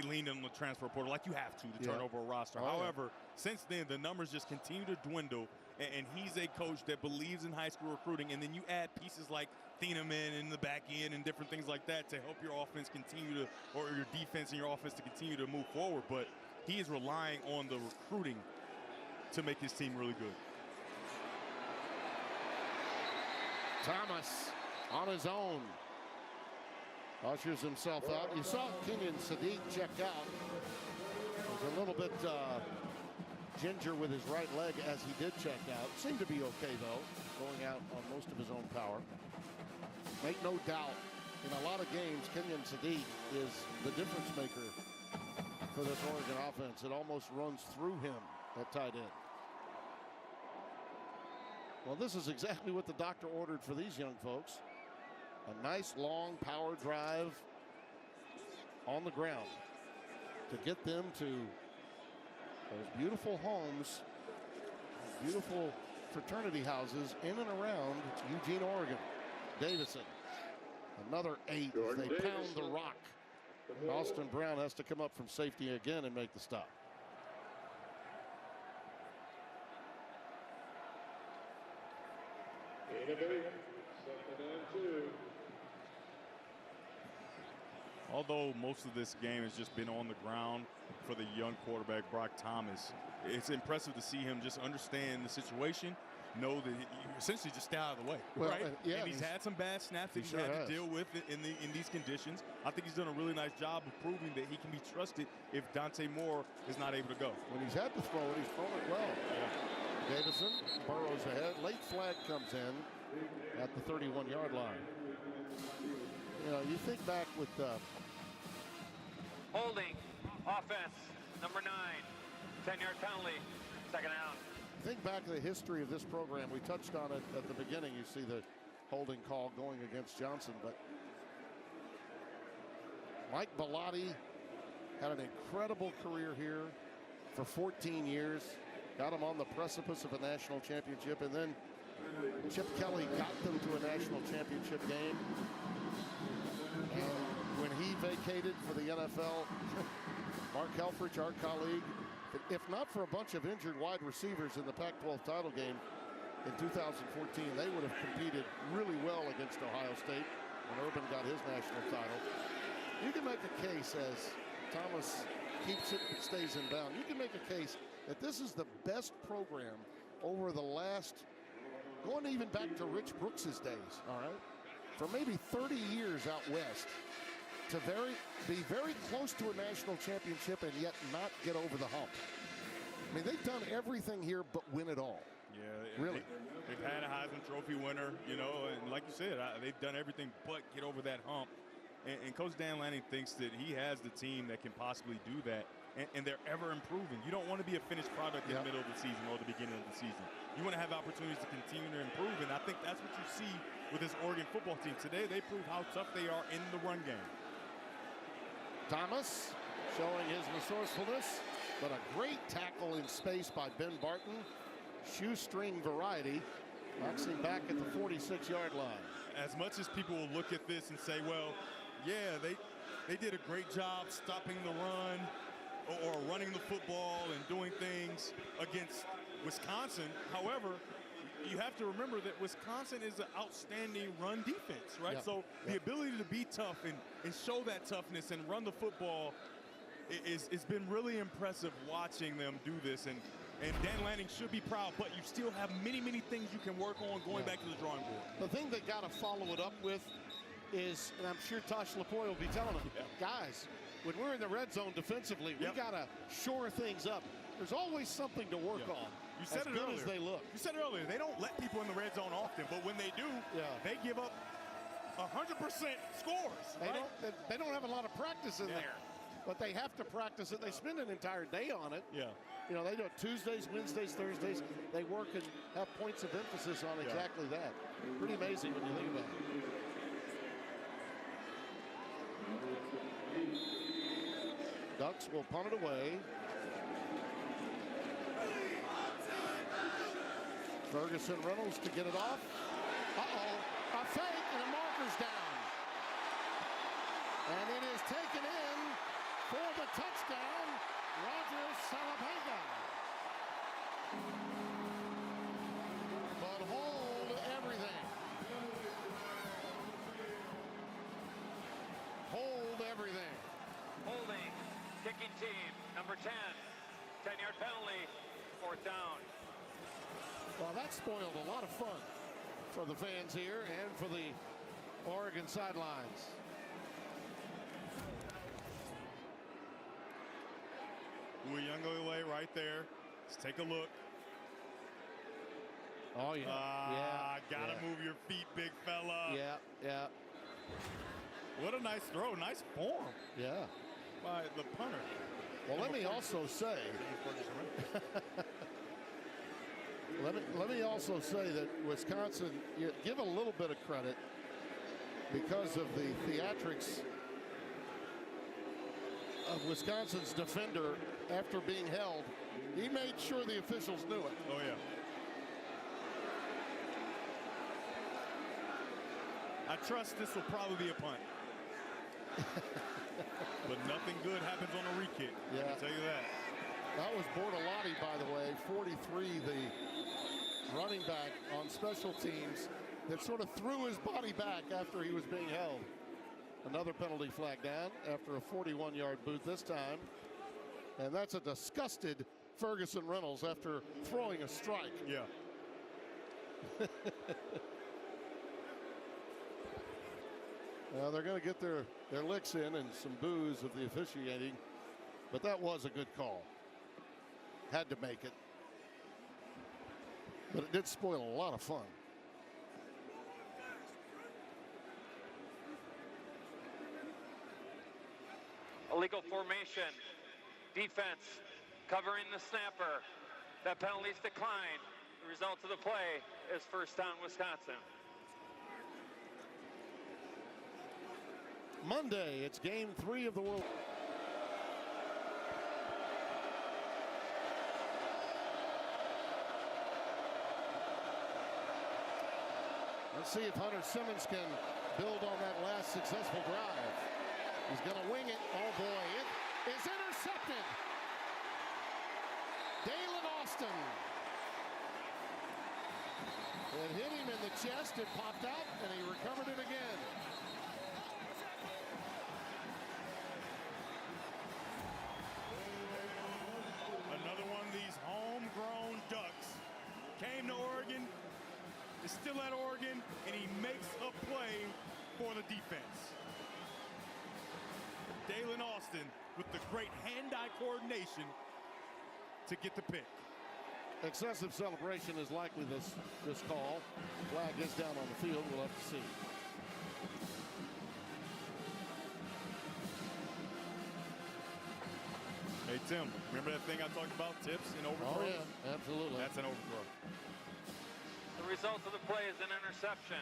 leaned on the transfer portal like you have to turn over a roster. However, since then, the numbers just continue to dwindle, and he's a coach that believes in high school recruiting, and then you add pieces like Thieneman in the back end and different things like that to help your offense continue to, or your defense and your offense to continue to move forward. But he is relying on the recruiting to make his team really good. Thomas on his own. Ushers himself out. You saw Kenyon Sadiq check out. Was a little bit ginger with his right leg as he did check out. Seemed to be okay, though, going out on most of his own power. Make no doubt, in a lot of games, Kenyon Sadiq is the difference maker for this Oregon offense. It almost runs through him at tight end. Well, this is exactly what the doctor ordered for these young folks. A nice long power drive on the ground to get them to those beautiful homes, beautiful fraternity houses in and around Eugene, Oregon. Davison, another 8 as they pound the rock. Austin Brown has to come up from safety again and make the stop. Although most of this game has just been on the ground for the young quarterback, Brock Thomas, it's impressive to see him just understand the situation, know that you essentially just stay out of the way, well, right? Yeah, and he's had some bad snaps that he's sure had to deal with in these conditions. I think he's done a really nice job of proving that he can be trusted if Dante Moore is not able to go. When he's had to throw it, he's thrown it well. Yeah. Davison burrows ahead. Late flag comes in at the 31-yard line. You know, you think back with Holding, offense, number 9, 10-yard penalty, second down. think back to the history of this program. We touched on it at the beginning. You see the holding call going against Johnson, but Mike Bellotti had an incredible career here for 14 years. Got him on the precipice of a national championship, and then Chip Kelly got them to a national championship game. And when he vacated for the NFL, Mark Helfrich, our colleague, if not for a bunch of injured wide receivers in the Pac-12 title game in 2014, they would have competed really well against Ohio State when Urban got his national title. You can make a case, as Thomas keeps it and stays in bound, you can make a case that this is the best program over the last, going even back to Rich Brooks's days, all right? For maybe 30 years out west, to be very close to a national championship and yet not get over the hump. I mean, they've done everything here but win it all. Yeah, really. They've had a Heisman Trophy winner, you know, and like you said, they've done everything but get over that hump. And Coach Dan Lanning thinks that he has the team that can possibly do that, and they're ever improving. You don't want to be a finished product in the middle of the season or the beginning of the season. You want to have opportunities to continue to improve, and I think that's what you see with this Oregon football team. Today, they prove how tough they are in the run game. Thomas showing his resourcefulness, but a great tackle in space by Ben Barton. Shoestring variety. Knocks him back at the 46-yard line. As much as people will look at this and say, well, yeah, they did a great job stopping the run or running the football and doing things against Wisconsin. However, you have to remember that Wisconsin is an outstanding run defense, right? So the ability to be tough and show that toughness and run the football it's been really impressive watching them do this. And Dan Lanning should be proud, but you still have many, many things you can work on going back to the drawing board. The thing they got to follow it up with is, and I'm sure Tosh Lapoy will be telling them, guys, when we're in the red zone defensively, we got to shore things up. There's always something to work on. You said as it good earlier. as they look. You said it earlier. They don't let people in the red zone often, but when they do, they give up 100% scores. They don't have a lot of practice in there, but they have to practice it. They spend an entire day on it. Yeah. You know, they do it Tuesdays, Wednesdays, Thursdays. They work and have points of emphasis on exactly that. Pretty amazing when you think about it. Ducks will punt it away. Ferguson Reynolds to get it off. Uh-oh, a fake and a marker's down. And it is taken in for the touchdown, Roger Salamanca. But hold everything. Hold everything. Holding, kicking team, number 10, 10-yard penalty, fourth down. Well, that spoiled a lot of fun for the fans here and for the Oregon sidelines. Uyunglele right there. Let's take a look. Oh, yeah. Gotta move your feet, big fella. Yeah. What a nice throw. Nice form Yeah. by the punter. Well, let me also say, let me also say that Wisconsin, you give a little bit of credit because of the theatrics of Wisconsin's defender after being held. He made sure the officials knew it. Oh, yeah. I trust this will probably be a punt. But nothing good happens on a re-kick. Yeah. I can tell you that. That was Bortolotti, by the way, 43, the running back on special teams that sort of threw his body back after he was being held. Another penalty flag down after a 41-yard boot this time. And that's a disgusted Ferguson Reynolds after throwing a strike. Yeah. Well, they're going to get their licks in and some boos of the officiating, but that was a good call. Had to make it. But it did spoil a lot of fun. Illegal formation. Defense covering the snapper. That penalty's declined. The result of the play is first down, Wisconsin. Monday, it's game 3 of the World. Let's see if Hunter Simmons can build on that last successful drive. He's going to wing it. Oh boy, it is intercepted. Dalen Austin. It hit him in the chest, it popped out, and he recovered it again. Another one of these homegrown Ducks came to Oregon, is still at Oregon, and he makes a play for the defense. Dalen Austin with the great hand-eye coordination to get the pick. Excessive celebration is likely this call. Flag is down on the field. We'll have to see. Hey, Tim, remember that thing I talked about, tips and overthrows? Oh, yeah, absolutely. That's an overthrow. The result of the play is an interception.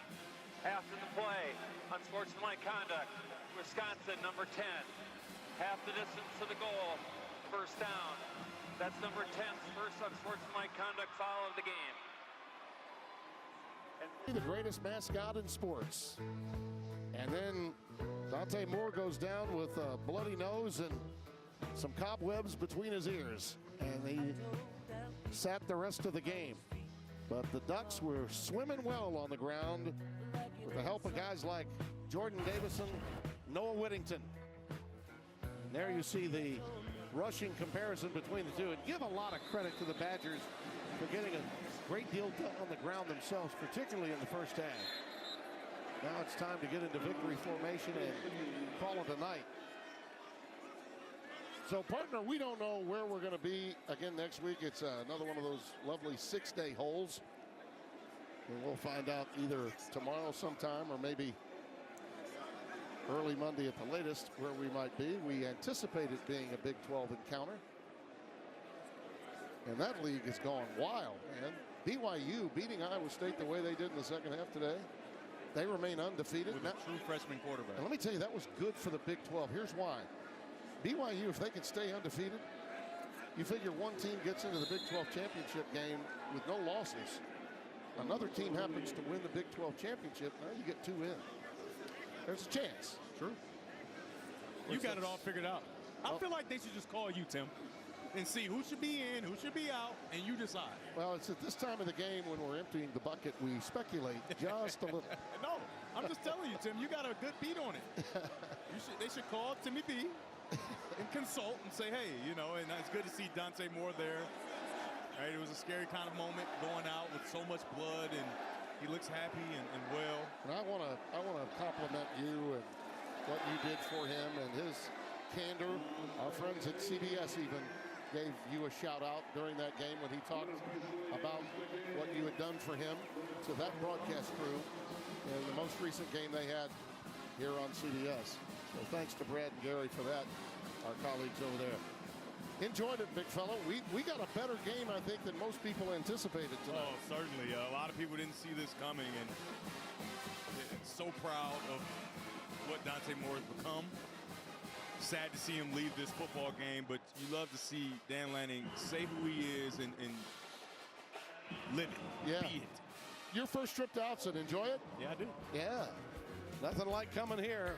After the play, unsportsmanlike conduct. Wisconsin, number 10. Half the distance to the goal. First down. That's number 10's first unsportsmanlike conduct foul of the game. The greatest mascot in sports. And then Dante Moore goes down with a bloody nose and some cobwebs between his ears. And he sat the rest of the game. But the Ducks were swimming well on the ground with the help of guys like Jordan Davison, Noah Whittington. And there you see the rushing comparison between the two. And give a lot of credit to the Badgers for getting a great deal done on the ground themselves, particularly in the first half. Now it's time to get into victory formation and call it a night. So, partner, we don't know where we're going to be again next week. It's another one of those lovely 6-day holes. And we'll find out either tomorrow sometime or maybe early Monday at the latest where we might be. We anticipate it being a Big 12 encounter. And that league has gone wild, man. BYU beating Iowa State the way they did in the second half today. They remain undefeated. With a true freshman quarterback. And let me tell you, that was good for the Big 12. Here's why. BYU, if they can stay undefeated, you figure one team gets into the Big 12 championship game with no losses. Another team happens to win the Big 12 championship. Now you get 2 in. There's a chance. True. You got it all figured out. I feel like they should just call you, Tim, and see who should be in, who should be out, and you decide. Well, it's at this time of the game when we're emptying the bucket, we speculate just a little. No, I'm just telling you, Tim, you got a good beat on it. They should call Timmy B and consult and say, hey, you know, and it's good to see Dante Moore there. Right, it was a scary kind of moment going out with so much blood, and he looks happy and well. And I want to compliment you and what you did for him and his candor. Our friends at CBS even gave you a shout out during that game when he talked about what you had done for him to that broadcast crew in the most recent game they had here on CBS. So thanks to Brad and Gary for that, our colleagues over there. Enjoyed it, big fella. We got a better game, I think, than most people anticipated tonight. Oh, certainly. A lot of people didn't see this coming, and so proud of what Dante Moore has become. Sad to see him leave this football game, but you love to see Dan Lanning say who he is and live it, Yeah. be it. Your first trip to Outset, enjoy it? Yeah, I do. Yeah. Nothing like coming here